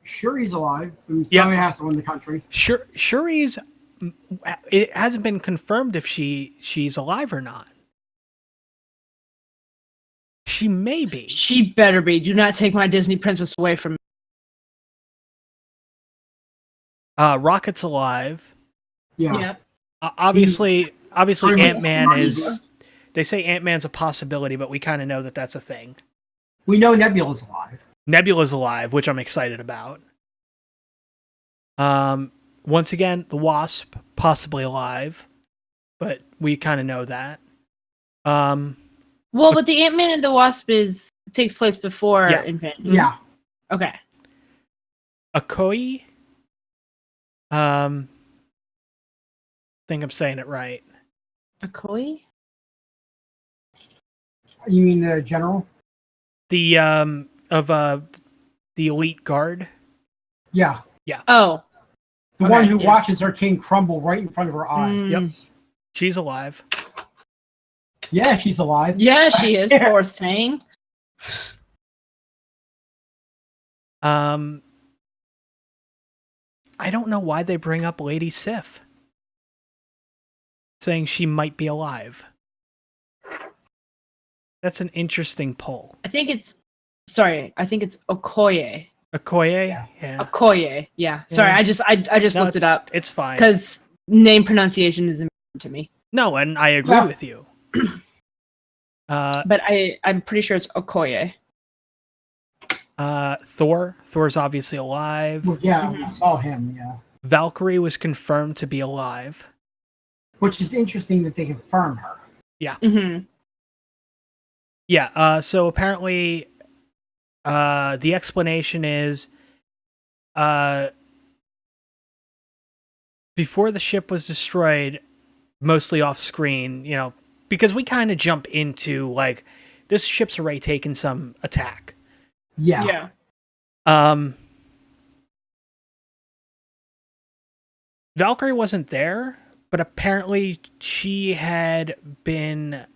Shuri's alive. Somebody has to win the country. Shuri's... It hasn't been confirmed if she's alive or not. She may be. She better be. Do not take my Disney princess away from me. Rocket's alive. Yeah. Yep. Obviously Ant-Man is... They say Ant-Man's a possibility, but we kind of know that that's a thing. We know Nebula's alive. Nebula's alive, which I'm excited about. Once again, the Wasp, possibly alive, but we kind of know that. Well, but the Ant-Man and the Wasp takes place before Infinity. Yeah. Okay. Okoye? I think I'm saying it right. Okoye? You mean the general? The the elite guard? Yeah. Yeah. Oh. The one who watches her king crumble right in front of her eyes. Yep. She's alive. Yeah, she's alive. Yeah, she is. Poor thing. I don't know why they bring up Lady Sif, saying she might be alive. That's an interesting poll. I think it's Okoye. Okoye? Yeah. Okoye, yeah. Sorry, I just looked it up. It's fine. Because name pronunciation is important to me. No, and I agree with you. But I'm pretty sure it's Okoye. Thor's obviously alive. Well, yeah, I saw him, yeah. Valkyrie was confirmed to be alive. Which is interesting that they confirm her. Yeah. Mm-hmm. Yeah, so apparently the explanation is before the ship was destroyed, mostly off screen, you know, because we kind of jump into, like, this ship's already taken some attack. Yeah. Valkyrie wasn't there, but apparently she had been,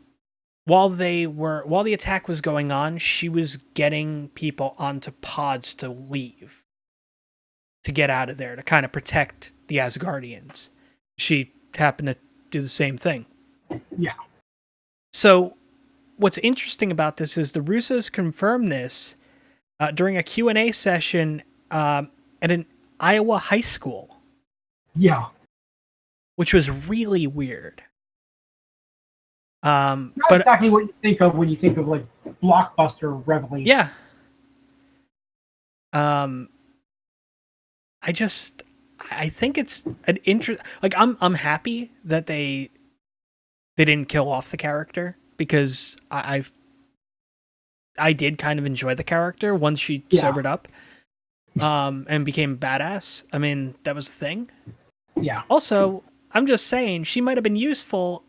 while the attack was going on, she was getting people onto pods to leave, to get out of there, to kind of protect the Asgardians. She happened to do the same thing. Yeah. So what's interesting about this is the Russos confirmed this during a Q&A session at an Iowa high school. Yeah. Which was really weird. Not but exactly what you think of when you think of, like, blockbuster revelations. Yeah. I think it's an like, I'm happy that they didn't kill off the character, because I did kind of enjoy the character once she sobered up and became badass. I mean, that was the thing. Yeah. Also, I'm just saying, she might have been useful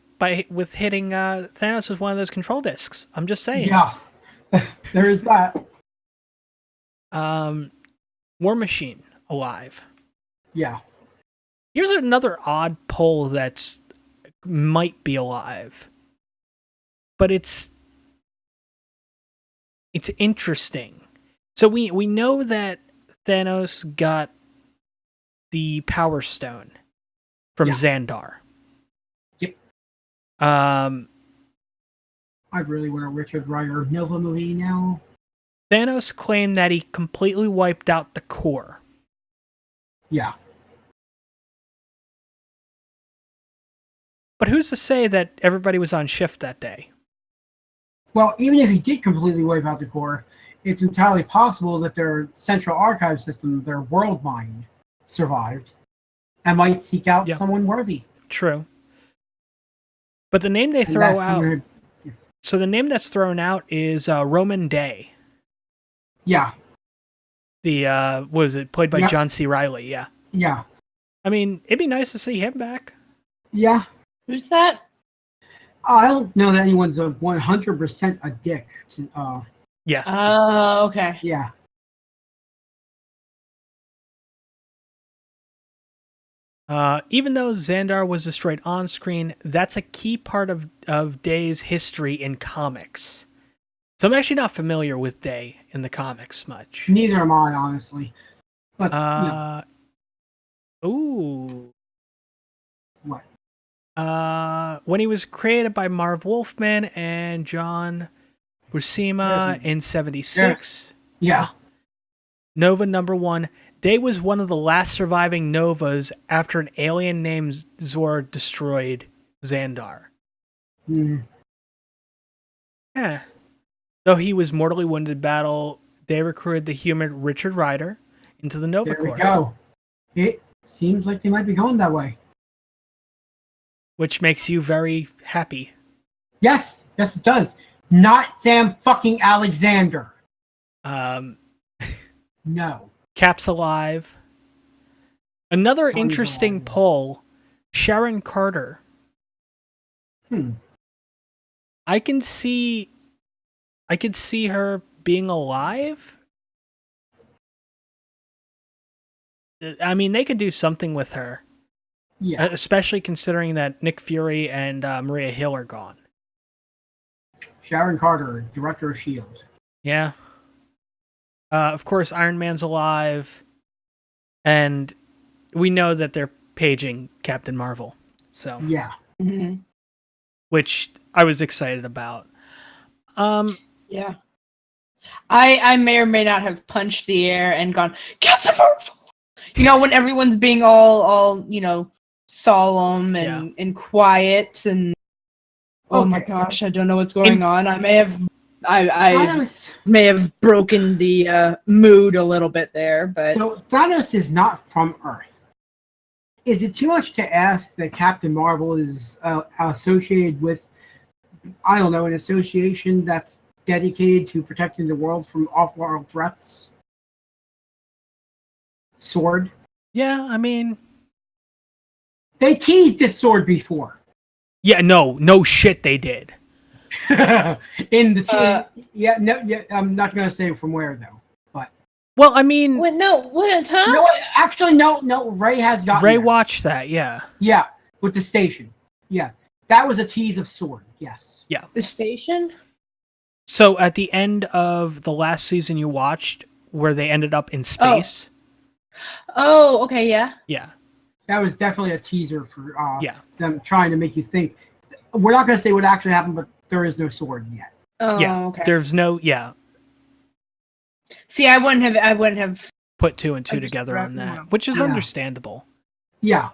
with hitting Thanos with one of those control discs. I'm just saying. Yeah. There is that. War Machine alive. Yeah. Here's another odd poll that's might be alive, but it's interesting. So we know that Thanos got the Power Stone from Xandar. Yep. I really want a Richard Rider Nova movie now. Thanos claimed that he completely wiped out the core. Yeah. But who's to say that everybody was on shift that day? Well, even if he did completely wipe out the core, it's entirely possible that their central archive system, their world mind, survived and might seek out someone worthy. True. But the name they throw out... So the name that's thrown out is Roman Day. Yeah. The, what was it? Played by John C. Reilly, yeah. Yeah. I mean, it'd be nice to see him back. Yeah. Who's that? I don't know that anyone's 100% a dick. Yeah. Oh, okay. Yeah. Even though Xandar was destroyed on screen, that's a key part of Day's history in comics. So I'm actually not familiar with Day in the comics much. Neither am I, honestly. But, Ooh. What? When he was created by Marv Wolfman and John Buscema in 76. Yeah. Nova #1. Day was one of the last surviving Novas after an alien named Zor destroyed Xandar. Mm. Yeah. Though he was mortally wounded in battle, Day recruited the human Richard Rider into the Nova Corps. There we go. It seems like they might be going that way. Which makes you very happy. Yes. Yes, it does. Not Sam fucking Alexander. No. Cap's alive. Another interesting poll, Sharon Carter. I could see her being alive. I mean, they could do something with her. Yeah. Especially considering that Nick Fury and Maria Hill are gone. Sharon Carter, director of S.H.I.E.L.D. Yeah. Of course, Iron Man's alive. And we know that they're paging Captain Marvel. So Yeah. Mm-hmm. Which I was excited about. Yeah. I may or may not have punched the air and gone, Captain Marvel! You know, when everyone's being all solemn and quiet and oh my gosh, I don't know what's going on. I may have may have broken the mood a little bit there, but so Thanos is not from Earth. Is it too much to ask that Captain Marvel is associated with, I don't know, an association that's dedicated to protecting the world from off-world threats? Sword? Yeah, I mean, they teased this sword before. Yeah, no shit, they did. In the I'm not gonna say from where though, but well, I mean, no, actually, no. Ray has got. Ray watched that, yeah, with the station, that was a tease of sword, yes, the station. So at the end of the last season you watched, where they ended up in space. Oh, okay, yeah. That was definitely a teaser for them trying to make you think. We're not gonna say what actually happened, but there is no sword yet. Oh, okay. There's no See, I wouldn't have put two and two together on that, which is understandable. Yeah,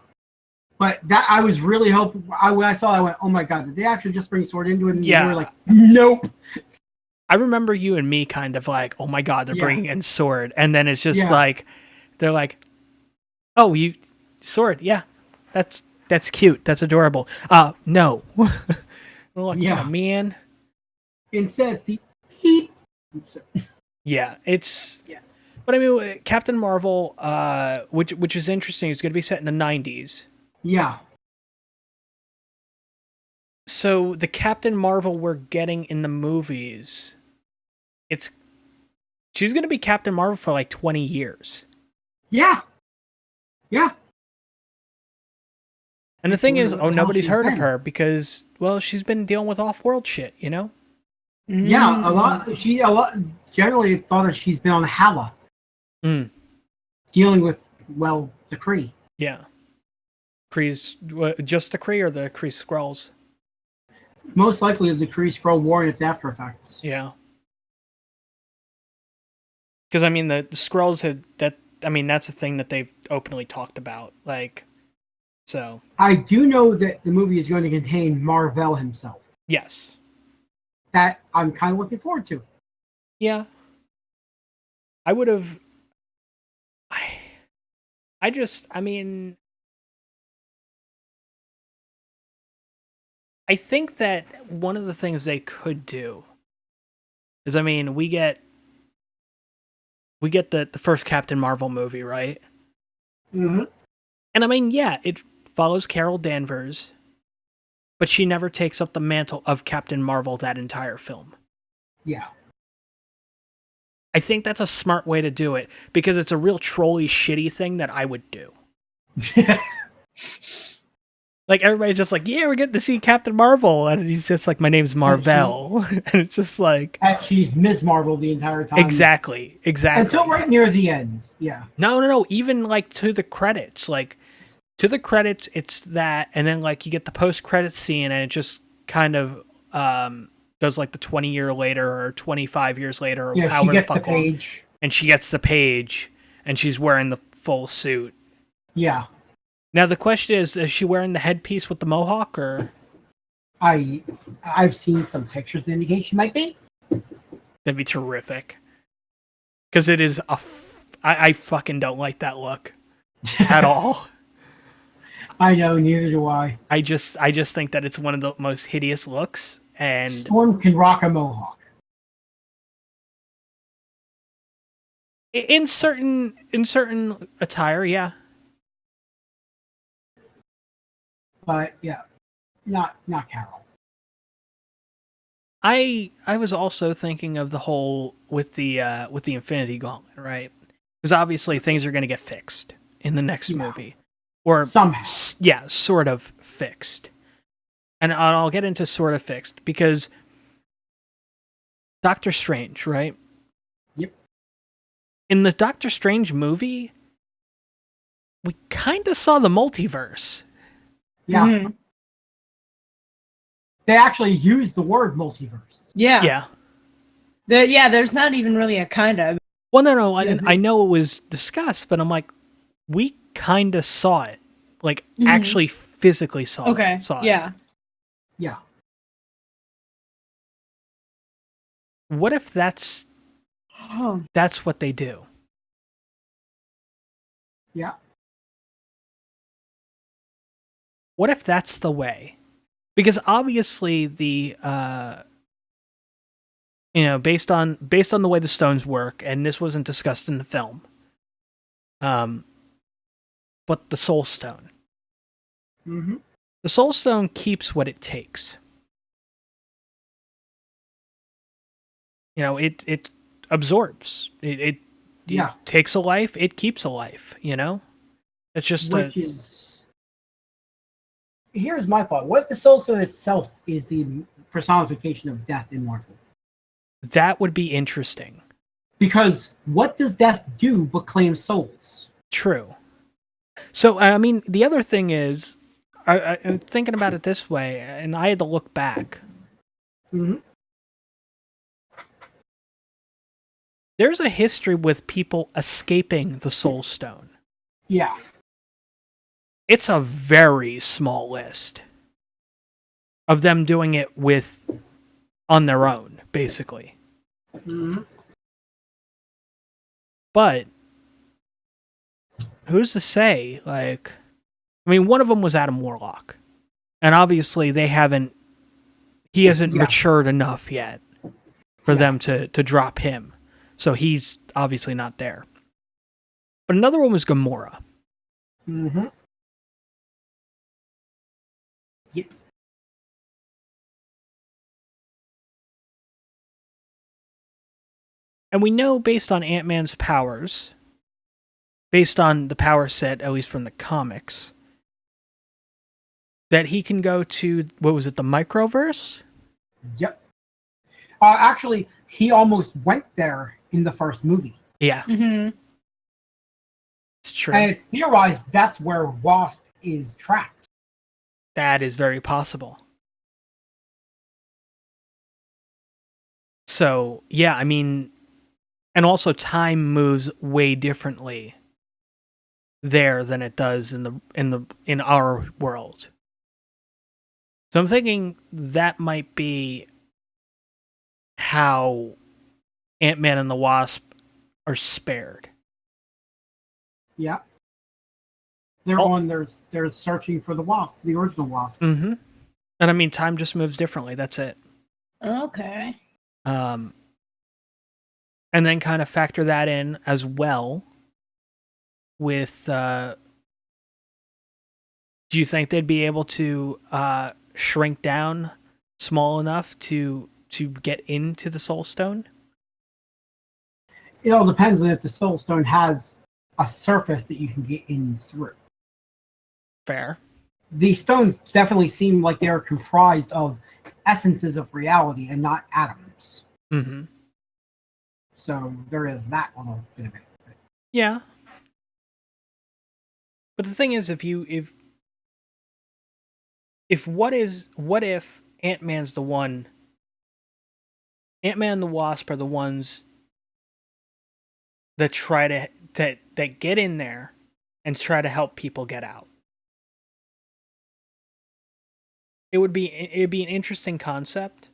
but that I was really hoping. When I saw, I went, "Oh my god, did they actually just bring sword into it?" And they were like, "Nope." I remember you and me kind of like, "Oh my god, they're bringing in sword," and then it's just like, they're like, "Oh, you sword? Yeah, that's cute. That's adorable." No. We're like, oh man. Instead, it's the beep. But I mean, Captain Marvel, which is interesting, is going to be set in the 90s. Yeah. So the Captain Marvel we're getting in the movies, she's going to be Captain Marvel for like 20 years. Yeah. And the thing is, nobody's heard of her because, well, she's been dealing with off-world shit, you know? Yeah, a lot generally thought that she's been on Hala. Dealing with, well, the Kree. Yeah. Kree's, just the Kree or the Kree Skrulls? Most likely the Kree Skrull War and its after effects. Yeah. Because, I mean, the Skrulls that's a thing that they've openly talked about, like... So I do know that the movie is going to contain Mar-Vell himself. Yes. That I'm kind of looking forward to. Yeah. I would have... I think that one of the things they could do is, I mean, we get the first Captain Marvel movie, right? Mm-hmm. And I mean, it follows Carol Danvers, but she never takes up the mantle of Captain Marvel that entire film. Yeah. I think that's a smart way to do it, because it's a real trolly shitty thing that I would do. Like, everybody's just like, yeah, we're getting to see Captain Marvel, and he's just like, my name's Mar-Vell. And it's just like... she's Ms. Marvel the entire time. Exactly. Until right near the end, yeah. No, even, like, to the credits. Like, to the credits, it's that, and then, like, you get the post-credits scene, and it just kind of does, like, the 20 year later, or 25 years later, or however the fuck long. And she gets the page, and she's wearing the full suit. Yeah. Now the question is she wearing the headpiece with the mohawk, or? I've seen some pictures that indicate she might be. That'd be terrific. Because it is I fucking don't like that look at all. I know, neither do I. I just think that it's one of the most hideous looks, and Storm can rock a mohawk. In certain attire, yeah. But yeah, not Carol. I was also thinking of the whole with the Infinity Gauntlet, right? Because obviously things are going to get fixed in the next movie, or somehow, sort of fixed. And I'll get into sort of fixed because Doctor Strange, right? Yep. In the Doctor Strange movie, we kind of saw the multiverse. Yeah. Mm-hmm. They actually used the word multiverse. Yeah. There's not even really a kind of. Well, no. I know it was discussed, but I'm like, we kind of saw it. Like, actually physically saw it. Yeah. Yeah. What if that's what they do? Yeah. What if that's the way? Because obviously the based on the way the stones work, and this wasn't discussed in the film. But the soul stone. Mm-hmm. The soul stone keeps what it takes. It absorbs. It takes a life, it keeps a life, It's just Here's my thought. What if the soul stone itself is the personification of death in Marvel? That would be interesting. Because what does death do but claim souls? True. So, I mean, the other thing is, I'm thinking about it this way, and I had to look back. Mm-hmm. There's a history with people escaping the soul stone. Yeah. It's a very small list of them doing it on their own, basically. Mm-hmm. But who's to say? Like, I mean, one of them was Adam Warlock, and obviously he hasn't matured enough yet for them to drop him, so he's obviously not there. But another one was Gamora. Mm-hmm. Yep. And we know, based on Ant-Man's powers, based on the power set, at least from the comics, that he can go to, what was it, the Microverse? Yep. Actually, he almost went there in the first movie. Yeah. Mm-hmm. It's true. And it's theorized that's where Wasp is trapped. That is very possible. So, yeah, I mean, and also time moves way differently there than it does in our world. So I'm thinking that might be how Ant-Man and the Wasp are spared. Yeah. They're searching for the Wasp, the original Wasp. Mm-hmm. And I mean, time just moves differently. That's it. Okay. And then kind of factor that in as well with, do you think they'd be able to shrink down small enough to get into the Soul Stone? It all depends on if the Soul Stone has a surface that you can get in through. Fair. These stones definitely seem like they are comprised of essences of reality and not atoms. Mm-hmm. So there is that little bit of it. Yeah. But the thing is, what if Ant-Man's the one, Ant-Man and the Wasp are the ones that try that get in there and try to help people get out? It'd be an interesting concept.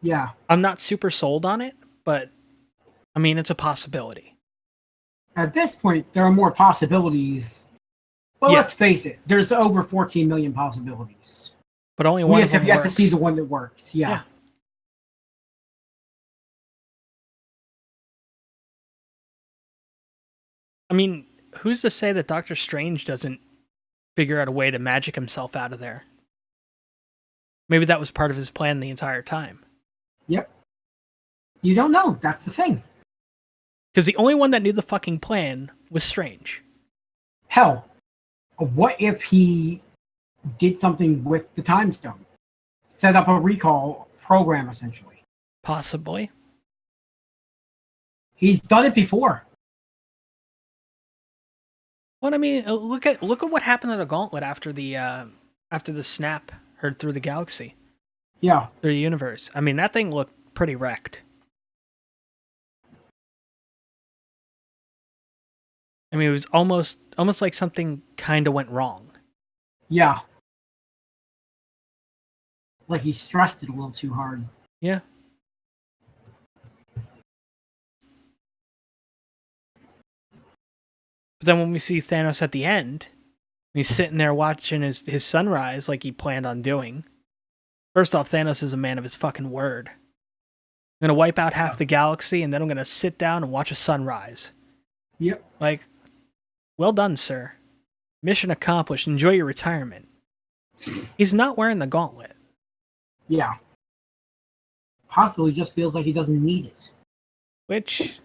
Yeah. I'm not super sold on it, but I mean, it's a possibility. At this point, there are more possibilities. Well, let's face it. There's over 14 million possibilities. But only one We of just them have yet works. to see the one that works. Yeah. I mean, who's to say that Doctor Strange doesn't figure out a way to magic himself out of there? Maybe that was part of his plan the entire time. Yep. You don't know. That's the thing. Because the only one that knew the fucking plan was Strange. Hell, what if he did something with the Time Stone? Set up a recall program, essentially. Possibly. He's done it before. Well, I mean, look at what happened to the Gauntlet after the snap heard through the galaxy, Yeah. through the universe. I mean, that thing looked pretty wrecked. I mean, it was almost like something kind of went wrong. Yeah. Like he stressed it a little too hard. Yeah. But then when we see Thanos at the end, he's sitting there watching his sunrise like he planned on doing. First off, Thanos is a man of his fucking word. I'm going to wipe out half the galaxy, and then I'm going to sit down and watch a sunrise. Yep. Like, well done, sir. Mission accomplished. Enjoy your retirement. He's not wearing the gauntlet. Yeah. Possibly just feels like he doesn't need it. Which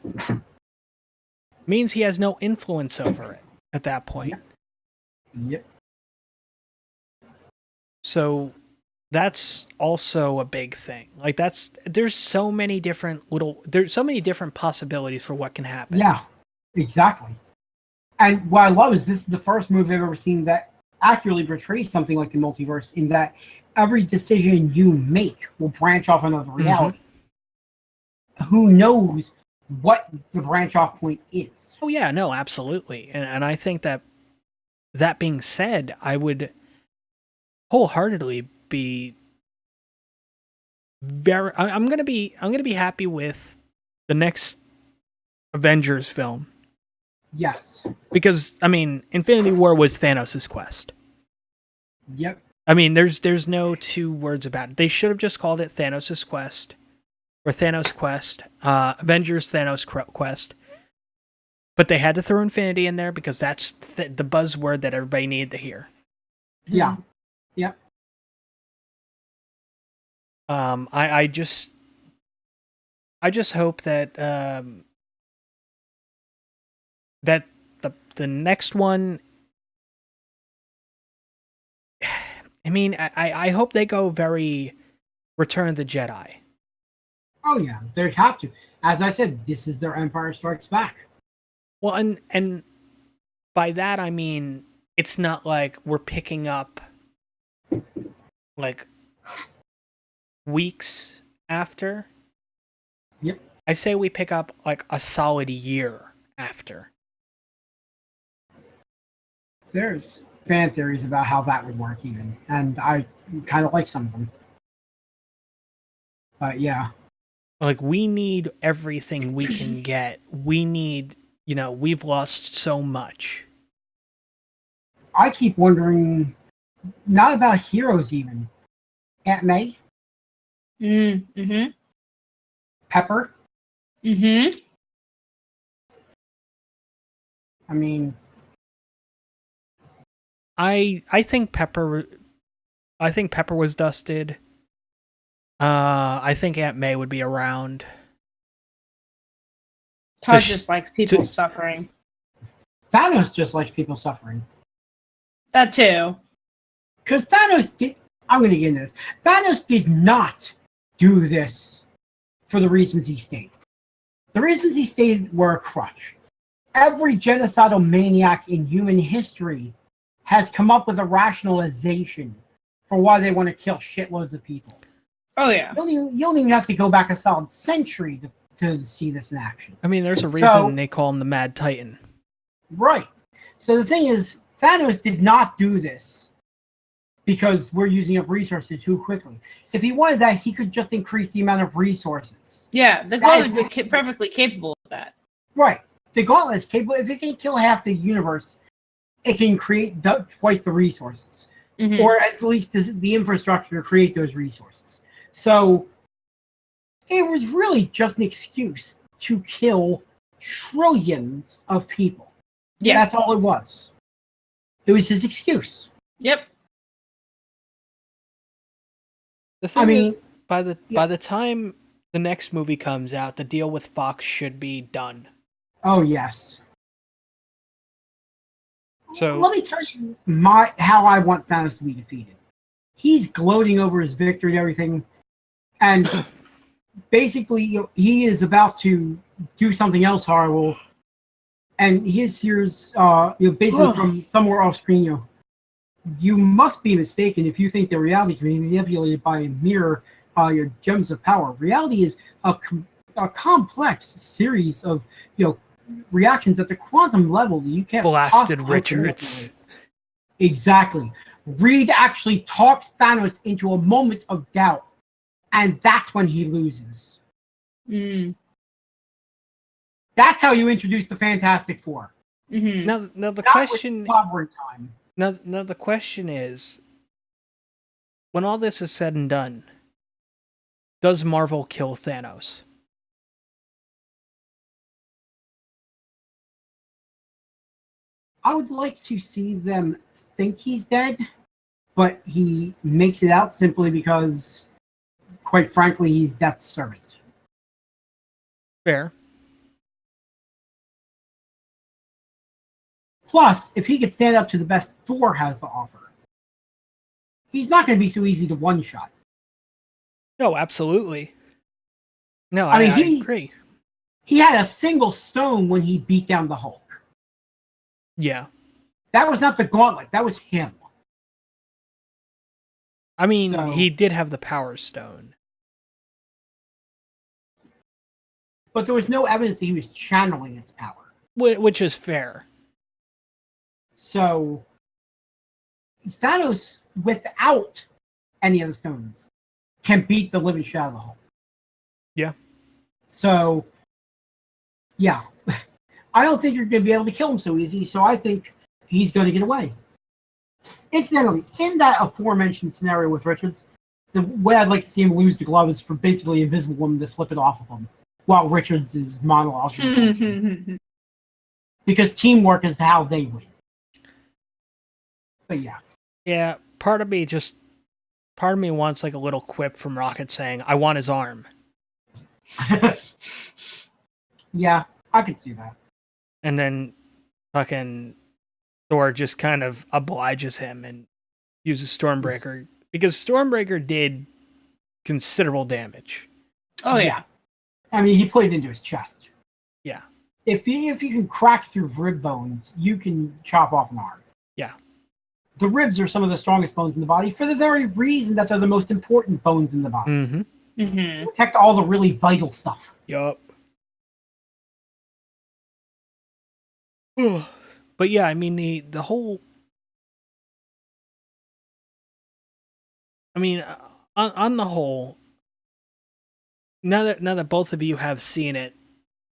means he has no influence over it at that point. Yep. So that's also a big thing. Like there's so many different possibilities for what can happen. Yeah, exactly. And what I love is this is the first movie I've ever seen that accurately portrays something like the multiverse, in that every decision you make will branch off another reality. Who knows what the branch off point is? Oh yeah, no, absolutely. And I think that being said, I would wholeheartedly be I'm gonna be happy with the next Avengers film. Yes. Because I mean, Infinity War was Thanos' quest. Yep. I mean, there's no two words about it. They should have just called it Thanos' quest, or Thanos Quest, Avengers Thanos Quest. But they had to throw Infinity in there because that's the buzzword that everybody needed to hear. Yeah. Yep. I just hope that that the next one. I mean, I hope they go very Return of the Jedi. Oh yeah, they have to. As I said, this is their Empire Strikes Back. Well, and by that I mean it's not like we're picking up like weeks after. Yep. I say we pick up like a solid year after. There's fan theories about how that would work even, and I kind of like some of them. But yeah. Like, we need everything we can get. We need, we've lost so much. I keep wondering, not about heroes even. Aunt May? Mm-hmm. Pepper? Mm-hmm. I mean... I think Pepper was dusted. I think Aunt May would be around. Todd just likes people suffering. Thanos just likes people suffering. That too. Because I'm going to get into this. Thanos did not do this for the reasons he stated. The reasons he stated were a crutch. Every genocidal maniac in human history has come up with a rationalization for why they want to kill shitloads of people. Oh, yeah. You don't even have to go back a solid century to see this in action. I mean, there's a reason they call him the Mad Titan. Right. So the thing is, Thanos did not do this because we're using up resources too quickly. If he wanted that, he could just increase the amount of resources. Yeah, the Gauntlet is perfectly capable of that. Right. The Gauntlet is capable. If it can kill half the universe, it can create twice the resources. Mm-hmm. Or at least the infrastructure to create those resources. So it was really just an excuse to kill trillions of people. Yeah. That's all it was. It was his excuse. Yep. The thing is, by the time the next movie comes out, the deal with Fox should be done. Oh yes. So let me tell you how I want Thanos to be defeated. He's gloating over his victory and everything, and basically he is about to do something else horrible, And here's basically from somewhere off screen, you must be mistaken if you think that reality can be manipulated by a mirror, your gems of power. Reality is a complex series of reactions at the quantum level that you can't blasted Richards. Exactly. Reed actually talks Thanos into a moment of doubt, and that's when he loses. That's how you introduce the Fantastic Four. Now the question. Time. Now the question is, when all this is said and done, does Marvel kill Thanos? I would like to see them think he's dead, but he makes it out simply because, quite frankly, he's Death's servant. Fair. Plus, if he could stand up to the best Thor has to offer, he's not going to be so easy to one-shot. No, absolutely. No, I agree. He had a single stone when he beat down the Hulk. Yeah. That was not the gauntlet. That was him. I mean, he did have the Power Stone. But there was no evidence that he was channeling its power. Which is fair. So, Thanos, without any of the stones, can beat the living shit out of the Hulk. Yeah. So, yeah. I don't think you're going to be able to kill him so easy, so I think he's going to get away. Incidentally, in that aforementioned scenario with Richards, the way I'd like to see him lose the glove is for basically Invisible Woman to slip it off of him, while Richards is monologuing. Because teamwork is how they win. But yeah. Yeah, part of me wants like a little quip from Rocket saying, "I want his arm." Yeah, I could see that. And then fucking Thor just kind of obliges him and uses Stormbreaker, because Stormbreaker did considerable damage. Oh yeah. I mean, he put it into his chest. Yeah. If you can crack through rib bones, you can chop off an arm. Yeah. The ribs are some of the strongest bones in the body for the very reason that they're the most important bones in the body. Mm-hmm. Mm-hmm. Protect all the really vital stuff. Yup. But yeah, I mean the whole. I mean, on the whole, now that both of you have seen it,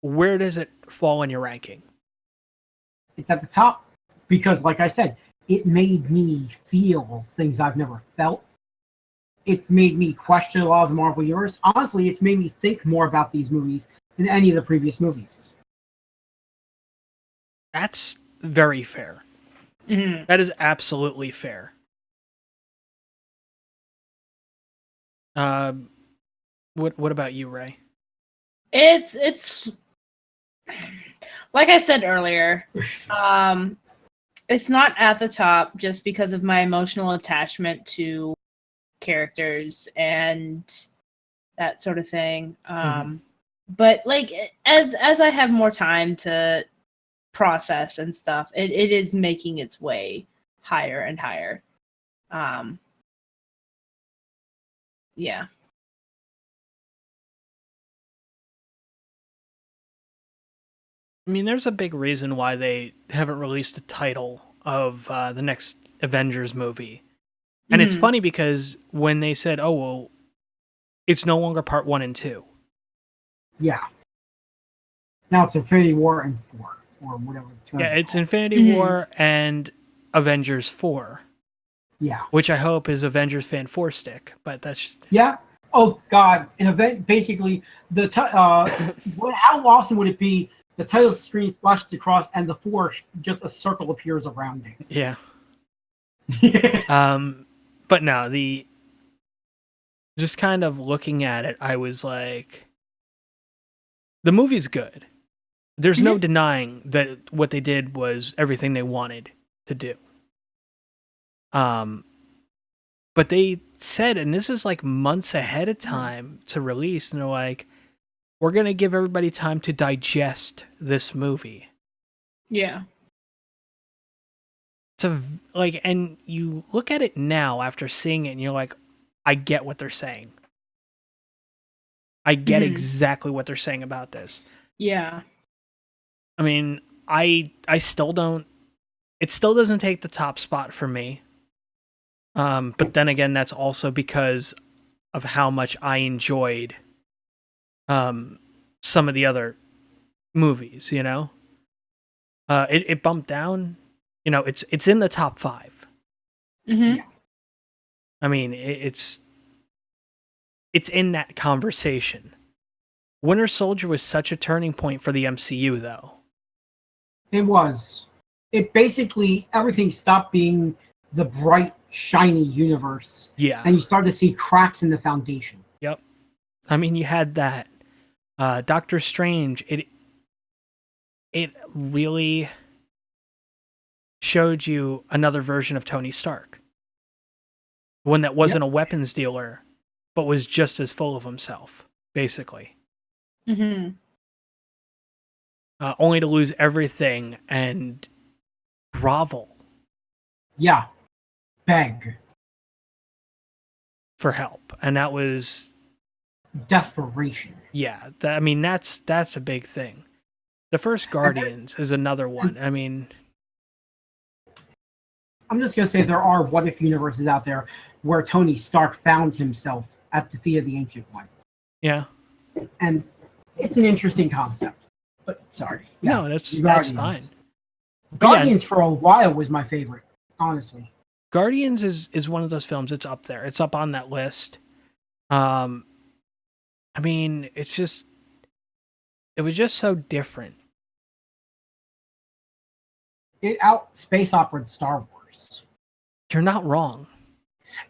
where does it fall in your ranking? It's at the top because, like I said, it made me feel things I've never felt. It's made me question a lot of the Marvel universe. Honestly, it's made me think more about these movies than any of the previous movies. That's very fair. Mm-hmm. That is absolutely fair. What about you, Ray? It's like I said earlier, it's not at the top just because of my emotional attachment to characters and that sort of thing. But like as I have more time to process and stuff, it is making its way higher and higher. Yeah. I mean, there's a big reason why they haven't released a title of the next Avengers movie. And it's funny because when they said, oh, well, it's no longer part 1 and 2. Yeah. Now it's Infinity War and 4, or whatever. Yeah, it's Infinity War and Avengers 4. Yeah. Which I hope is Avengers Fan 4 stick, but that's... Yeah. Oh, God. An event, basically, how awesome would it be the title screen flashes across and the 4, just a circle appears around it. Yeah. But no, just kind of looking at it, I was like, the movie's good. There's no denying that what they did was everything they wanted to do. But they said, and this is like months ahead of time to release, and they're like, we're going to give everybody time to digest this movie. Yeah. And you look at it now after seeing it and you're like, I get what they're saying. I get exactly what they're saying about this. Yeah. I mean, I still don't, it still doesn't take the top spot for me. But then again, that's also because of how much I enjoyed some of the other movies, you know? It bumped down. You know, it's in the top 5. Mm-hmm. Yeah. I mean, it's in that conversation. Winter Soldier was such a turning point for the MCU, though. It was. It basically, everything stopped being the bright, shiny universe. Yeah. And you started to see cracks in the foundation. Yep. I mean, you had that. Doctor Strange, it really showed you another version of Tony Stark. One that wasn't a weapons dealer, but was just as full of himself, basically. Mm-hmm. Only to lose everything and grovel. Yeah. Beg. For help. And that was... desperation. Yeah. I mean, that's a big thing. The first Guardians is another one. I mean... I'm just going to say there are what-if universes out there where Tony Stark found himself at the feet of the Ancient One. Yeah. And it's an interesting concept. But, sorry. Yeah, no, that's fine. Guardians for a while was my favorite, honestly. Guardians is one of those films. It's up there. It's up on that list. I mean, it was just so different. It out-space operaed Star Wars. You're not wrong.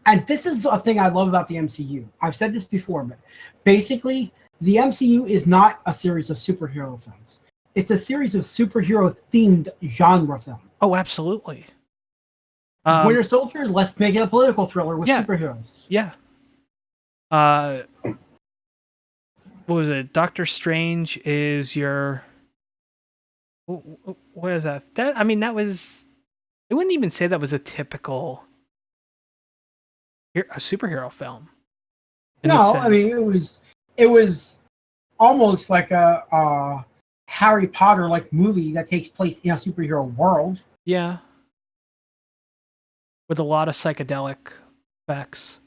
And this is a thing I love about the MCU. I've said this before, but basically, the MCU is not a series of superhero films. It's a series of superhero-themed genre films. Oh, absolutely. Winter Soldier, let's make it a political thriller with superheroes. Yeah. What was it? Doctor Strange is your... What is that? I mean, that was... I wouldn't even say that was a typical... a superhero film. No, I mean, it was almost like a Harry Potter-like movie that takes place in a superhero world. Yeah. With a lot of psychedelic effects.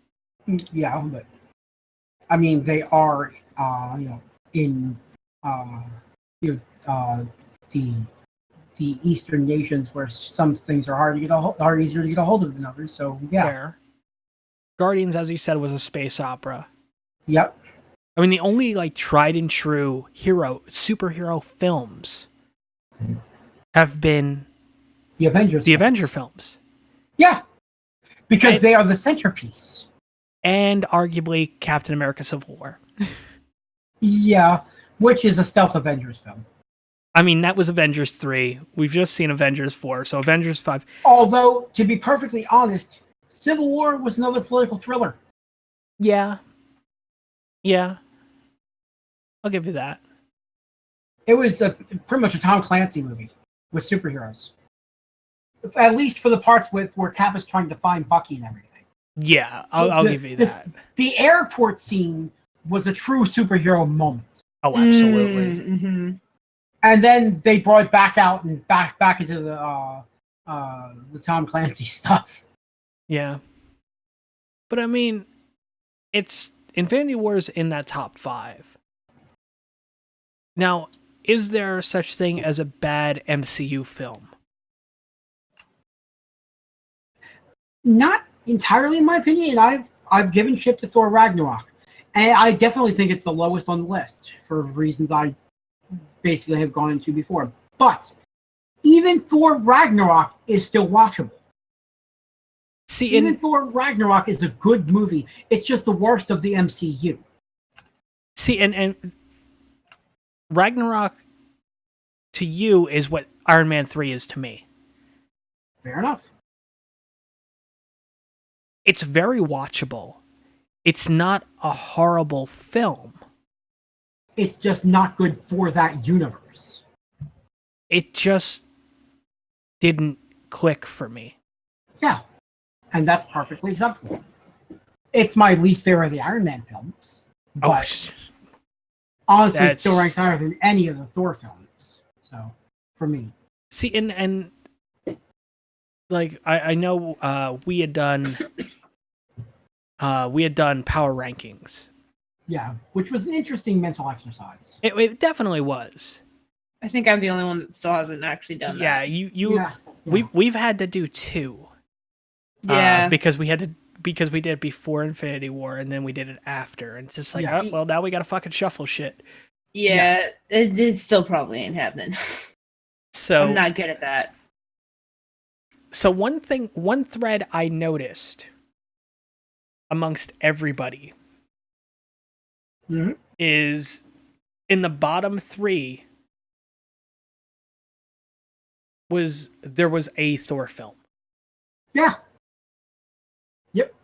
Yeah, but I mean, they are, in the Eastern nations where some things are are easier to get a hold of than others. So yeah. Fair. Guardians, as you said, was a space opera. Yep. I mean, the only tried and true superhero films have been the Avengers. The Avenger films. Yeah. Because they are the centerpiece. And arguably Captain America Civil War. Yeah, which is a stealth Avengers film. I mean, that was Avengers 3. We've just seen Avengers 4, so Avengers 5. Although, to be perfectly honest, Civil War was another political thriller. Yeah. Yeah. I'll give you that. It was pretty much a Tom Clancy movie with superheroes. At least for the parts where Cap is trying to find Bucky and everything. Yeah, I'll give you that. The airport scene was a true superhero moment. Oh, absolutely. Mm-hmm. And then they brought it back out and back into the Tom Clancy stuff. Yeah. But I mean, it's Infinity War is in that top 5. Now, is there such thing as a bad MCU film? Not entirely, in my opinion. I've given shit to Thor Ragnarok, and I definitely think it's the lowest on the list for reasons I basically have gone into before. But even Thor Ragnarok is still watchable. See, even Thor Ragnarok is a good movie. It's just the worst of the MCU. See, and Ragnarok to you is what Iron Man 3 is to me. Fair enough. It's very watchable. It's not a horrible film. It's just not good for that universe. It just didn't click for me. Yeah, and that's perfectly acceptable. It's my least favorite of the Iron Man films, but honestly, it still ranks higher than any of the Thor films. So, for me, see, and like I know we had done power rankings. Yeah, which was an interesting mental exercise. It definitely was. I think I'm the only one that still hasn't actually done that. Yeah. We've had to do 2. Yeah, because we did it before Infinity War, and then we did it after, and it's just like, oh, well, now we gotta fucking shuffle shit. Yeah, it still probably ain't happening. So I'm not good at that. So one thread I noticed amongst everybody is in the bottom 3 there was a Thor film. Yeah. Yep.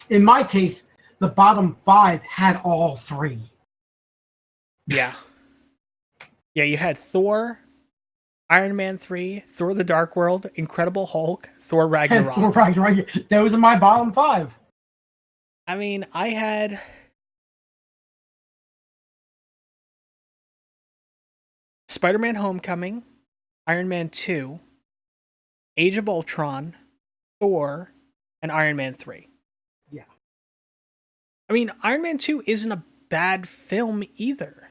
In my case, the bottom 5 had all 3. Yeah. Yeah, you had Thor, Iron Man 3, Thor the Dark World, Incredible Hulk, Thor Ragnarok. Thor Ragnarok. Those are my bottom 5. I mean, I had Spider-Man Homecoming, Iron Man 2, Age of Ultron, Thor, and Iron Man 3. Yeah. I mean, Iron Man 2 isn't a bad film either.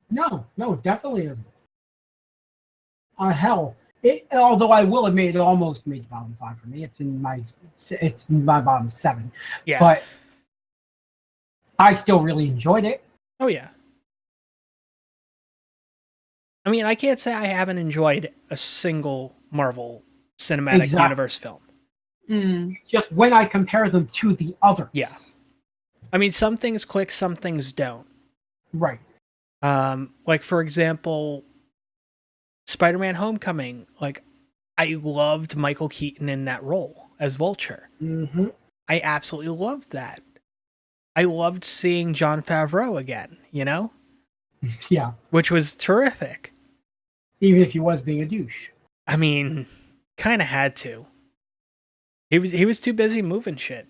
No, definitely isn't. Hell, although I will admit it almost made the bottom 5 for me. It's my bottom 7. Yeah. But I still really enjoyed it. Oh, yeah. I mean, I can't say I haven't enjoyed a single Marvel Cinematic Universe film. Just when I compare them to the others. Yeah. I mean, some things click, some things don't. Right. Like, for example, Spider-Man Homecoming. Like, I loved Michael Keaton in that role as Vulture. Mm-hmm. I absolutely loved that. I loved seeing Jon Favreau again, you know? Yeah. Which was terrific. Even if he was being a douche. I mean, kind of had to. He was too busy moving shit.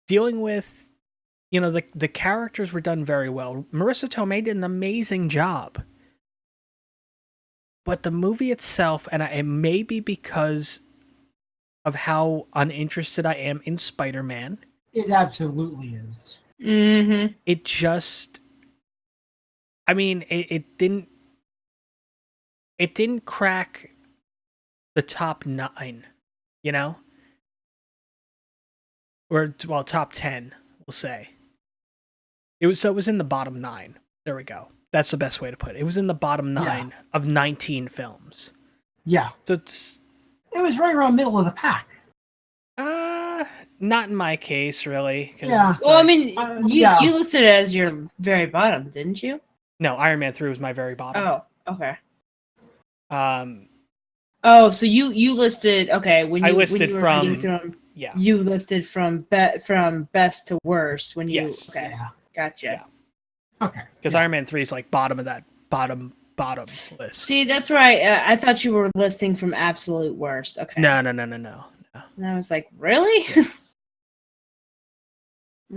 Dealing with, the characters were done very well. Marissa Tomei did an amazing job. But the movie itself, and it may be because of how uninterested I am in Spider-Man. It absolutely is. Mm-hmm. It just, I mean, it didn't crack the top 9, or top 10, we'll say. It was in the bottom 9. There we go. That's the best way to put it. It was in the bottom 9 of 19 films. Yeah. So it was right around middle of the pack. Not in my case, really. Yeah. Well, I mean, you listed it as your very bottom, didn't you? No, Iron Man 3 was my very bottom. Oh, okay. Oh, so you listed I listed You listed from best to worst when you. Yes. Okay. Yeah. Gotcha. Yeah. Okay. Because Iron Man 3 is like bottom of that bottom list. See, that's right. I thought you were listing from absolute worst. Okay. No. And I was like, really? Yeah.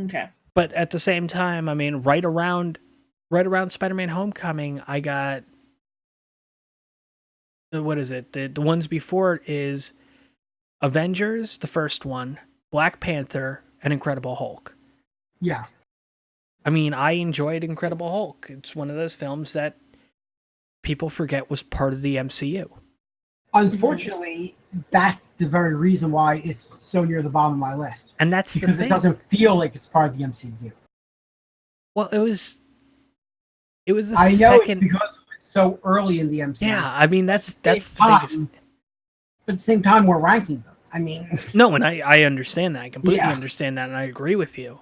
Okay. But at the same time, I mean, right around Spider-Man Homecoming, I got, what is it? The ones before is Avengers, the first one, Black Panther, and Incredible Hulk. Yeah. I mean, I enjoyed Incredible Hulk. It's one of those films that people forget was part of the MCU. Unfortunately, that's the very reason why it's so near the bottom of my list. And that's because the thing. It doesn't feel like it's part of the MCU. Well, it was the I know second... it's because it was so early in the MCU. Yeah, I mean, that's the biggest... But at the same time, we're ranking them. I mean... No, and I understand that. I completely understand that, and I agree with you.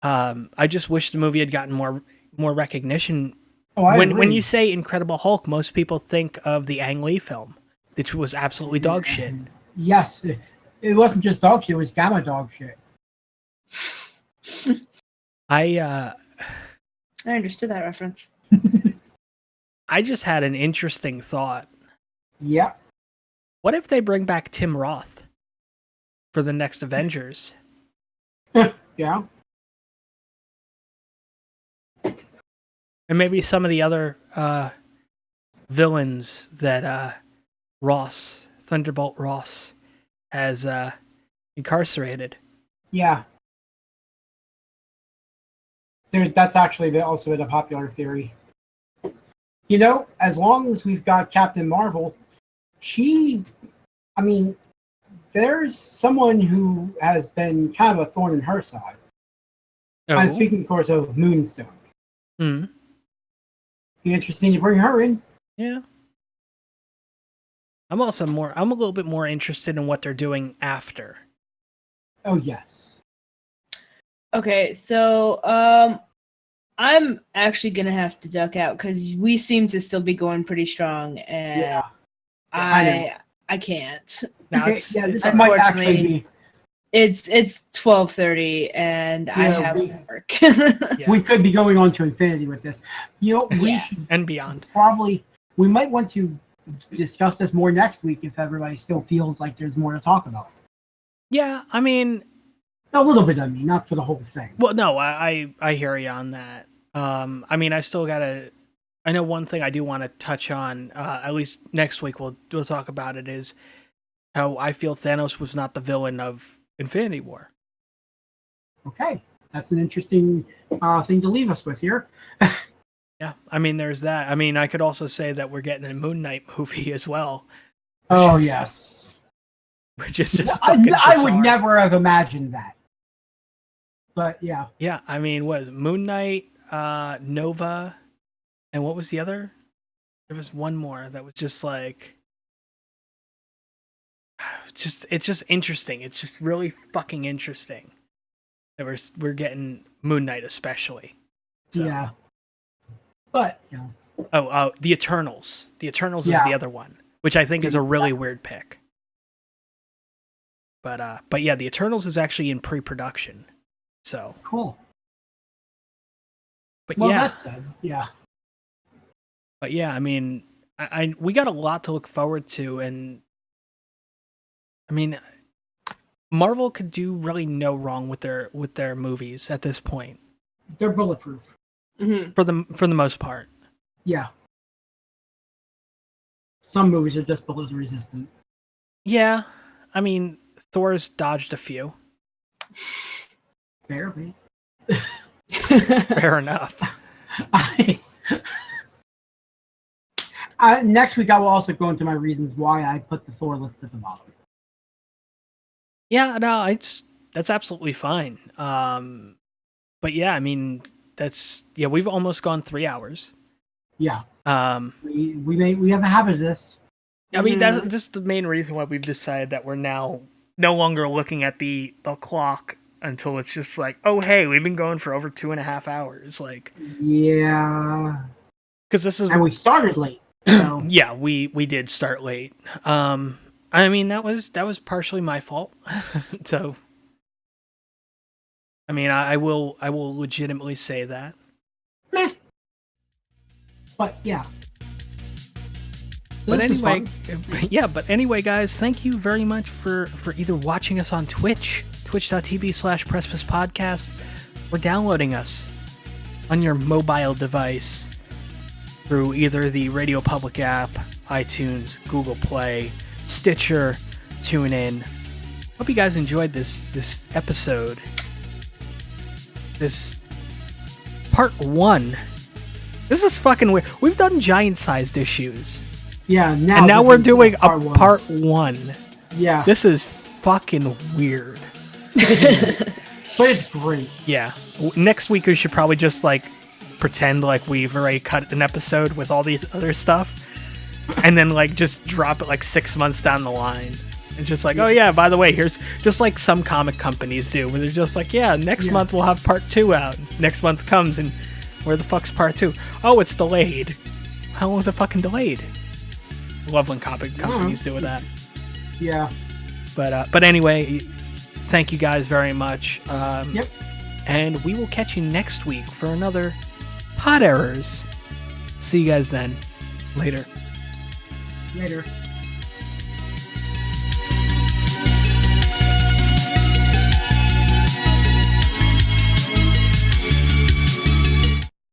I just wish the movie had gotten more recognition. When you say Incredible Hulk, most people think of the Ang Lee film, which was absolutely dog shit. Yes, it wasn't just dog shit; it was gamma dog shit. I understood that reference. I just had an interesting thought. Yeah. What if they bring back Tim Roth for the next Avengers? Yeah. And maybe some of the other villains that Thunderbolt Ross, has incarcerated. Yeah. That's actually also been a popular theory. You know, as long as we've got Captain Marvel, there's someone who has been kind of a thorn in her side. Oh. I'm speaking, of course, of Moonstone. Hmm. Be interesting to bring her in. Yeah. I'm a little bit more interested in what they're doing after. Oh, yes. Okay, so I'm actually gonna have to duck out because we seem to still be going pretty strong, and Yeah. I can't. Now This it's might actually be. It's 12:30, and I Yeah, have we- work. Yeah. We could be going on to infinity with this. You know, we Yeah. should and beyond. we might want to discuss this more next week if everybody still feels like there's more to talk about. Yeah, I mean, A little bit, not for the whole thing. well, no, I hear you on that. I mean, I know one thing I do want to touch on, at least next week we'll talk about it, is how I feel Thanos was not the villain of Infinity War. Okay, that's an interesting thing to leave us with here. Yeah, I mean, there's that. I mean, I could also say that we're getting a Moon Knight movie as well. Oh, yes. Which is just fucking I would bizarre. never have imagined that. But, yeah. Yeah, I mean, what is it? Moon Knight, Nova, and what was the other? There was one more that was just like... It's just interesting. It's just really fucking interesting that we're getting Moon Knight especially. So. Yeah. But, you know. Oh, the Eternals. The Eternals Yeah. is the other one, which I think is a really weird pick. But yeah, the Eternals is actually in pre-production. So Cool. but Well, yeah. that said, yeah. But yeah, I mean, we got a lot to look forward to, and I mean, Marvel could do really no wrong with their movies at this point. They're bulletproof. Mm-hmm. For the most part. Yeah. Some movies are just bullet resistant. Yeah, I mean, Thor's dodged a few. Barely. Fair enough. Next week, I will also go into my reasons why I put the Thor list at the bottom. Yeah, no, that's absolutely fine. But yeah, I mean, we've almost gone 3 hours. Yeah. We have a habit of this. I mean, that's the main reason why we've decided that we're now no longer looking at the clock until it's just like, oh, hey, we've been going for over 2.5 hours. Like, yeah. Because this is... And we started late. So. Yeah, we did start late. I mean, that was partially my fault. So, I mean, I will legitimately say that. Meh. But yeah. So but anyway, but anyway, guys, thank you very much for either watching us on Twitch, twitch.tv/precipice or downloading us on your mobile device through either the Radio Public app, iTunes, Google Play, Stitcher, TuneIn. Hope you guys enjoyed this episode. This part 1. This is fucking weird. We've done giant-sized issues. Yeah, now we're doing part 1. Yeah. This is fucking weird. But it's great. Yeah. Next week we should probably just pretend like we've already cut an episode with all these other stuff, and then just drop it 6 months down the line. It's just oh yeah, by the way, here's just like some comic companies do, where they're just next month we'll have part 2 out. Next month comes and where the fuck's part 2? Oh, it's delayed. How long was it fucking delayed? Love when comic companies do with that. Yeah. But anyway, thank you guys very much. Yep. And we will catch you next week for another Pod Errors. See you guys then. Later. Later.